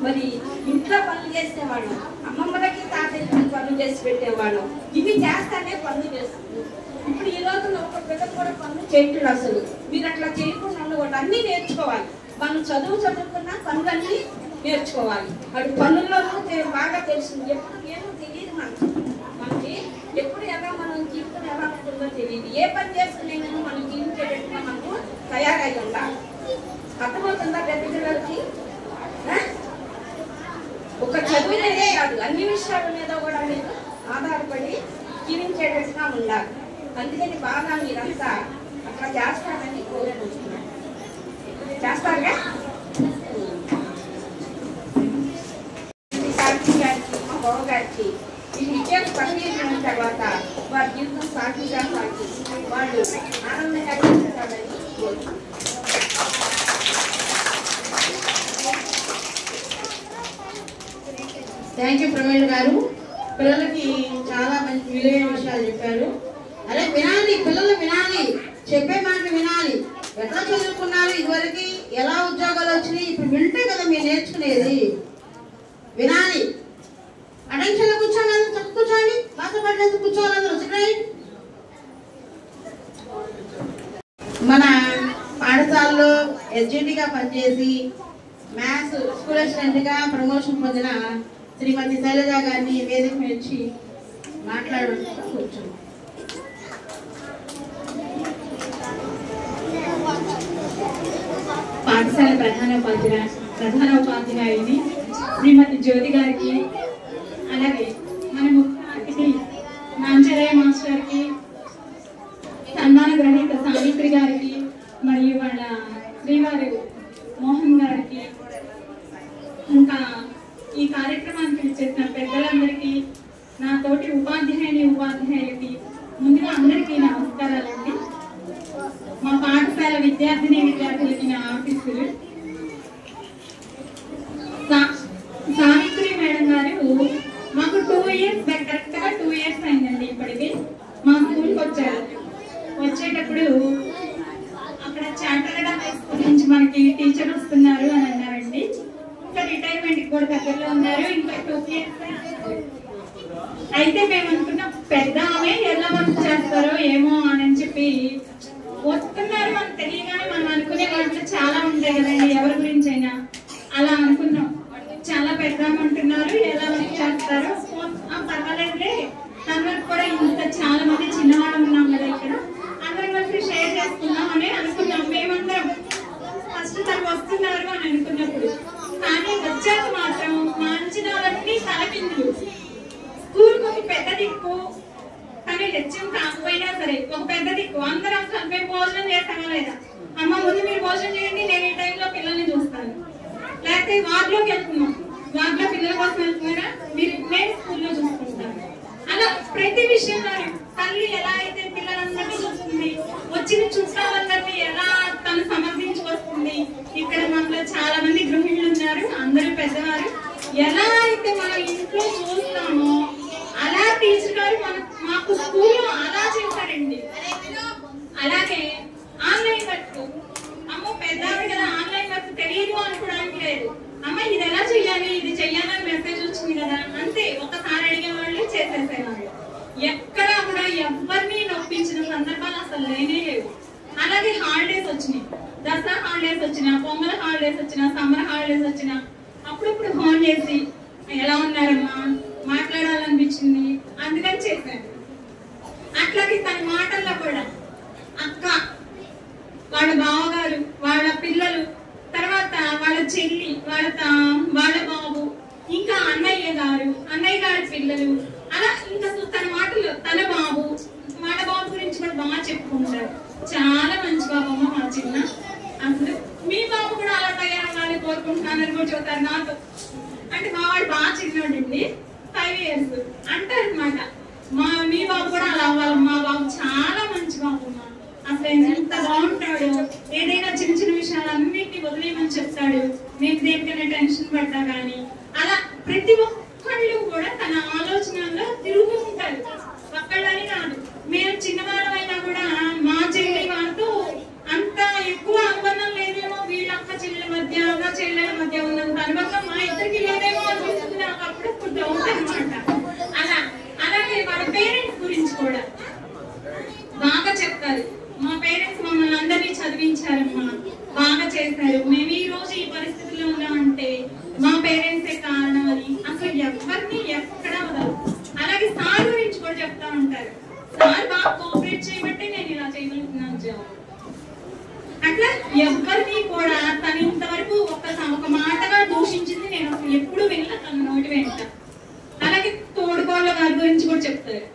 మరి ఇంట్లో పనులు చేసేవాళ్ళం, అమ్మమ్మలకి తాతయ్యకి పనులు చేసి పెట్టేవాళ్ళం. ఇవి చేస్తానే పనులు చేస్తుంది. ఇప్పుడు ఈ రోజుల్లో ఒక పిల్లలు కూడా పనులు చేయట్లేదు. అసలు మీరు అట్లా చేయకుండా ఉండకూడదు, అన్నీ నేర్చుకోవాలి. మనం చదువుకున్నా పనులన్నీ నేర్చుకోవాలి. అటు పనుల్లోనూ బాగా తెలిసింది. ఎప్పుడు ఏమో తెలియదు మనకి ఎప్పుడు ఎలా మనం జీవితం ఎలా ఉంటుందో తెలియదు. ఏ పని చేసుకునేందుకు మనం జీవించేటట్టుగా మనకు తయారై ఉండాలి. అర్థమవుతుందా పెద్ద పిల్లలకి? ఒక చదువునే కాదు, అన్ని విషయాల మీద కూడా మీరు ఆధారపడి జీవించేటట్టుగా ఉండాలి. అందుకని బాగా మీరంతా అట్లా చేస్తారని కోరుకుంటున్నాను. చేస్తారుగా? సాక్షి గారికి, మా బావ గారికి ఈ విద్యను పనిచేసిన తర్వాత వారి జీవితం సాక్షిగా సాగి వాళ్ళు ఆనందంగా జీవించాలని కోరుకుంటున్నాను. థ్యాంక్ యూ ప్రవీణ్ గారు. పిల్లలకి చాలా మంచి విలువైన విషయాలు చెప్పారు. అరే వినాలి, పిల్లలు వినాలి, చెప్పే మాట వినాలి. ఎట్లా చదువుకున్నారు ఇదివరకు, ఎలా ఉద్యోగాలు వచ్చినాయి, ఇప్పుడు వింటే కదా మీరు నేర్చుకునేది. వినాలి. అటెన్షన్ కూర్చోండి, కూర్చోండి, బాధపడలేదు, కూర్చోవాలి. మన పాఠశాలలో ఎస్జిటిగా పనిచేసి మ్యాథ్స్ స్కూల్ అసిస్టెంట్గా ప్రమోషన్ పొందిన శ్రీమతి శైలజ గారిని వేదిక నుంచి మాట్లాడడానికి కూర్చున్నాం. పాఠశాల ప్రధానోపాధ్యాయుని శ్రీమతి జ్యోతి గారికి, అలాగే మన ముఖ్య అతిథి నాంచరయ్య మాస్టర్కి, సన్మాన గ్రహీత సావిత్రి గారికి, మరియు వాళ్ళ శ్రీవారు మోహన్ గారికి, ఇంకా ఈ కార్యక్రమానికి చేసిన పెద్దలందరికీ, నా తోటి ఉపాధ్యాయులకి ముందుగా అందరికీ నమస్కారాలండి. మా పాఠశాల విద్యార్థులకి నా ఆఫీసులు. సావిత్రి మేడం గారు మాకు 2 years కరెక్ట్గా 2 years అయిందండి. ఇప్పటికి మా స్కూల్కి వచ్చేటప్పుడు అక్కడ చాటగడ హై స్కూల్ నుంచి మనకి టీచర్ వస్తున్నారు అని అన్నారండి. ఇంకా రిటైర్మెంట్కి కూడా దగ్గరలో ఉన్నారు, ఇంకా 2 years అయితే మేము అనుకున్నాం పెద్ద ఆమె ఎలా వర్క్ చేస్తారో ఏమో అని చెప్పి వస్తున్నారు. మనకు తెలియగానే మనం అనుకునే వాటిలో చాలా ఉంటాయి కదండి, ఎవరి గురించి అయినా. అలా అనుకున్నాం, చాలా పెద్ద అంటున్నారు, ఎలా వర్క్ చేస్తారో పర్వాలేదులే, అందరికి కూడా ఇంత చాలా మంది చిన్నవాళ్ళు ఉన్నాం కదా ఇక్కడ, అందరం కలిసి షేర్ చేసుకుందాం అని అనుకున్నాం. మేమందరం ఫస్ట్ తను వస్తున్నారు అని అనుకున్నప్పుడు, కానీ వచ్చాక మాత్రం మా అంచనాలన్నీ తలకిందులు. స్కూల్కి ఒక పెద్ద దిక్కు, కానీ హెచ్ఎం కాకపోయినా సరే ఒక పెద్ద దిక్కు. అందరం మేము భోజనం చేస్తామా లేదా, అమ్మ ముందు మీరు భోజనం చేయండి, నేను ఈ టైంలో పిల్లల్ని చూస్తాను. లేకపోతే వార్డులోకి వెళ్తున్నాం, వార్డులో పిల్లల కోసం వెళ్తున్నారా, నేను స్కూల్లో చూసుకుంటాను. అలా ప్రతి విషయంలో తల్లి ఎలా అయితే పిల్లలందరినీ చూస్తుంది, వచ్చిన చుట్టాలందరినీ ఎలా తను సమర్థించుకొస్తుంది. ఇక్కడ మనలో చాలా మంది గృహిణులు ఉన్నారు, అందరూ పెద్దవారు. ఎలా అయితే మన ఇంట్లో చూస్తామో అలా టీచర్ గారు మాకు స్కూల్లో అలా చేశారండి. అలాగే ఆన్లైన్ వర్క్, అమ్మ పెద్దావిడ కదా ఆన్లైన్ వర్క్ తెలియదు అనుకోవడానికి లేదు. అమ్మ ఇది ఎలా చెయ్యాలి, ఇది చెయ్యాలని మెసేజ్ వచ్చింది కదా, అంతే ఒకసారి అడిగే వాళ్ళు చేసేసేవాళ్ళు. ఎక్కడా కూడా ఎవరిని నొప్పించిన సందర్భాలు అసలు లేనే లేవు. అలాగే హాలిడేస్ వచ్చినాయి, దసరా హాలిడేస్ వచ్చినా, పొంగల్ హాలిడేస్ వచ్చినా, సమ్మర్ హాలిడేస్ వచ్చినా అప్పుడప్పుడు ఫోన్ చేసి ఎలా ఉన్నారమ్మా, మాట్లాడాలనిపించింది అందుకని చేశాను. అట్లాగే తన మాటల్లో కూడా అక్క, వాళ్ళ బావగారు, వాళ్ళ పిల్లలు, తర్వాత వాళ్ళ చెల్లి, వాళ్ళ బాబు, ఇంకా అన్నయ్య గారి పిల్లలు, అలా ఇంకా తన మాటలు తన బాబు, వాళ్ళ బాబు గురించి కూడా బాగా చెప్పుకుంటారు. చాలా మంచి బాబమ్మ మా చిన్న. అసలు బాబు కూడా అలా అవ్వాలి. మా బాబు చాలా మంచి బాబు అమ్మా. అసలు ఎంత బాగుంటాడు. ఏదైనా చిన్న చిన్న విషయాలన్నిటిని వదిలేయమని చెప్తాడు. నేను దేనికైనా టెన్షన్ పడ్డా కానీ అలా ప్రతి ఒక్కళ్ళు కూడా తన ఆలోచనలో తిరుగుతూ ఉంటారు. ఒక్కళ్ళని కాదు, మేము చిన్నవాళ్ళమైనా కూడా మా చెల్లి వాళ్ళతో అంత ఎక్కువ అనుబంధం లేదేమో, వీళ్ళ అక్క చెల్లెల మధ్య అక్క చెల్లెల మధ్య ఉన్నంత అనుబంధం మా ఇద్దరికి లేదేమో అనిపిస్తుంది నాకు అప్పుడప్పుడు డౌట్ అనమాట. అలాగే వాళ్ళ పేరెంట్స్ గురించి కూడా బాగా చెప్తారు. మా పేరెంట్స్ మమ్మల్ని అందరినీ చదివించారమ్మా, బాగా చేశారు, మేము ఈ రోజు ఈ పరిస్థితిలో ఉన్నామంటే మా పేరెంట్సే కారణం అని అసలు ఎవరిని ఎక్కడా వదలరు. అలాగే సార్ గురించి కూడా చెప్తా ఉంటారు. సార్ బాగా కోఆపరేట్ చేయబట్టే నేను ఇలా చేయగలుగుతున్నాను జాబ్. అట్లా ఎవరిని కూడా తను ఇంతవరకు ఒక మాటగా దూషించింది నేను అసలు ఎప్పుడు విన్నా తన నోటి వెంట. అలాగే తోడుకోళ్ళ గారి గురించి కూడా చెప్తారు.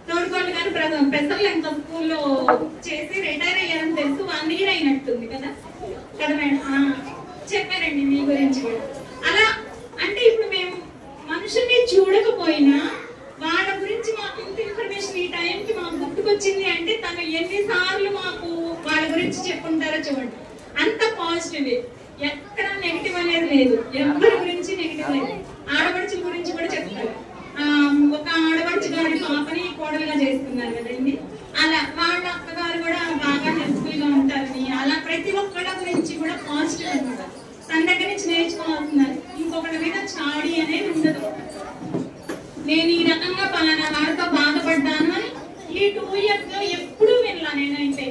తోడుకోళ్ళ గారు పెద్దలు ఎంత స్కూల్లో చేసి రిటైర్ అయ్యారని తెలుసు, 1 year అయినట్టుంది కదా మేడం. చెప్పారండి మీ గురించి కూడా. అలా అంటే ఇప్పుడు మేము మనుషుల్ని చూడకపోయినా వాళ్ళ గురించి మాకు ఇంత ఇన్ఫర్మేషన్ ఈ టైంకి మాకు గుర్తుకొచ్చింది అంటే తను ఎన్నిసార్లు మాకు వాళ్ళ గురించి చెప్పుంటారో చూడండి. అంత పాజిటివ్, ఎక్కడ నెగిటివ్ అనేది లేదు. ఎవరి గురించి నెగిటివ్ లేదు. ఆడపడుచుల గురించి కూడా చెప్తారు. ఒక ఆడపడుచు గారి పాపని కోడలుగా చేస్తున్నారు కదండి, అలా వాళ్ళ అక్కగారు కూడా బాగా హెల్ప్ఫుల్ గా ఉంటారని అలా ప్రతి ఒక్కళ్ళ గురించి కూడా పాజిటివ్ అనమాట. తన దగ్గర నుంచి నేర్చుకోవాల్సినారు. ఇంకొకటి మీద చాడి అనేది ఉండదు. నేను ఈ రకంగా పలానా వాడితో బాధపడ్డాను అని ఈ 2 years లో ఎప్పుడూ వినలా నేనైతే.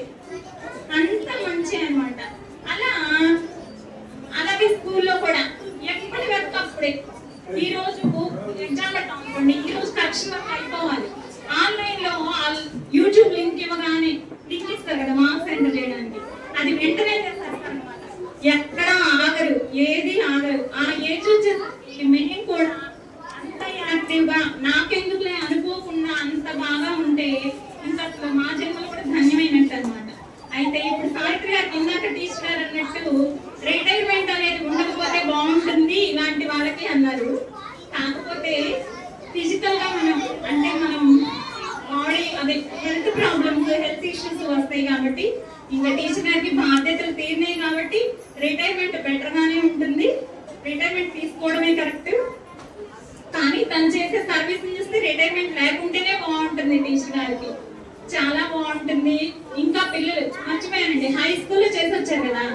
అంత మంచి అనమాట. అలాగే స్కూల్లో కూడా ఎప్పటి వరకు అప్పుడే ఈ రోజు ఎగ్జామ్ అనుకోండి, ఈ రోజు కరెక్షన్ వర్క్ అయిపోవాలి. ఆన్లైన్ లో యూట్యూబ్ లింక్ ఇవ్వగానే లింక్ ఇస్తారు కదా మార్క్స్ ఎంటర్ చేయడానికి, అది వెంటనే చేస్తారనమాట. ఎక్కడ ఆగరు, ఏది ఆగరు. ఆ ఏజ్ వచ్చేసి మేము కూడా అంత యాక్టివ్ గా నాకెందుకులే అనుకోకుండా అంత బాగా ఉంటే ఇంకా మా జన్మలో కూడా ధన్యమైనట్టు అనమాట. అయితే ఇప్పుడు సావిత్రి గారు ఇందాక టీచర్ గారు అన్నట్టు రిటైర్మెంట్ అనేది ఉండకపోతే బాగుంటుంది ఇలాంటి వాళ్ళకి అన్నారు. కాకపోతే ఫిజికల్ గా మనం బాడీ అదే హెల్త్ ప్రాబ్లమ్స్, హెల్త్ ఇష్యూస్ వస్తాయి కాబట్టి ఇంకా టీచర్ గారికి బాధ్యతలు తీరినాయి కాబట్టి రిటైర్మెంట్ బెటర్ గానే ఉంటుంది. రిటైర్మెంట్ తీసుకోవడమే కరెక్ట్. కానీ తను చేసే సర్వీస్ చూస్తే రిటైర్మెంట్ లేకుంటేనే బాగుంటుంది. టీచర్ గారికి చాలా బాగుంటుంది. ఇంకా పిల్లలు మర్చిపోయానండి, హై స్కూల్లో చేసి వచ్చారు కదా,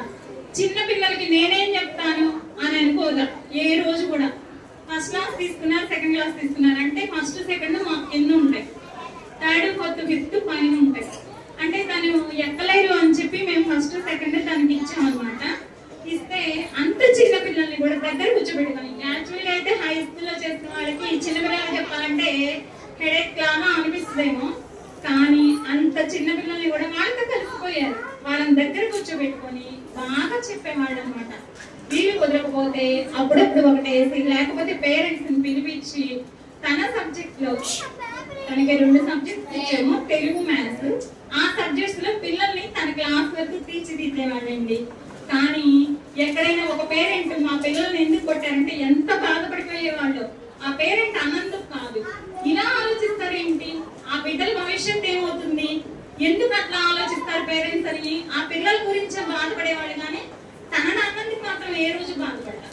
చిన్న పిల్లలకి నేనేం చెప్తాను అని అనుకోదా ఏ రోజు కూడా. ఫస్ట్ క్లాస్ తీసుకున్నారు, సెకండ్ క్లాస్ తీసుకున్నారు అంటే ఫస్ట్ సెకండ్ మాకు కింద ఉంటాయి, థర్డ్ ఫోర్త్ ఫిఫ్త్ పైన ఉంటాయి. అంటే తను ఎక్కలేరు అని చెప్పి మేము ఫస్ట్ సెకండ్ తనకి ఇచ్చాం అనమాట. ఇస్తే అంత చిన్న పిల్లల్ని కూడా దగ్గర కూర్చోబెట్టుకొని, యాక్చువల్గా అయితే హై స్కూల్లో చేసిన వాళ్ళకి చిన్న పిల్లలు చెప్పాలంటే హెడేక్ లాగా అనిపిస్తుందేమో, కానీ అంత చిన్న పిల్లల్ని కూడా వాళ్ళతో కలిసిపోయారు. వాళ్ళని దగ్గర కూర్చోబెట్టుకొని బాగా చెప్పేవాళ్ళు అనమాట. వీళ్ళు కుదరకపోతే అప్పుడప్పుడు ఒకటేసి, లేకపోతే పేరెంట్స్ ని పిలిపించి తన సబ్జెక్ట్ లో తనకి 2 సబ్జెక్ట్స్ ఇచ్చాము, తెలుగు మ్యాథ్స్. ఆ సబ్జెక్ట్స్ లో పిల్లల్ని తన క్లాస్ వరకు తీర్చిదిద్దేవాళ్ళండి. కానీ ఎక్కడైనా ఒక పేరెంట్ మా పిల్లల్ని ఎందుకు కొట్టారంటే ఎంత బాధపడిపోయేవాళ్ళు. ఆ పేరెంట్ అన్నందుకు కాదు, ఇలా ఆలోచిస్తారేంటి, ఆ బిడ్డల భవిష్యత్తు ఏమవుతుంది, ఎందుకు అట్లా ఆలోచిస్తారు పేరెంట్స్ అని ఆ పిల్లల గురించి బాధపడేవాళ్ళు. కానీ తనని అన్నందుకు మాత్రం ఏ రోజు బాధపడ్డా.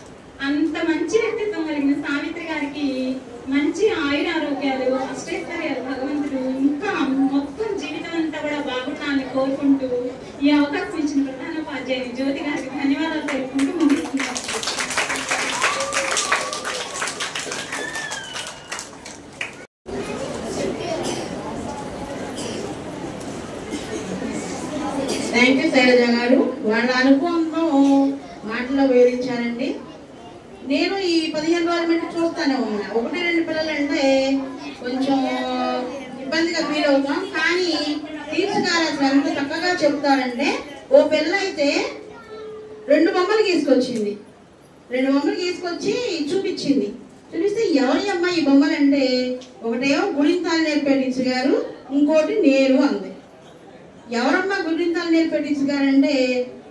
అంత మంచి వ్యక్తిత్వం కలిగిన సావిత్రి గారికి మంచి ఆయుర ఆరోగ్యాలు అష్టైశ్వర్యాలు భగవంతుడు ఇంకా మొత్తం జీవితం అంతా కూడా బాగుండాలని కోరుకుంటూ ఈ అవకాశం ఇచ్చిన ప్రధానోపాధ్యాయుని జ్యోతి గారికి ధన్యవాదాలు తెలుపుకుంటూ ముగిస్తున్నాను. థ్యాంక్ యూ శైలజ గారు. వాళ్ళ అనుభవంతో మాటల్లో వివరించారండి. నేను ఈ 15 రోజుల నుండి చూస్తానే ఉన్నా. 1-2 పిల్లలు అంటే కొంచెం ఇబ్బందిగా ఫీల్ అవుతాం. కానీ టీచర్ గారు అసలు ఎంత చక్కగా చెప్తారంటే, ఓ పిల్ల అయితే 2 బొమ్మలు గీసుకొచ్చింది. 2 బొమ్మలు గీసుకొచ్చి చూపించింది. చూపిస్తే ఎవరి అమ్మ ఈ బొమ్మలు అంటే, ఒకటేమో గుణింతాలు నేర్పే టీచర్ గారు, ఇంకోటి నేను అంది. ఎవరమ్మా గుణింతాలు నేర్పే టీచర్ గారు అంటే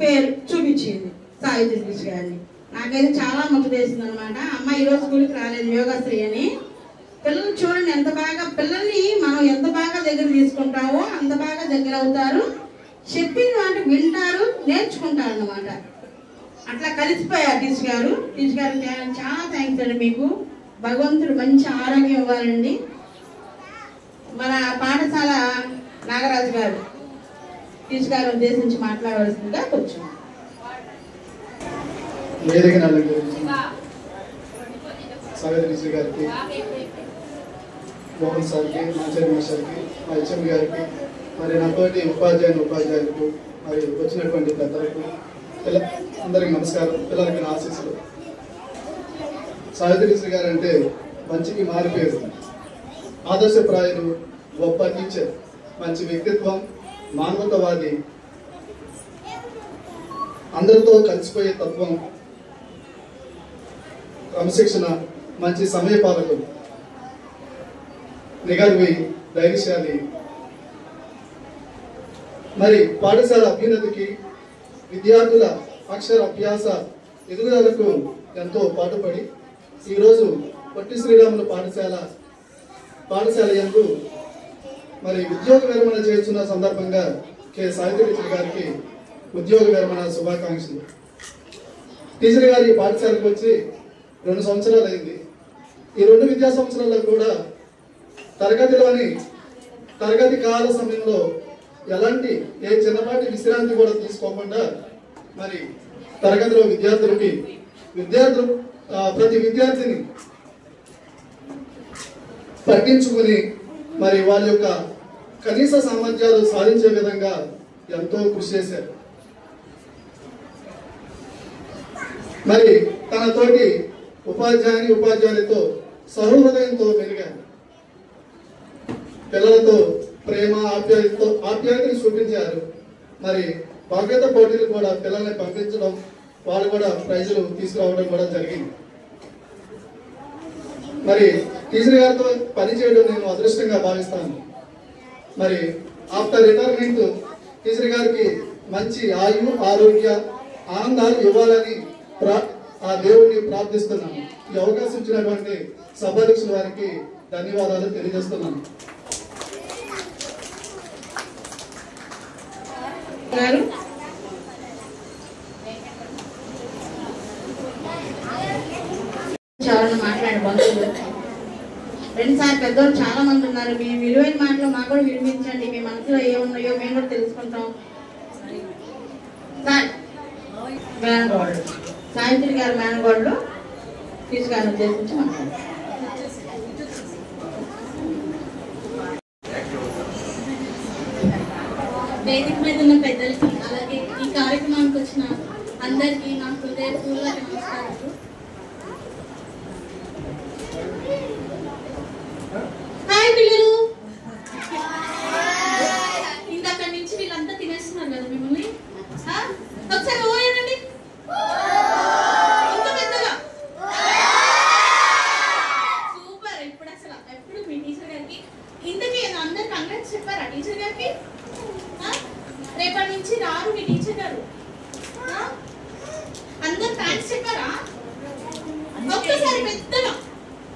పేరు చూపించింది, సావిత్రి టీచర్ గారిని. నాకైతే చాలా ముద్దు వేసింది అనమాట. అమ్మ ఈరోజు స్కూల్కి రాలేదు యోగాశ్రీ అని. పిల్లలు చూడండి ఎంత బాగా, పిల్లల్ని మనం ఎంత బాగా దగ్గర తీసుకుంటామో అంత బాగా దగ్గర అవుతారు. చెప్పిన మాట వింటారు, నేర్చుకుంటారు అన్నమాట. అట్లా కలిసిపోయారు టీచర్ గారు. టీచర్ గారు చాలా థ్యాంక్స్ అండి. మీకు భగవంతుడు మంచి ఆరోగ్యం ఇవ్వాలండి. మన పాఠశాల నాగరాజు గారు టీచర్ గారు ఉద్దేశించి మాట్లాడవలసిందిగా కూర్చున్నాం. వేదిక సాగర్ గారికి, మోహన్ సార్కి, మాచారి మాస్టర్కి, మా హెచ్ఎం గారికి, మరి నాతోటి ఉపాధ్యాయులకు, మరి వచ్చినటువంటి పెద్దలకు, అందరికి నమస్కారం. పిల్లలకి నా ఆశీస్సులు. సావిత్రి గారు అంటే మంచికి మారిపోయారు, ఆదర్శప్రాయులు, గొప్ప టీచర్, మంచి వ్యక్తిత్వం, మానవతావాది, అందరితో కలిసిపోయే తత్వం, క్రమశిక్షణ, మంచి సమయపాలకులు, నిగర్వి, ధైర్యశాలి. మరి పాఠశాల అభ్యున్నతికి, విద్యార్థుల అక్షర అభ్యాస ఎదుగుదలకు ఎంతో పాటుపడి ఈరోజు పొట్టి శ్రీరాములు పాఠశాల యందు మరి ఉద్యోగ విరమణ చేస్తున్న సందర్భంగా కె సావిత్రి టీచర్ గారికి ఉద్యోగ విరమణ శుభాకాంక్షలు. టీచర్ గారి పాఠశాలకు వచ్చి 2 సంవత్సరాలు అయింది. ఈ 2 విద్యా సంవత్సరాల్లో కూడా తరగతి కాల సమయంలో ఎలాంటి చిన్నపాటి విశ్రాంతి కూడా తీసుకోకుండా మరి తరగతిలో ప్రతి విద్యార్థిని పట్టించుకుని మరి వాళ్ళ యొక్క కనీస సామర్థ్యాలు సాధించే విధంగా ఎంతో కృషి చేశారు. మరి తన తోటి ఉపాధ్యాయులతో సహృదయంతో మెలిగారు. పిల్లలతో ప్రేమ ఆప్యాయతను చూపించారు. మరి భవ్యత పోటీలు కూడా పిల్లల్ని పంపించడం, వాళ్ళు కూడా ప్రైజులు తీసుకురావడం కూడా జరిగింది. మరి టీచర్ గారితో పనిచేయడం నేను అదృష్టంగా భావిస్తాను. మరి ఆఫ్టర్ రిటైర్మెంట్ టీచర్ గారికి మంచి ఆయువు, ఆరోగ్య, ఆనందాలు ఇవ్వాలని ఆ దేవుణ్ణి ప్రార్థిస్తున్నాను. ఈ అవకాశం ఇచ్చినటువంటి సభాధ్యక్షుల వారికి ధన్యవాదాలు తెలియజేస్తున్నాను. మాట్లాడే బంధువులు 2 సార్లు పెద్దవాళ్ళు చాలా మంది ఉన్నారు. మీ విలువైన మాటలు మాకు కూడా వినిపించండి. మీ మనసులో ఏమున్నాయో మేము కూడా తెలుసుకుంటాం. మేనగోడలు సావిత్రి గారు మేనగోడలు టీచర్ గారిని ఉద్దేశించి మాట్లాడారు. వేదిక మీద ఉన్న పెద్దలకి, అలాగే ఈ కార్యక్రమానికి వచ్చిన అందరికీ నా హృదయపూర్వక నమస్కారాలు. హాయ్ పిల్లలు, ఇందాక నుంచి వీళ్ళంతా తినేస్తున్నారు కదా మిమ్మల్ని. ఒకసారి ఓయేనండి, ఇంకా పెద్దగా. సూపర్. ఇప్పుడు అసలు ఎప్పుడు మీ టీచర్ గారికి ఇంతకీ అందరు కంగ్రాట్స్ చెప్పారా టీచర్ గారికి? రేపటి నుంచి రారు మీ టీచర్ గారు, అందరు థ్యాంక్స్ చెప్పారా? ఒక్కసారి పెద్దగా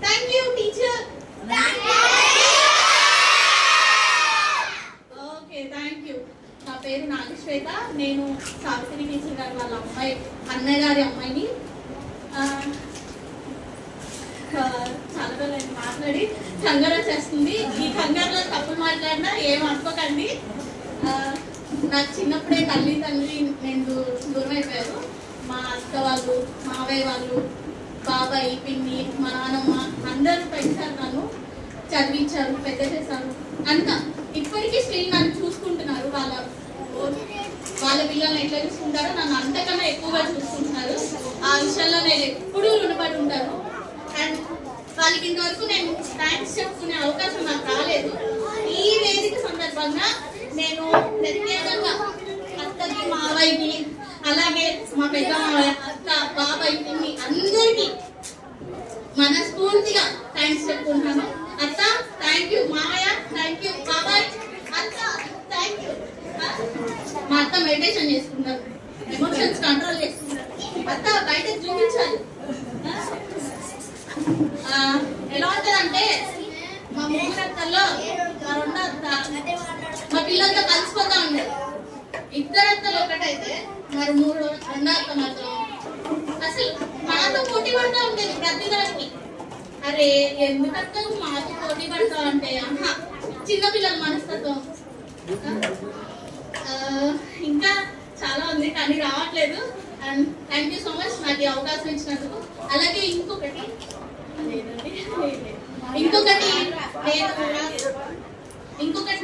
thank you teacher. Okay, thank you. నా పేరు నాగశ్వేత. నేను సావిత్రి టీచర్ గారు వాళ్ళ అమ్మాయి, అన్నయ్య గారి అమ్మాయిని. చాలా రోజులు మాట్లాడి కంగారు చేస్తుంది. ఈ కంగారులో తప్పులు మాట్లాడినా ఏం అనుకోకండి. నాకు చిన్నప్పుడే తల్లి తండ్రి నేను దూరం అయిపోయారు. మా అక్క వాళ్ళు, మావయ్య వాళ్ళు, బాబాయ్, పిన్ని, మా నాన్నమ్మ అందరూ పెంచారు, నన్ను చదివించారు, పెద్ద చేశారు. అంతా ఇప్పటికీ స్టిల్ నన్ను చూసుకుంటున్నారు. వాళ్ళ పిల్లల్ని ఎట్లా చూసుకుంటారో నన్ను అంతకన్నా ఎక్కువగా చూసుకుంటున్నారు. ఆ విషయంలో నేను ఎప్పుడూ రుణపడి ఉంటాను. అండ్ వాళ్ళకి ఇంతవరకు నేను థ్యాంక్స్ చెప్పుకునే అవకాశం నాకు రాలేదు. ఈ వేదిక సందర్భంగా నేను ప్రత్యేకంగా అత్తకి, మావయ్యకి, అలాగే మా పెద్ద మావయ్య, అక్క, బాబాయ్, పిన్ని అందరికీ మనస్ఫూర్తిగా థ్యాంక్స్ చెప్పుకుంటున్నాను. అత్త థ్యాంక్ యూ, మావయ్య థ్యాంక్ యూ, బాబాయ్, అత్త థ్యాంక్ యూ. మా అత్త మెడిటేషన్ చేసుకుంటారు, ఎమోషన్స్ కంట్రోల్ చేసుకుంటారు. అత్త బయట చూపించాలి. ఎలా ఉంటుందంటే ముగ్గురు అత్తల్లో మా రెండో అత్త మా పిల్లలతో కలిసిపోతా ఉండేది. ఇద్దరు అత్తలు ఒకటైతే మరి రెండో అత్త మాత్రం అసలు మాతో పోటీ పడతా ఉండేది ప్రతి దానికి. అరే ఎందుకంటే మాతో పోటీ పడతా అంటే చిన్నపిల్లల మనస్తత్వం. ఇంకా చాలా ఉంది కానీ రావట్లేదు. And thank you so much నాకు ఈ అవకాశం ఇచ్చినందుకు. అలాగే ఇంకొకటి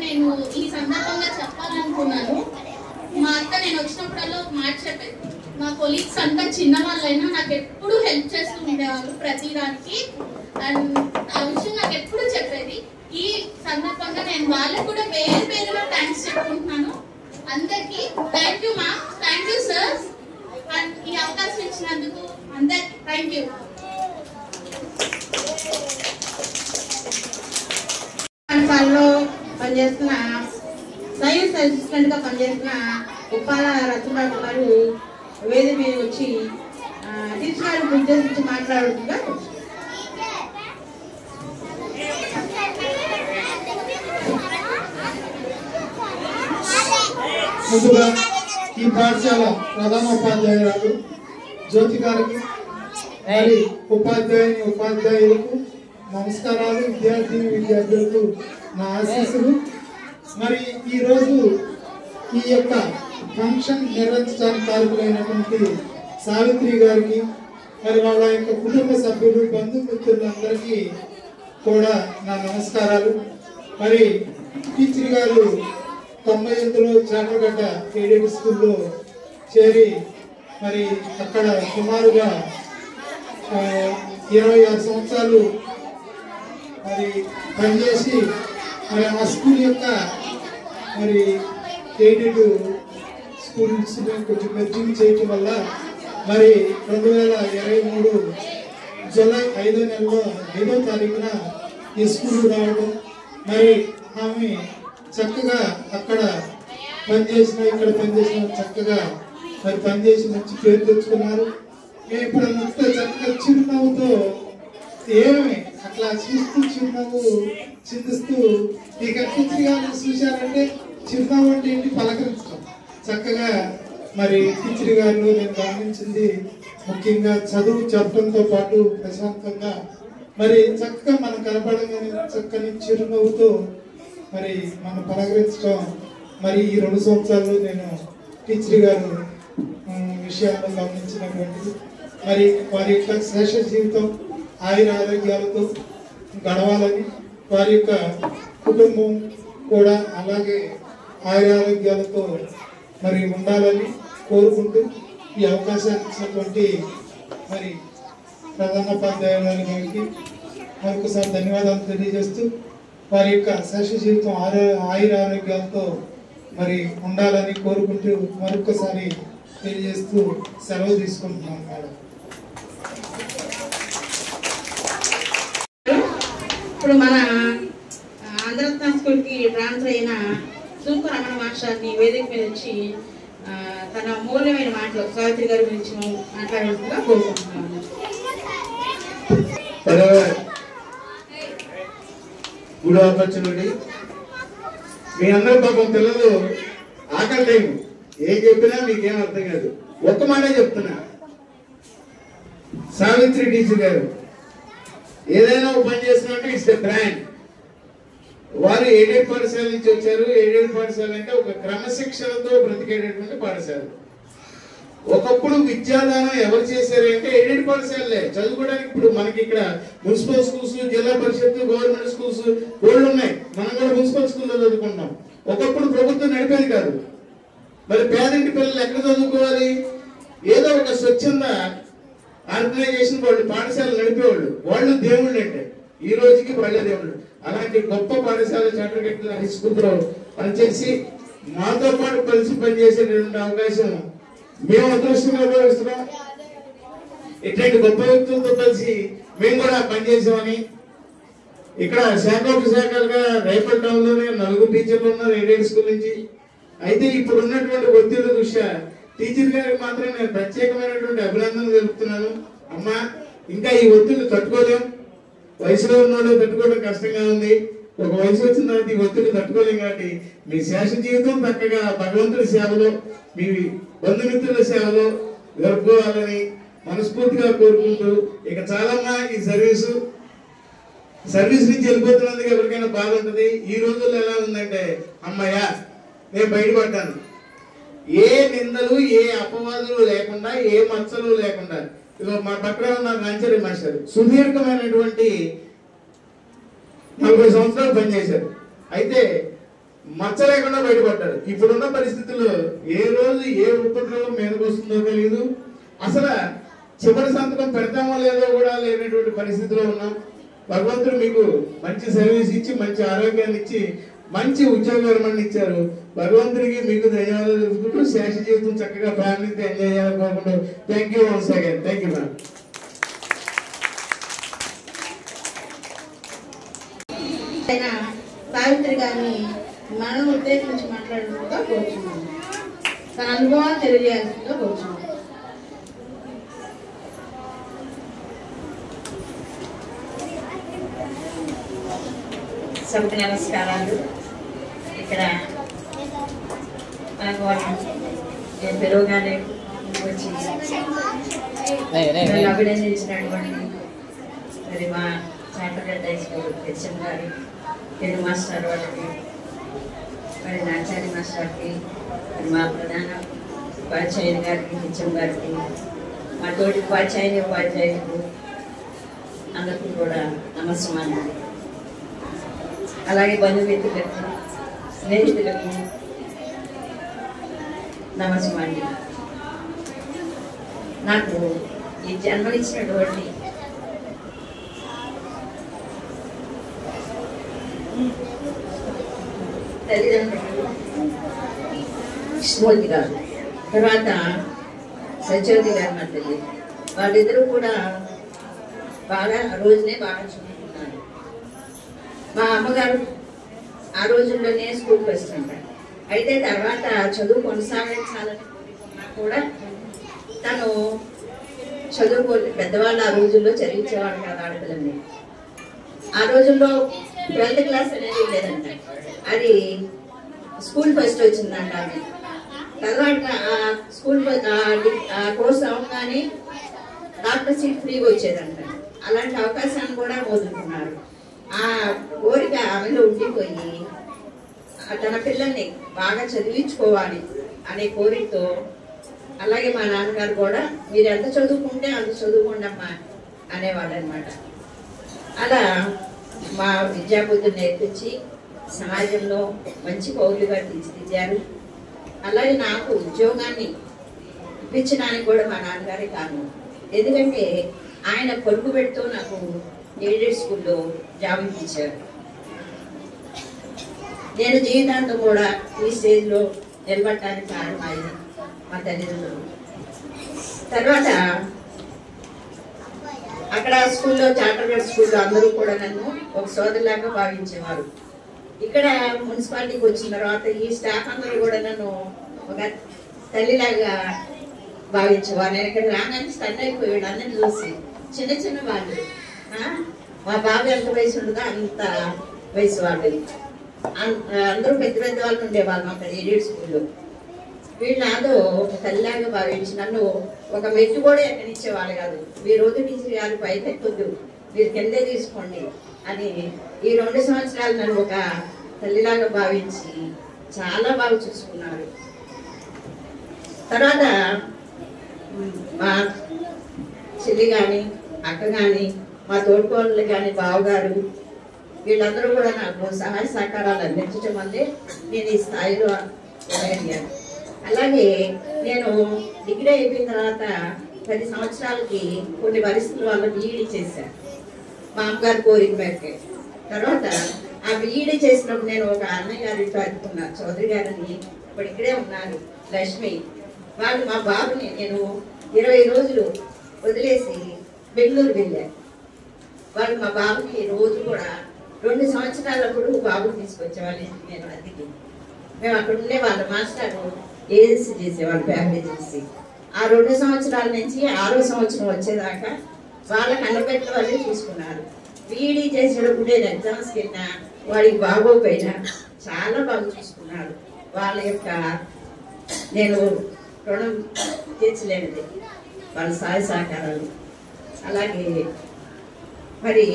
నేను ఈ సందర్భంగా చెప్పాలనుకున్నాను. మా అత్త నేను వచ్చినప్పుడల్లా ఒక మాట చెప్పేది, మా కొలీగ్స్ అంతా చిన్న వాళ్ళైనా నాకు ఎప్పుడు హెల్ప్ చేస్తూ ఉండేవాళ్ళు ప్రతి దానికి. అండ్ ఆ విషయం నాకు ఎప్పుడు చెప్పేది. ఈ సందర్భంగా నేను వాళ్ళకు కూడా వేరు వేరుగా థ్యాంక్స్ చెప్పుకుంటున్నాను. అందరికి thank you ma'am, thank you sir. And ఈ అవకాశం ఇచ్చినందుకు అందరికి థ్యాంక్ యూ. పాఠశాలలో పనిచేస్తున్న సైన్స్ అసిస్టెంట్ గా పనిచేస్తున్న ఉప్పాల రచనారావు గారు వేదిక మీద వచ్చి టీచర్ గారిని ఉద్దేశించి మాట్లాడుతుందిగా. ముందుగా ఈ పాఠశాల ప్రధాన ఉపాధ్యాయురాలు జ్యోతి గారికి మరి ఉపాధ్యాయులకు నమస్కారాలు, విద్యార్థులకు నా ఆశీస్సులు. మరి ఈరోజు ఈ యొక్క ఫంక్షన్ నిర్వహించడానికి కారకులైనటువంటి సావిత్రి గారికి మరి వాళ్ళ యొక్క కుటుంబ సభ్యులు బంధుమిత్రులందరికీ కూడా నా నమస్కారాలు. మరి టీచర్ గారు 98లో చాటగడ్డ ఎయిడెడ్ స్కూల్లో చేరి మరి అక్కడ సుమారుగా 26 సంవత్సరాలు మరి పనిచేసి మరి ఆ స్కూల్ యొక్క మరి ఎయిడెడ్ స్కూల్స్ కొంచెం మెర్జింగ్ చేయటం వల్ల మరి 2023 జూలై 5వ నెలలో 5వ తారీఖున ఈ స్కూల్ రావడం, మరి ఆమె చక్కగా అక్కడ పనిచేసిన ఇక్కడ పనిచేసిన చక్కగా మరి పనిచేసి మంచి పేరు తెచ్చుకున్నారు. మేము ఇప్పుడు అంతా చక్కగా చిరునవ్వుతో ఏమి అట్లా చూస్తూ చిరునవ్వు చిందిస్తూ ఈ టీచర్ గారిని చూశారంటే చిరునవ్వు అంటే ఏంటి పలకరించడం. చక్కగా మరి టీచర్ గారిలో నేను గమనించింది ముఖ్యంగా చదువు చెప్పడంతో పాటు ప్రశాంతంగా మరి చక్కగా మనం కనపడగానే చక్కని చిరునవ్వుతో మరి మనం పలకరించడం. మరి ఈ 2 సంవత్సరాలు నేను టీచర్ గారు విషయాల్లో గమనించినటువంటిది. మరి వారి యొక్క శేష జీవితం ఆయుర ఆరోగ్యాలతో గడవాలని, వారి యొక్క కుటుంబం కూడా అలాగే ఆయుర ఆరోగ్యాలతో మరి ఉండాలని కోరుకుంటూ ఈ అవకాశాన్ని ఇచ్చినటువంటి మరి ప్రధానోపాధ్యాయుల గారికి మరొకసారి ధన్యవాదాలు తెలియజేస్తూ వారి యొక్క శేష జీవితం ఆయుర ఆరోగ్యాలతో మరి ఉండాలని కోరుకుంటూ మరొకసారి తెలియజేస్తూ సెలవు తీసుకుంటున్నాను మేడం. ఇప్పుడు మన ఆంధ్రరత్న స్కూల్కి ట్రాన్స్ఫర్ అయిన సూప రమణ మాస్టర్ని వేదిక మీద వచ్చి తన మూల్యమైన మాటలు సావిత్రి గారి గురించి మాట్లాడాల్సిందిగా కోరుకుంటున్నాను. Good opportunity. మీ అందరూ పాపం పిల్లలు ఆకలి టైం ఏం చెప్పినా మీకేం అర్థం కాదు. ఒక్క మాటే చెప్తున్నా, సావిత్రి టీచర్ గారు ఏదైనా ఒక పని చేస్తున్నట్టు ఇట్స్ ఎ బ్రాండ్. వారు ఎయిడెడ్ పాఠశాల నుంచి వచ్చారు. ఎయిడెడ్ పాఠశాల అంటే ఒక క్రమశిక్షణతో బ్రతికేటటువంటి పాఠశాల. ఒకప్పుడు విద్యాదానం ఎవరు చేశారంటే ఎయిడెడ్ పాఠశాలలే చదువుకోవడానికి. ఇప్పుడు మనకి ఇక్కడ మున్సిపల్ స్కూల్స్, జిల్లా పరిషత్, గవర్నమెంట్ స్కూల్స్ బోర్డు ఉన్నాయి. మనం కూడా మున్సిపల్ స్కూల్లో చదువుకుంటాం. ఒకప్పుడు ప్రభుత్వం నడిపేది కాదు. మరి పేదింటి పిల్లలు ఎక్కడ చదువుకోవాలి? ఏదో ఒక స్వచ్ఛంద ఆర్గనైజేషన్ వాళ్ళు పాఠశాలలు నడిపేవాళ్ళు. వాళ్ళు దేవుళ్ళు అంటే ఈ రోజుకి వాళ్ళే దేవుళ్ళు. అలాంటి గొప్ప పాఠశాల చాటగట్ల హై స్కూల్లో పనిచేసి మాతో పాటు కలిసి పనిచేసేటువంటి అవకాశం మేము అదృష్టంగా భావిస్తున్నాం. ఇట్లాంటి గొప్ప వ్యక్తులతో కలిసి మేము కూడా పనిచేసామని. ఇక్కడ శాఖలుగా రైపల్ టౌన్ లోనే 4 టీచర్లు ఉన్నారు ఎయిడెడ్ స్కూల్ నుంచి. అయితే ఇప్పుడు ఉన్నటువంటి ఒత్తిడి దృష్ట్యా టీచర్ గారికి మాత్రం నేను ప్రత్యేకమైనటువంటి అభినందనలు తెలుపుతున్నాను. అమ్మా, ఇంకా ఈ ఒత్తిడిని తట్టుకోలేం. వయసులో ఉన్నోళ్ళు తట్టుకోవడం కష్టంగా ఉంది. ఒక వయసు వచ్చిన తర్వాత ఈ ఒత్తిడి తట్టుకోలేం కాబట్టి మీ శేష జీవితం చక్కగా భగవంతుడి సేవలో మీ బంధుమిత్రుల సేవలో గడుపుకోవాలని మనస్ఫూర్తిగా కోరుకుంటూ, ఇక చాలమ్మా ఈ సర్వీస్ నుంచి వెళ్ళిపోతున్నందుకు ఎవరికైనా బాధ ఉంటుంది. ఈ రోజుల్లో ఎలా ఉందంటే, అమ్మయ్యా నేను బయటపడ్డాను, ఏ నిందలు ఏ అపవాదులు లేకుండా ఏ మచ్చలు లేకుండా. ఇదిగో మా పక్కన ఉన్న నంచరి మాస్టర్ సుదీర్ఘమైనటువంటి 40 సంవత్సరాలు పనిచేశారు. అయితే మచ్చ లేకుండా బయటపడ్డారు. ఇప్పుడున్న పరిస్థితుల్లో ఏ రోజు ఏ ఉపద్రవం మీదకు వస్తుందో తెలియదు. అసలు చివరి సంతకం పెడతామో లేదో కూడా లేనటువంటి పరిస్థితిలో ఉన్నాం. భగవంతుడు మీకు మంచి సర్వీస్ ఇచ్చి మంచి ఆరోగ్యాన్ని ఇచ్చి మంచి ఉద్యోగ విరమణ ఇచ్చారు. భగవంతుడికి మీకు ధన్యవాదాలు తెలుపుకుంటూ శేష జీవితం చక్కగా ఫ్యామిలీతో ఎంజాయ్ చేయాలని కోరుకుంటూ thank you once again. Thank you madam. Savitri గారిని మనం ఉద్దేశించి మాట్లాడుతుందిగా కోరుచున్నాను. తన అనుభవాలు తెలియజేయాల్సిందిగా కోరుచున్నాను. సభకు నమస్కారాలు. ఇక్కడ నాకు నేను పిలువగానే వచ్చి నన్ను అభినందించినటువంటి మరి మా చాటగడ్డ హై స్కూల్ హెచ్ఎం గారి తెలుగు మాస్టర్ వాళ్ళకి, మరి నాచారి మాస్టర్కి, మరి మా ప్రధాన ఉపాధ్యాయుని గారికి, హెచ్ఎం గారికి, మా తోటి ఉపాధ్యాయులకు అందరికీ కూడా నమస్కారం. అలాగే బంధుమిత్రులకు, స్నేహితులకు నమస్కారం. నాకు ఈ జన్మనిచ్చినటువంటి తల్లిదండ్రులు కృష్ణమూర్తి గారు, తర్వాత సత్యవతి గారు మా తల్లి, వాళ్ళిద్దరూ కూడా బాగా ఆ రోజునే బాగా చదువుకున్నారు. మా అమ్మగారు ఆ రోజుల్లోనే స్కూల్కి వస్తుంటారు. అయితే తర్వాత చదువు కొనసాగించాలని కోరుకున్నా కూడా తను పెద్దవాళ్ళు ఆ రోజుల్లో చదివించేవాడు కాదు ఆడపిల్లని. ఆ రోజుల్లో 12th క్లాస్ అనేది లేదంట, అది స్కూల్ ఫస్ట్ వచ్చిందంట. ఆమె తర్వాత స్కూల్ కోర్స్ అవ్వగానే డాక్టర్ సీట్ ఫ్రీగా వచ్చేదంట. అలాంటి అవకాశాన్ని కూడా వదులుకున్నారు. ఆ కోరిక ఆమెలో ఉండిపోయి తన పిల్లల్ని బాగా చదివించుకోవాలి అనే కోరికతో, అలాగే మా నాన్నగారు కూడా మీరు ఎంత చదువుకుంటే అంత చదువుకోండి అమ్మా అనేవాళ్ళు అనమాట. అలా మా విద్యాబుద్ధులు నేర్పించి సమాజంలో మంచి పౌరులుగా తీర్చిదిద్దారు. అలాగే నాకు ఉద్యోగాన్ని ఇప్పించడానికి కూడా మా నాన్నగారే కారణం. ఎందుకంటే ఆయన పొరుగు పెడుతూ నాకు ఎయిడెడ్ స్కూల్లో జాబ్ ఇప్పించారు. నేను జీవితాంతం కూడా ఈ స్టేజ్లో నిలబడటానికి కారణం ఆయన మా తల్లిదండ్రులు. తర్వాత అక్కడ స్కూల్లో చార్టర్డ్ స్కూల్లో అందరూ కూడా నన్ను ఒక సోదరులాగా భావించేవారు. ఇక్కడ మున్సిపాలిటీకి వచ్చిన తర్వాత ఈ స్టాఫ్ అందరూ కూడా నన్ను ఒక తల్లిలాగా భావించేవారు. నేను ఇక్కడ రాగానే స్టన్ అయిపోయాడు అందరిని చూసి. చిన్న చిన్న వాళ్ళు, మా బాబు ఎంత వయసు ఉండదో అంత వయసు వాళ్ళు, అందరూ పెద్ద పెద్ద వాళ్ళు ఉండేవాళ్ళు అక్కడ ఎయిడెడ్ స్కూల్లో. వీళ్ళు నాతో ఒక తల్లిలాగా భావించి నన్ను ఒక మెట్టు కూడా ఎక్కనిచ్చేవాళ్ళు కాదు. మీరు రోజు టీచర్ గారు పైకి ఎక్కొద్దు, మీరు కిందే తీసుకోండి అని ఈ 2 సంవత్సరాలు నన్ను ఒక తల్లిలాగా భావించి చాలా బాగా చూసుకున్నారు. తర్వాత మా చెల్లి కానీ అక్క కానీ మా తోడుకోళ్ళు కానీ బావగారు వీళ్ళందరూ కూడా నాకు సహాయ సహకారాలు అందించడం వల్లే నేను ఈ స్థాయిలో ఎదగలిగాను. అలాగే నేను డిగ్రీ అయిపోయిన తర్వాత 10 సంవత్సరాలకి కొన్ని పరిస్థితుల వల్ల బీఈడీ చేశాను మా అమ్మగారి కోరిక మేరకే. తర్వాత ఆ బీఈడీ చేసినప్పుడు నేను ఒక అన్నయ్య గారితో అనుకున్నా, చౌదరి గారిని, ఇప్పుడు ఇక్కడే ఉన్నారు లక్ష్మి, వాళ్ళు మా బాబుని నేను 20 రోజులు వదిలేసి బెంగళూరు వెళ్ళాను. వాళ్ళు మా బాబుకి రోజు కూడా 2 సంవత్సరాలప్పుడు బాబుని తీసుకొచ్చేవాళ్ళు. నేను అద్దెకి మేము అక్కడ ఉండే వాళ్ళ మాస్టర్ ఏజెన్సీ చేసేవాళ్ళు, ఫ్యామిలీ ఏజెన్సీ. ఆ 2 సంవత్సరాల నుంచి 6వ సంవత్సరం వచ్చేదాకా వాళ్ళ కన్నబెట్టిన వాళ్ళే చూసుకున్నారు. బీఈడీ చేసేటప్పుడే ఎగ్జామ్స్ కింద వాడికి బాగోపోయినా చాలా బాగా చూసుకున్నాడు. వాళ్ళ యొక్క నేను రుణం తీర్చలేనిది వాళ్ళ సహాయ సహకారాలు. అలాగే మరి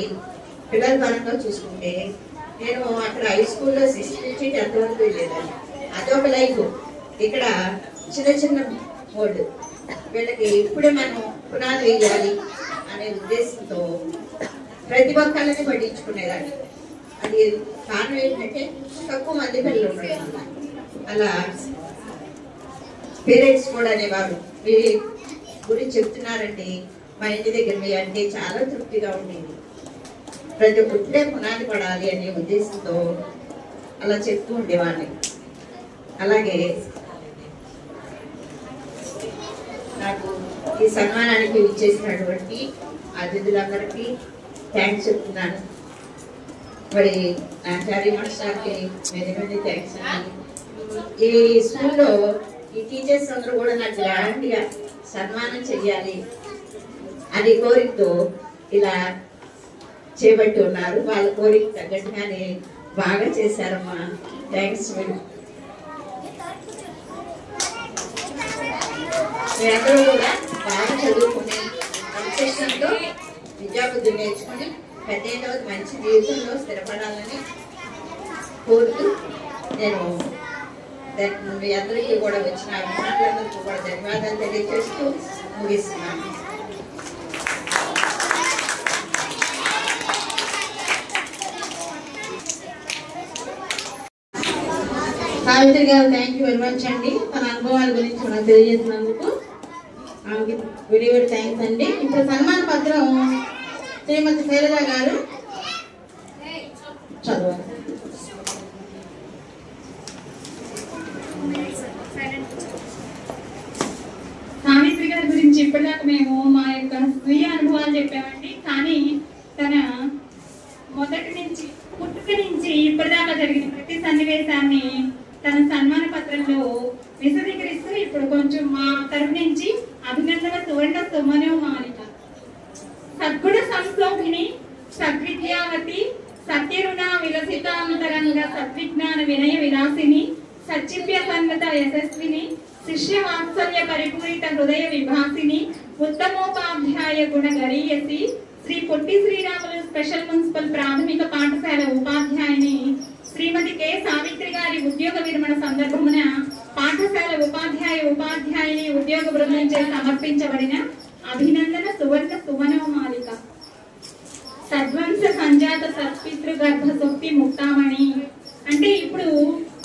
పిల్లల పరంగా చూసుకుంటే నేను అక్కడ హై స్కూల్లో 6th నుంచి 10th వరకు వెళ్ళేదాన్ని. అదొక లైఫ్. ఇక్కడ చిన్న చిన్న బోర్డు వీళ్ళకి ఇప్పుడే మనం పునాది వేయాలి అనే ఉద్దేశంతో ప్రతి ఒక్కళ్ళని పట్టించుకునేదాన్ని. అది కారణం ఏంటంటే తక్కువ మంది పిల్లలు ఉండడం. అలా పేరెంట్స్ కూడా అనేవారు, మీ గురించి చెప్తున్నారండి, మా ఇంటి దగ్గర మీ అంటే చాలా తృప్తిగా ఉండేది. ప్రతి ఒక్కరే పునాది పడాలి అనే ఉద్దేశంతో అలా చెప్తూ ఉండేవాడిని. అలాగే నాకు ఈ సన్మానానికి ఇచ్చేసినటువంటి అతిథులందరికీ థ్యాంక్స్ చెప్తున్నాను. మరి ఆచార్య మాస్టర్కి వెరీ థ్యాంక్స్ అండి. ఈ స్కూల్లో ఈ టీచర్స్ అందరూ కూడా నాకు గ్రాండ్గా సన్మానం చెయ్యాలి అని కోరికతో ఇలా చేపట్టి ఉన్నారు. వాళ్ళ కోరిక తగ్గట్టుగానే బాగా చేశారమ్మా. థ్యాంక్స్. మీరందరూ కూడా బాగా చదువుకునే క్రమశిక్షణతో విద్యాబుద్ధి నేర్చుకుని పెద్ద మంచి జీవితంలో స్థిరపడాలని కోరుతూ నేను మీ అందరికీ కూడా వచ్చిన అభిమానులందరికీ కూడా ధన్యవాదాలు తెలియజేస్తూ ముగిస్తున్నాను. సావిత్రి గారు థ్యాంక్ యూ వెరీ మచ్ అండి. తన అనుభవాల గురించి మనకు తెలియజేసినందుకు వెరీ వెరీ థ్యాంక్స్ అండి. ఇప్పుడు సన్మాన పత్రం శ్రీమతి శైలజ గారు చదవాలి. సావిత్రి గారి గురించి ఇప్పటిదాకా మేము మా యొక్క స్వీయ అనుభవాలు చెప్పామండి. కానీ తన మొదటి నుంచి పుట్టుక నుంచి ఇప్పటిదాకా జరిగిన ప్రతి సన్నివేశాన్ని తన సన్మాన పత్రంలో విశదీకరిస్తూ ఇప్పుడు కొంచెం మా తరపు నుంచి అభినందన సువర్ణ సుమనో మాలిక. సద్గుణ సంశోభిని సద్విద్యావతి సత్యరుణ విలసితాంతరంగ సద్విజ్ఞాన వినయ విలాసిని సచ్చిప్య సన్నత యశస్విని శిష్య వాత్సల్య పరిపూరిత హృదయ విభాసిని ఉత్తమోపాధ్యాయ గుణ గరీయసి శ్రీ పొట్టి శ్రీరాములు స్పెషల్ మున్సిపల్ ప్రాథమిక పాఠశాల ఉపాధ్యాయుని శ్రీమతి కె సావిత్రి గారి ఉద్యోగ విరమణ సందర్భమున పాఠశాల ఉపాధ్యాయుని ఉద్యోగ బృందం చే సమర్పించబడిన అభినందన సువర్ణ సుమనో మాలిక. సద్వంశ సంజాత సత్పితృ గర్భ సుక్తి ముక్తామణి అంటే ఇప్పుడు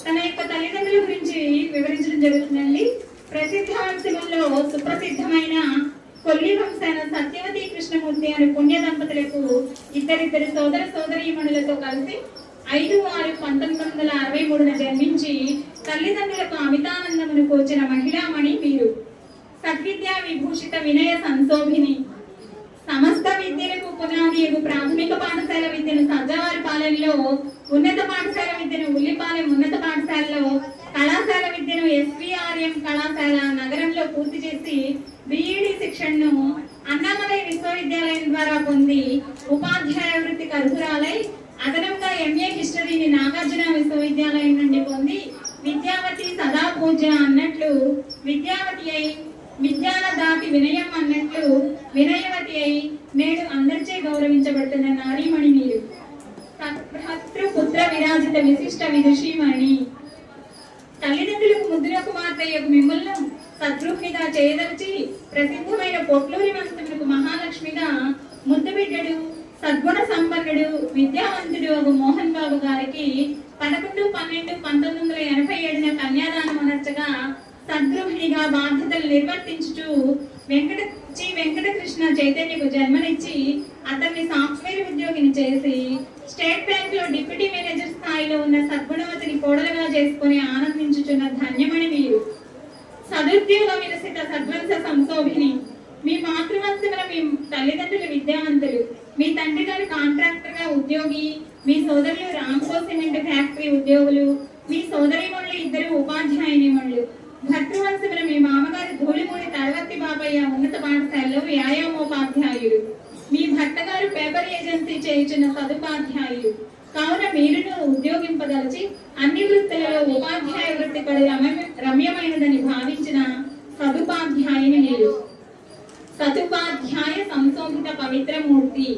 తన యొక్క తల్లిదండ్రుల గురించి వివరించడం జరుగుతుందండి. ప్రసిద్ధ వంశముల్లో సుప్రసిద్ధమైన కొల్లి వంశాన సత్యవతి కృష్ణమూర్తి అనే పుణ్య దంపతులకు ఇద్దరిద్దరు సోదర సోదరీమణులతో కలిసి 5/6/1963 జన్మించి తల్లిదండ్రులకు అమితానందమును కూర్చిన మహిళామణి వీరు. సద్విద్యా విభూషిత వినయ సంశోభిని సమస్త విద్యలకు పునాది ప్రాథమిక పాఠశాల విద్యను సజ్జవారిపాలెంలో, ఉన్నత పాఠశాల విద్యను ఉల్లిపాలెం ఉన్నత పాఠశాలలో, కళాశాల విద్యను SVRM కళాశాల నగరంలో పూర్తి చేసి BEd శిక్షణను అన్నామలై విశ్వవిద్యాలయం ద్వారా పొంది ఉపాధ్యాయ వృత్తికి అర్హురాలై అదనంగా MA హిస్టరీని నాగార్జున విశ్వవిద్యాలయం నుండి పొంది విద్యావతి సదా పూజ అన్నట్లు విద్యావతి అయి విద్యాల దాటి వినయం అన్నట్లు వినయవతి అయి నేడు అందరిచే గౌరవించబడుతున్న నారీమణి మీరు. పుత్ర విరాజిత విశిష్ట విదుషీమణి. తల్లిదండ్రులకు ముద్దుల కుమార్తె యొక్క మిమ్మల్ని సద్గృహిణిగా చేయదలిచి ప్రసిద్ధమైన పొట్లూరి వంశములకు మహాలక్ష్మిగా ముద్దు బిడ్డడు సద్గుణ సంపన్నుడు విద్యావంతుడు మోహన్ బాబు గారికి 11/12/1987 కన్యాదానం అనర్చగా సద్గృహిణిగా బాధ్యతలు నిర్వర్తించుతూ వెంకటకృష్ణ చైతన్యకు జన్మనిచ్చి అతన్ని సాఫ్ట్వేర్ ఉద్యోగిని చేసి స్టేట్ బ్యాంక్ లో డిప్యూటీ మేనేజర్ స్థాయిలో ఉన్న సద్గుణవతిని కోడలుగా చేసుకుని ఆనందించుచున్న ధన్యమణి వీరు. సదుద్యోగ విలసిత సద్వంశ సంశోభిని. మీ మాతృవంశముల మీ తల్లిదండ్రులు విద్యావంతులు, మీ తండ్రి గారు కాంట్రాక్టర్ గా ఉద్యోగి, మీ సోదరులు రామ్కో సిమెంట్ ఫ్యాక్టరీ ఉద్యోగులు, మీ సోదరీమణులు ఇద్దరు ఉపాధ్యాయునిమణులు. భర్తృవంశముల మీ మామగారు ధూళిమూడి తరవర్తి బాబయ్య ఉన్నత పాఠశాలలో వ్యాయామోపాధ్యాయుడు. మీ భర్త గారు పేపర్ ఏజెన్సీ చేయించిన సదుపాధ్యాయులు కావున మీరును ఉద్యోగింపదలిచి అన్ని వృత్తులలో ఉపాధ్యాయ వృత్తి పడి రమ్యమైనదని భావించిన సదుపాధ్యాయుని మీరు. సదుపాధ్యాయ సంశోభిత పవిత్రమూర్తి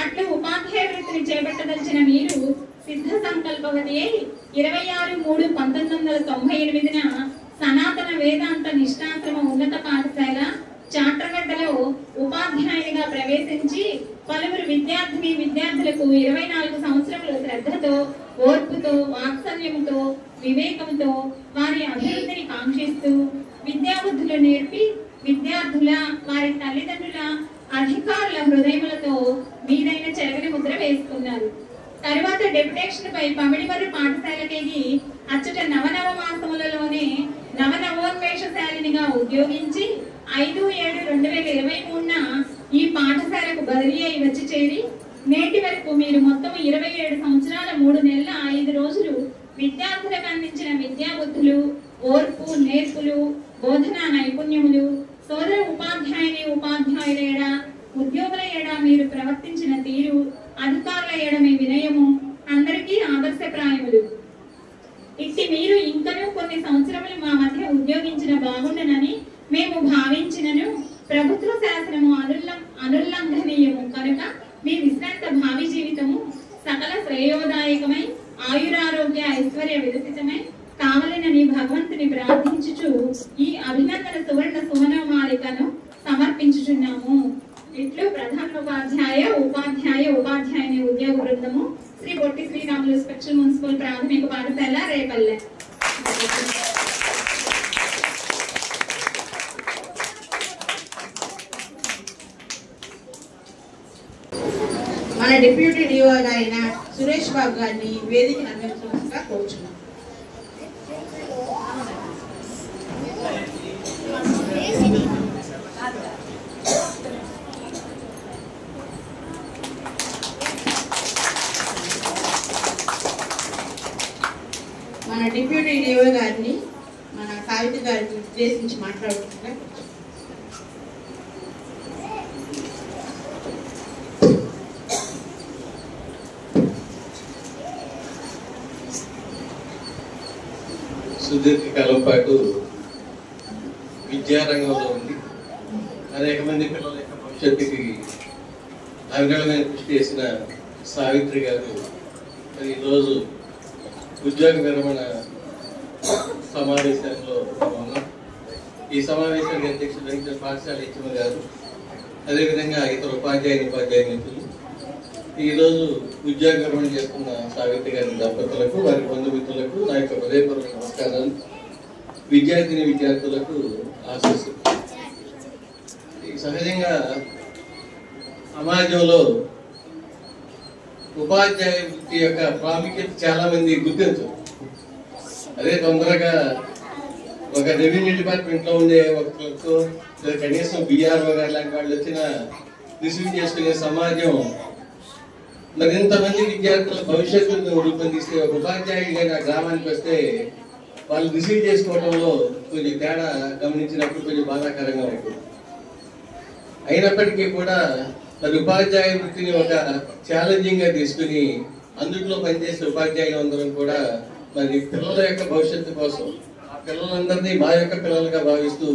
అట్లు ఉపాధ్యాయ వృత్తిని చేపట్టదలిచిన మీరు సిద్ధ సంకల్పవతి అయి 26/3/1998 సనాతన వేదాంత నిష్ఠాశ్రమ ఉన్నత పాఠశాల చాట్రగడ్డలో ఉపాధ్యాయునిగా ప్రవేశించి పలువురు విద్యార్థులకు 24 సంవత్సరములు శ్రద్ధతో, ఓర్పుతో, వాత్సల్యముతో, వివేకముతో వారి అభివృద్ధిని కాంక్షిస్తూ విద్యాబుద్ధులు నేర్పి విద్యార్థుల, వారి తల్లిదండ్రుల, అధికారుల హృదయములతో మీదైన చెరగని ముద్ర వేసుకున్నారు. తరువాత డెప్యుటేషన్ పై పమిడిమర్రి పాఠశాలకేగి అచ్చట నవనవ మాసములలోనే నవనవోన్మేషశాలినిగా ఉద్యోగించి 5/7/2023 ఈ పాఠశాలకు బదిలీ అయి వచ్చి చేరి నేటి వరకు మీరు మొత్తం 27 సంవత్సరాల 3 నెలల 5 రోజులు విద్యార్థులకు అందించిన విద్యాబుద్ధులు, ఓర్పు, నేర్పులు, బోధనా నైపుణ్యములు, సోదర ఉపాధ్యాయుల ఏడ, ఉద్యోగుల ఏడ మీరు ప్రవర్తించిన తీరు, అధికారుల ఏడ మీ వినయము అందరికీ ఆదర్శప్రాయములు. ఇట్టి మీరు ఇంకనూ కొన్ని సంవత్సరములు మా మధ్య ఉద్యోగించిన బాగుండనని మేము భావించినను ప్రభుత్వ శాసనము అనుల్లంఘనీయము కనుక మీ విశ్రాంత భావి జీవితము సకల శ్రేయోదాయకమై ఆయురారోగ్య ఐశ్వర్య వికసితమై కావలనని భగవంతుని ప్రార్థించుచు ఈ అభినందన సువర్ణ సుమనమాలికను సమర్పించుచున్నాము. ఇట్లు ఉపాధ్యాయుని ఉద్యోగ బృందము శ్రీ పొట్టి శ్రీరాములు స్పెషల్ మున్సిపల్ ప్రాథమిక పాఠశాల రేపల్లె. మన డిప్యూటీ డిఓ అయిన సురేష్ బాబు గారిని వేదిక అందించవలసిందిగా కోరుచున్నాం. మన డిప్యూటీ డిఓ గారిని మన సావిత్రి గారిని ఉద్దేశించి మాట్లాడుతుందిగా సుదీర్ఘకాలం పాటు విద్యారంగంలో ఉంది. అనేక మంది పిల్లల యొక్క భవిష్యత్తుకి అవిరళమైన కృషి చేసిన సావిత్రి గారు మరి ఈరోజు ఉద్యోగ విరమణ సమావేశంలో ఉన్నాం. ఈ సమావేశానికి అధ్యక్షుడు వహించిన పాఠశాల హెచ్ఎం గారు, అదేవిధంగా ఇతర ఉపాధ్యాయ మిత్రులు, ఈరోజు ఉద్యోగ విరమణ చేస్తున్న సావిత్రి గారి దంపతులకు, వారి బంధుమిత్రులకు నా యొక్క హృదయపూర్వక నమస్కారాలు. విద్యార్థులకు ఆశీస్సులు. సహజంగా సమాజంలో ఉపాధ్యాయ వృత్తి యొక్క ప్రాముఖ్యత చాలా మంది గుర్తించరు. అదే తొందరగా ఒక రెవెన్యూ డిపార్ట్మెంట్ లో ఉండే ఒకరితో కనీసం బిఆర్ఓ గారు లాంటి వాళ్ళు వచ్చిన రిసీవ్ చేసుకునే సమాజం మరింతమంది విద్యార్థుల భవిష్యత్తును రూపొందిస్తే ఒక ఉపాధ్యాయుడిగా నా గ్రామానికి వస్తే వాళ్ళు రిసీవ్ చేసుకోవడంలో కొంచెం తేడా గమనించినప్పుడు కొంచెం బాధాకరంగా ఉంటుంది. అయినప్పటికీ కూడా మరి ఉపాధ్యాయ వృత్తిని ఒక ఛాలెంజింగ్ గా తీసుకుని అందులో పనిచేసే ఉపాధ్యాయులందరం కూడా మరి పిల్లల యొక్క భవిష్యత్తు కోసం ఆ పిల్లలందరినీ మా యొక్క పిల్లలుగా భావిస్తూ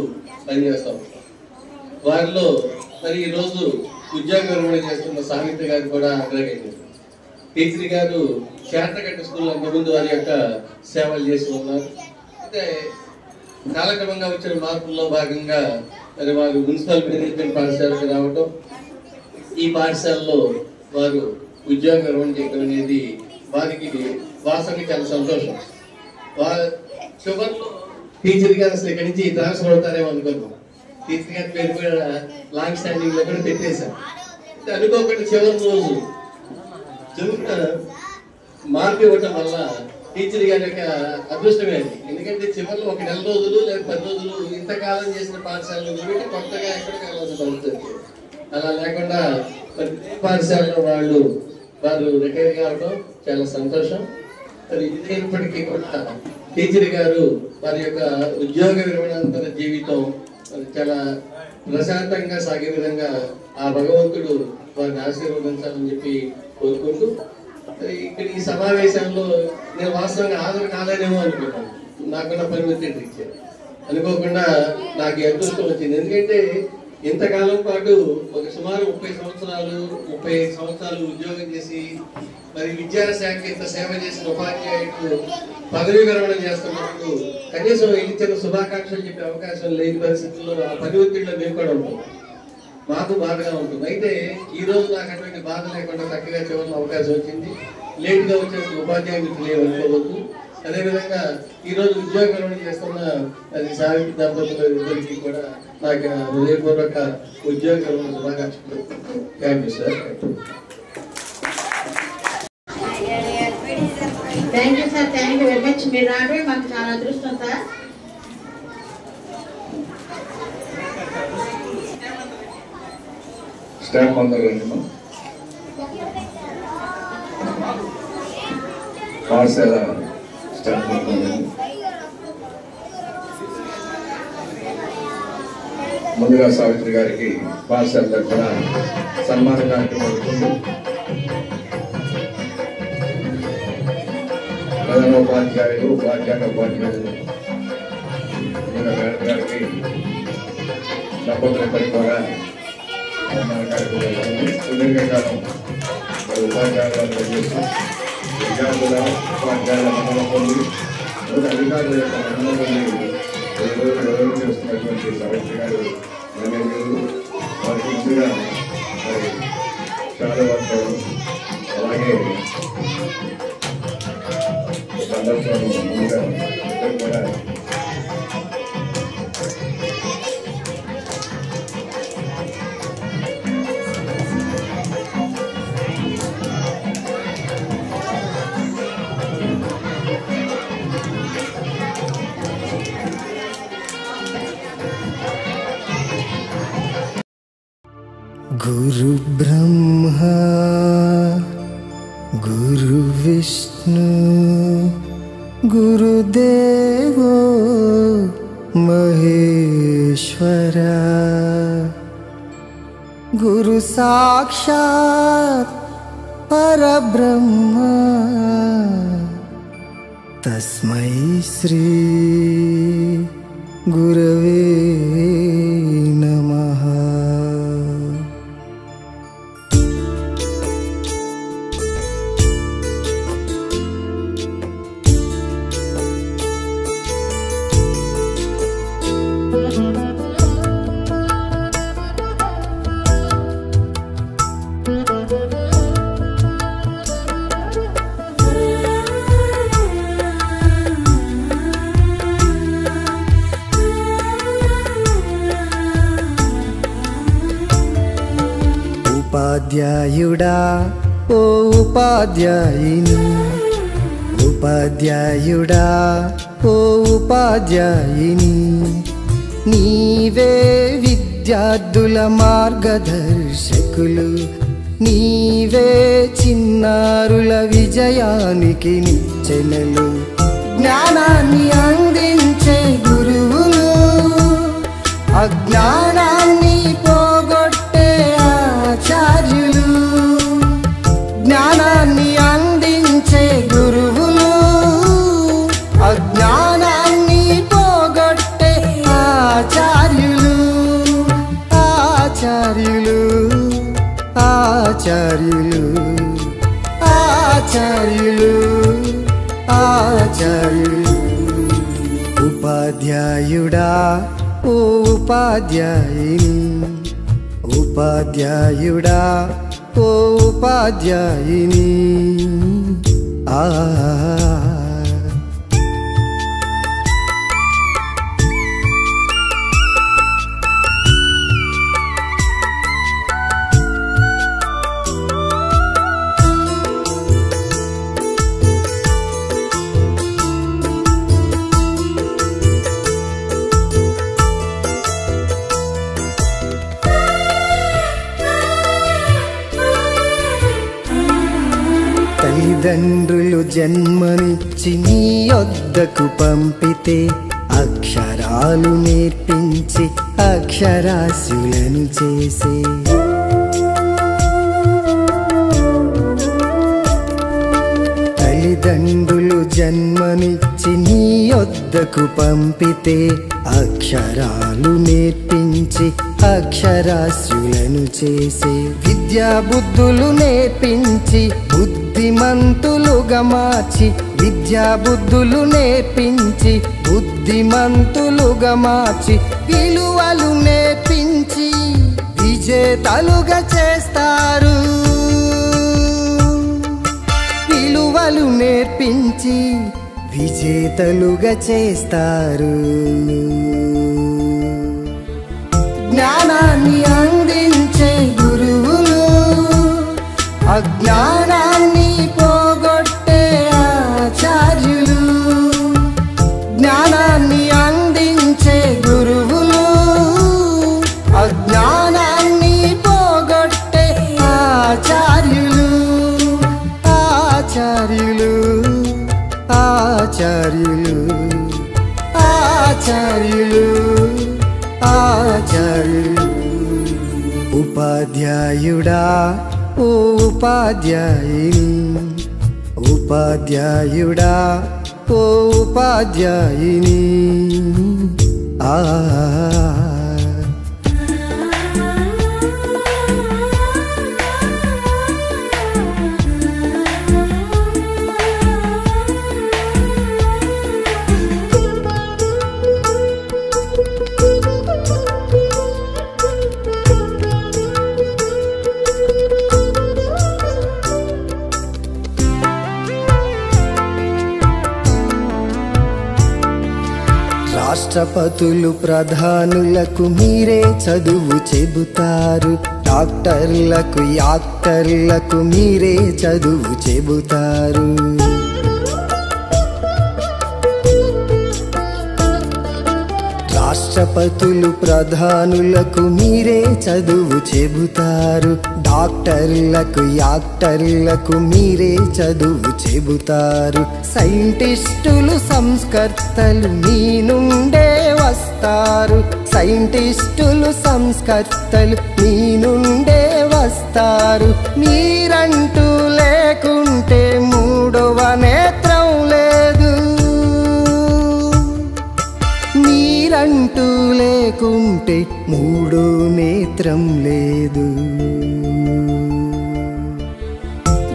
పనిచేస్తాం. వారిలో మరి ఈరోజు ఉద్యోగ విరమణ చేస్తున్న సావిత్రి గారు కూడా అగ్రగణ్యం. టీచర్ గారు చాట్రగడ్డ స్కూల్ అంతకుముందు వారి యొక్క సేవలు చేసి ఉన్నారు. అయితే కాలక్రమంగా వచ్చిన మార్పుల్లో భాగంగా మరి వారు మున్సిపల్ మేనేజ్మెంట్ పాఠశాలకు రావటం, ఈ పాఠశాలలో వారు ఉద్యోగ విరమణ చేయడం అనేది వారికి వాసనకి చాలా సంతోషం. చివరిలో టీచర్ గారు అసలు ఇక్కడి నుంచి ట్రాన్స్ఫర్ అవుతారేమో అనుకున్నాం. టీచర్ గారి పేరు కూడా లాంగ్ స్టాండింగ్ లో కూడా పెట్టేశాం. అనుకోకుండా చివరి రోజు చివరిన మార్పు ఇవ్వటం వల్ల టీచర్ గారి యొక్క అదృష్టమే. ఎందుకంటే చివరిలో ఒక 1 నెల రోజులు లేదా 10 రోజులు ఇంతకాలం చేసిన పాఠశాలలో పెట్టి కొత్తగా ఎక్కడికి వెళ్ళాల్సి పడుతుంది. అలా లేకుండా పాఠశాలలో వారు రిటైర్ కావడం చాలా సంతోషం. మరి ఇప్పటికీ కూడా టీచర్ గారు వారి యొక్క ఉద్యోగ విరమణానంతర జీవితం చాలా ప్రశాంతంగా సాగే విధంగా ఆ భగవంతుడు వారిని ఆశీర్వదించాలని చెప్పి కోరుకుంటూ ఇక్కడ ఈ సమావేశంలో నేను వాస్తవంగా హాజరు కాలేనేమో అనుకున్నాను. నాకున్న పరిమితి రీత్యా అనుకోకుండా నాకు అదృష్టం వచ్చింది. ఎందుకంటే ఇంతకాలం పాటు ఒక సుమారు 30 సంవత్సరాలు 35 సంవత్సరాలు ఉద్యోగం చేసి మరి విద్యాశాఖకి ఇంత సేవ చేసిన ఉపాధ్యాయుడు పదవి విరమణ చేస్తున్నప్పుడు కనీసం ఇచ్చిన శుభాకాంక్షలు చెప్పే అవకాశం లేని పరిస్థితుల్లో ఆ పని ఒత్తిడిలో మేము కూడా ఉంటాం. మాకు బాధగా ఉంటుంది. అయితే ఈ రోజు నాకు అటువంటి బాధ లేకుండా చక్కగా చివరిలో అవకాశం వచ్చింది. లేట్గా వచ్చిన ఉపాధ్యాయ మిత్రులు ఏమనుకోవద్దు. అదేవిధంగా ఈ రోజు ఉద్యోగ విరమణ చేస్తున్న అది సావిత్రి దంపతుల ఇద్దరికి కూడా నాకు హృదయపూర్వక ఉద్యోగ విరమణ శుభాకాంక్షలు. Thank you sir. Thank you sir. Thank you very much. మీరు రావడమే మాకు చాలా అదృష్టం సార్. స్టాఫ్ అందరూ పాఠశాల స్టాఫ్ ముందుగా సావిత్రి గారికి పాఠశాల తరఫున సన్మాన కార్యక్రమం అవుతుంది. ప్రధానోపాధ్యాయులు ఉపాధ్యాయులు మేడం గారికి దంపతులందరికీ కూడా సన్మాన కార్యక్రమం అవుతుంది. సుదీర్ఘకాలం ఉపాధ్యాయులు పనిచేస్తూ విద్యార్థుల ఉపాధ్యాయుల మన్నన పొంది అధికారుల యొక్క మన్నన పొంది రోజు చేస్తున్నటువంటి సావిత్రి గారు మేనేజర్లు వారికి ముందుగా మరి చాలా వరకు అలాగే సందర్భంలో ముందుగా కూడా गुरु ब्रह्मा गुरु विष्णु गुरुदेवो महेश्वरा गुरु साक्षात् परब्रह्मा तस्मै श्री गुरवे नमः। ఉపాధ్యాయుడా ఓ ఉపాధ్యాయిని ఉపాధ్యాయుడా ఓ ఉపాధ్యాయిని నీవే విద్యార్థుల మార్గదర్శకులు నీవే చిన్నారుల విజయానికి నిచ్చెనలు జ్ఞానాన్ని అందించే గురువులు అజ్ఞానాన్ని పోగొట్టే ఆచార్యులు జ్ఞానాన్ని అందించే గురువులు అజ్ఞానాన్ని పోగొట్టే ఆచార్యులు ఆచార్యులు ఆచార్యులు ఆచార్యులు ఆచార్యులు ఉపాధ్యాయుడా ఓ ఉపాధ్యాయిని ఉపాధ్యాయుడా ఓ ఉపాధ్యాయిని ఆ తల్లిదండ్రులు జన్మనిచ్చి నీ యొద్దకు పంపితే అక్షరాలు నేర్పించి అక్షరాస్యులను చేసే తల్లిదండ్రులు జన్మనిచ్చి నీ యొద్దకు పంపితే అక్షరాలు నేర్పించి అక్షరాస్యులను చేసే విద్యా బుద్ధులు నేర్పించి బుద్ధిమంతులుగా మార్చి విద్యా బుద్ధులు నేర్పించి బుద్ధిమంతులుగా మార్చి విలువలు నేర్పించి విజేతలుగా చేస్తారు విలువలు నేర్పించి విజేతలుగా చేస్తారు జ్ఞానాన్ని అందించే గురువులు అజ్ఞానాన్ని పోగొట్టే ఆచార్యులు జ్ఞానాన్ని అందించే గురువులు అజ్ఞానాన్ని పోగొట్టే ఆచార్యులు ఆచార్యులు ఆచార్యులు ఆచార్యులు ఆచార్యులు ఉపాధ్యాయుడా ఓ ఉపాధ్యాయుని ఉపాధ్యాయుడా ఓ ఉపాధ్యాయుని ఆ రాష్ట్రపతులు ప్రధానులకు మీరే చదువు చెబుతారు డాక్టర్లకు యాక్టర్లకు మీరే చదువు చెబుతారు రాష్ట్రపతులు ప్రధానులకు మీరే చదువు చెబుతారు డాక్టర్లకు యాక్టర్లకు మీరే చదువు చెబుతారు సైంటిస్టులు సంస్కర్తలు మీ నుండే వస్తారు సైంటిస్టులు సంస్కర్తలు మీ నుండే వస్తారు మీరంటూ లేకుంటే మూడవ నేత్రం లేదు మీరంటూ లేకుంటే మూడో నేత్రం లేదు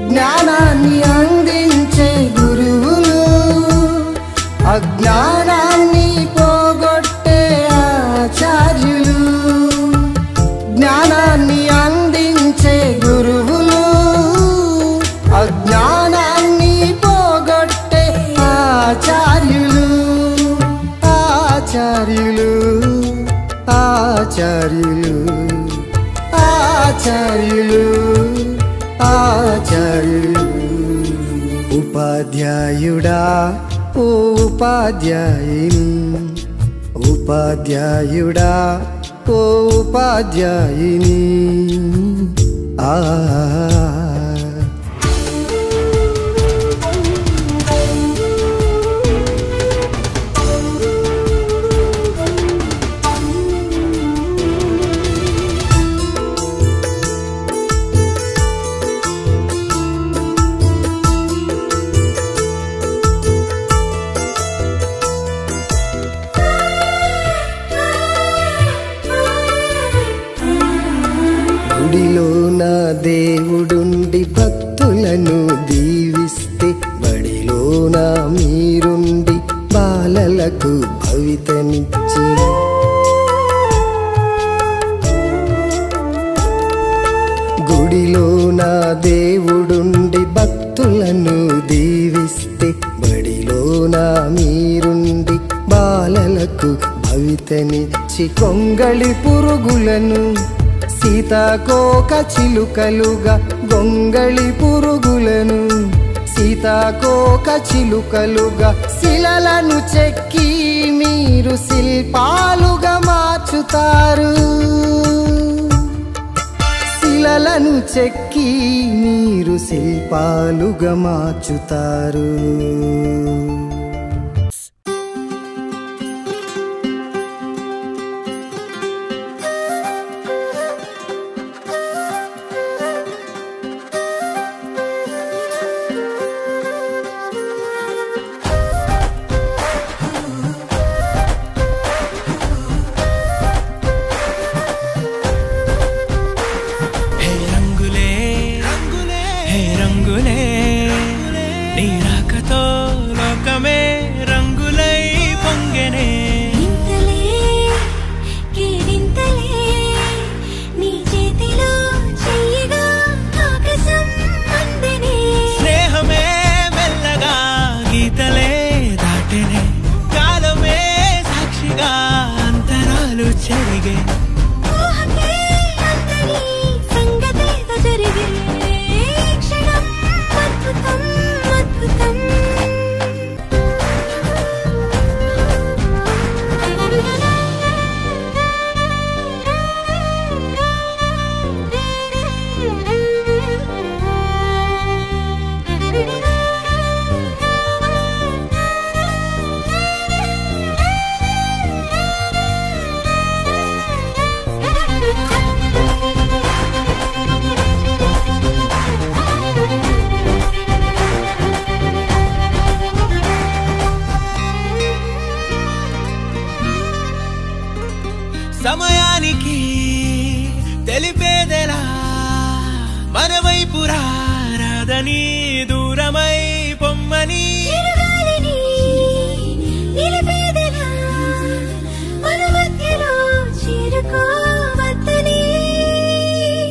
జ్ఞానాన్ని అందించే గురువులు అజ్ఞానాన్ని పోగొట్టే ఆచార్యులు జ్ఞానాన్ని అందించే గురువులు అజ్ఞానాన్ని పోగొట్టే ఆచార్యులు ఆచార్యులు ఆచార్యులు ఆచార్యులు ఆచార్యులు ఉపాధ్యాయుడా ఓ ఉపాధ్యాయుని ఉపాధ్యాయుడా ఓ ఉపాధ్యాయుని ఆ గుడిలో నా దేవుడుండి భక్తులను దీవిస్తే బడిలో నా మీరుండి బాలలకు భవితనిచ్చి గుడిలో నా దేవుడుండి భక్తులను దీవిస్తే బడిలో నా మీరుండి బాలలకు భవితనిచ్చి కొంగళి పురుగులను సీతాకోక చిలుకలుగా గొంగళి పురుగులను సీతాకోక చిలుకలుగా శిలలను చెక్కి మీరు శిల్పాలుగా మార్చుతారు శిలలను చెక్కి మీరు శిల్పాలుగా మార్చుతారు రాదని దూరమై పొమ్మని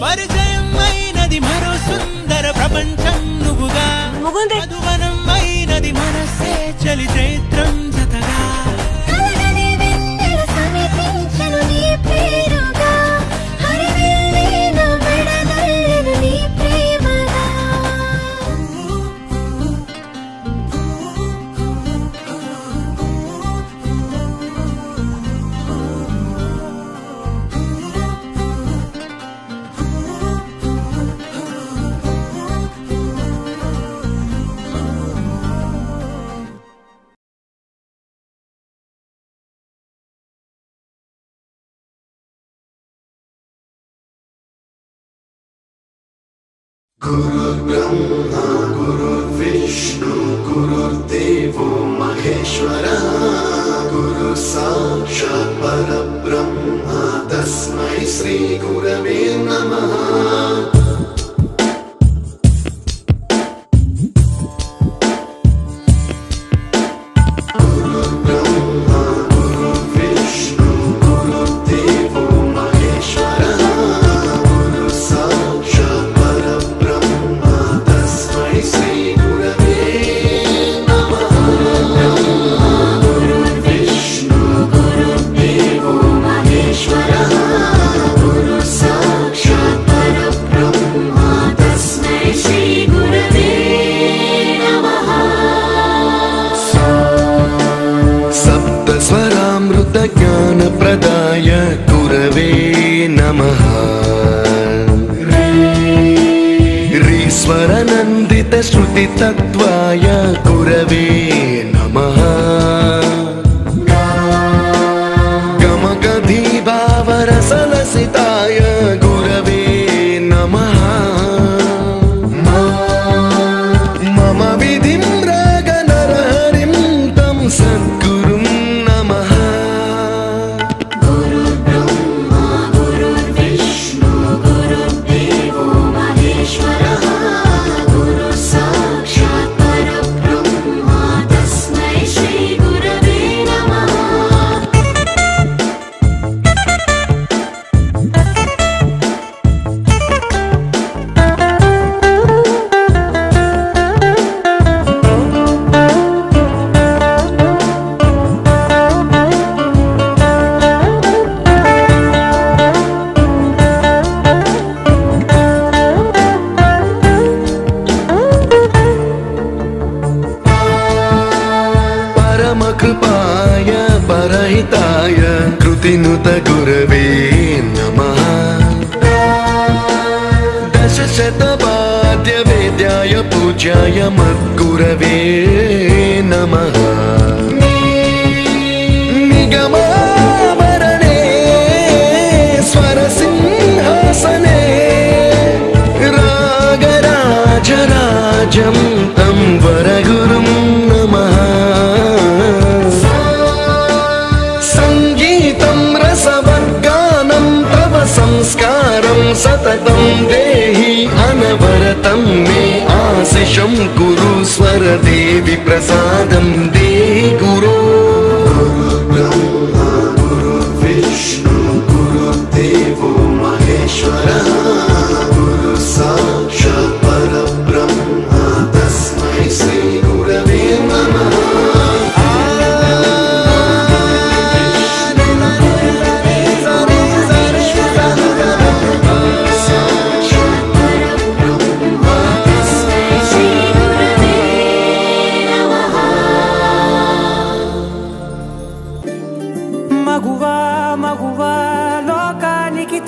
పరిచయం అయినది మరో సుందర ప్రపంచం నువ్వుగా మధువనం అయినది మనసే చలి చైత్రం జతగా गुरुर्ब्रह्मा गुरुर्विष्णु गुरुर्देवो महेश्वरः गुरु साक्षात् परब्रह्मा तस्मै श्री गुरवे नमः ज्ञानप्रदाय गुरवे नमः रीश्वरनन्दित श्रुतितत्त्वाय गुरवे नमः गमगधीभावरसलसिताय गुरवे नमः मम विधिं रागनरहरिं तं सद्गुरुं कृपाय परहिताय कृतिनुत गुरवे नमः दशशतवाद्यवेद्याय पूज्याय मद्गुरवे नमः निगमावरणे स्वरसिंहासने रागराजराजं तं वरगुरुं नमः संस्कारं सततं देहि अनवरतं मे आशिषं कुरु स्वरदेवि प्रसादं देहि गुरो गुरुर्ब्रह्मा गुरुर्विष्णु गुरुर्देवो महेश्वरः गुरु साक्षात् परब्रह्मा तस्मै श्री गुरवे नमः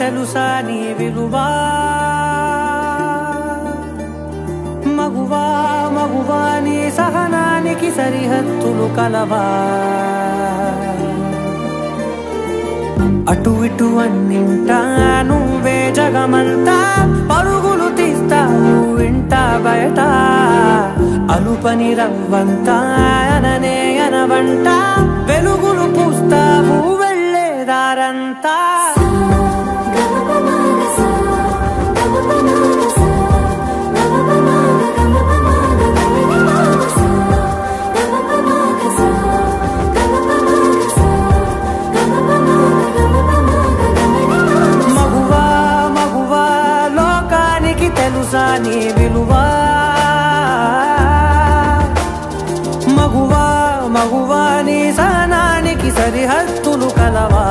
తెలుసా నీ విలువా మగువా మగువా నీ సహనానికి సరిహద్దులు కలవా అటు ఇటు అన్నింటా నువ్వే జగమంతా పరుగులు తీస్తావు ఇంట బయట అలుపని రవ్వంతా అననే అనవంట వెలుగులు పూస్తావు వెళ్ళేదారంతా సహనానికి సరిహద్దులు కలవా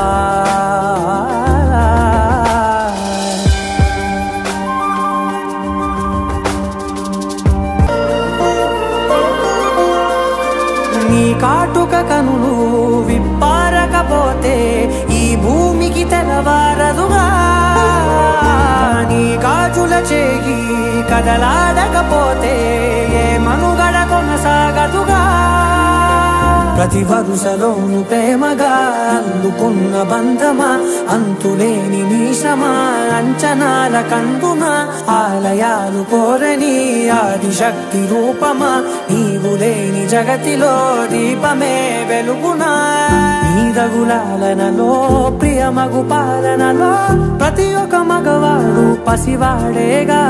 నీ కాటుక కనులు విప్పారకపోతే ఈ భూమికి తెలవారదుగా నీ గాజుల చేయి కదలాడకపోతే ఏ మనుగడ కొనసాగదుగా ప్రతి వరుసలోను ప్రేమగా అందుకున్న బంధమా అంతులేని నీశమా అంచనాల కందున ఆలయాలు కోరని ఆదిశక్తి రూపమా నీవు లేని జగతిలో దీపమే వెలుగునా నీదగులాలనలో ప్రియమగు పాలనలో ప్రతి ఒక్క మగవాడు పసివాడేగా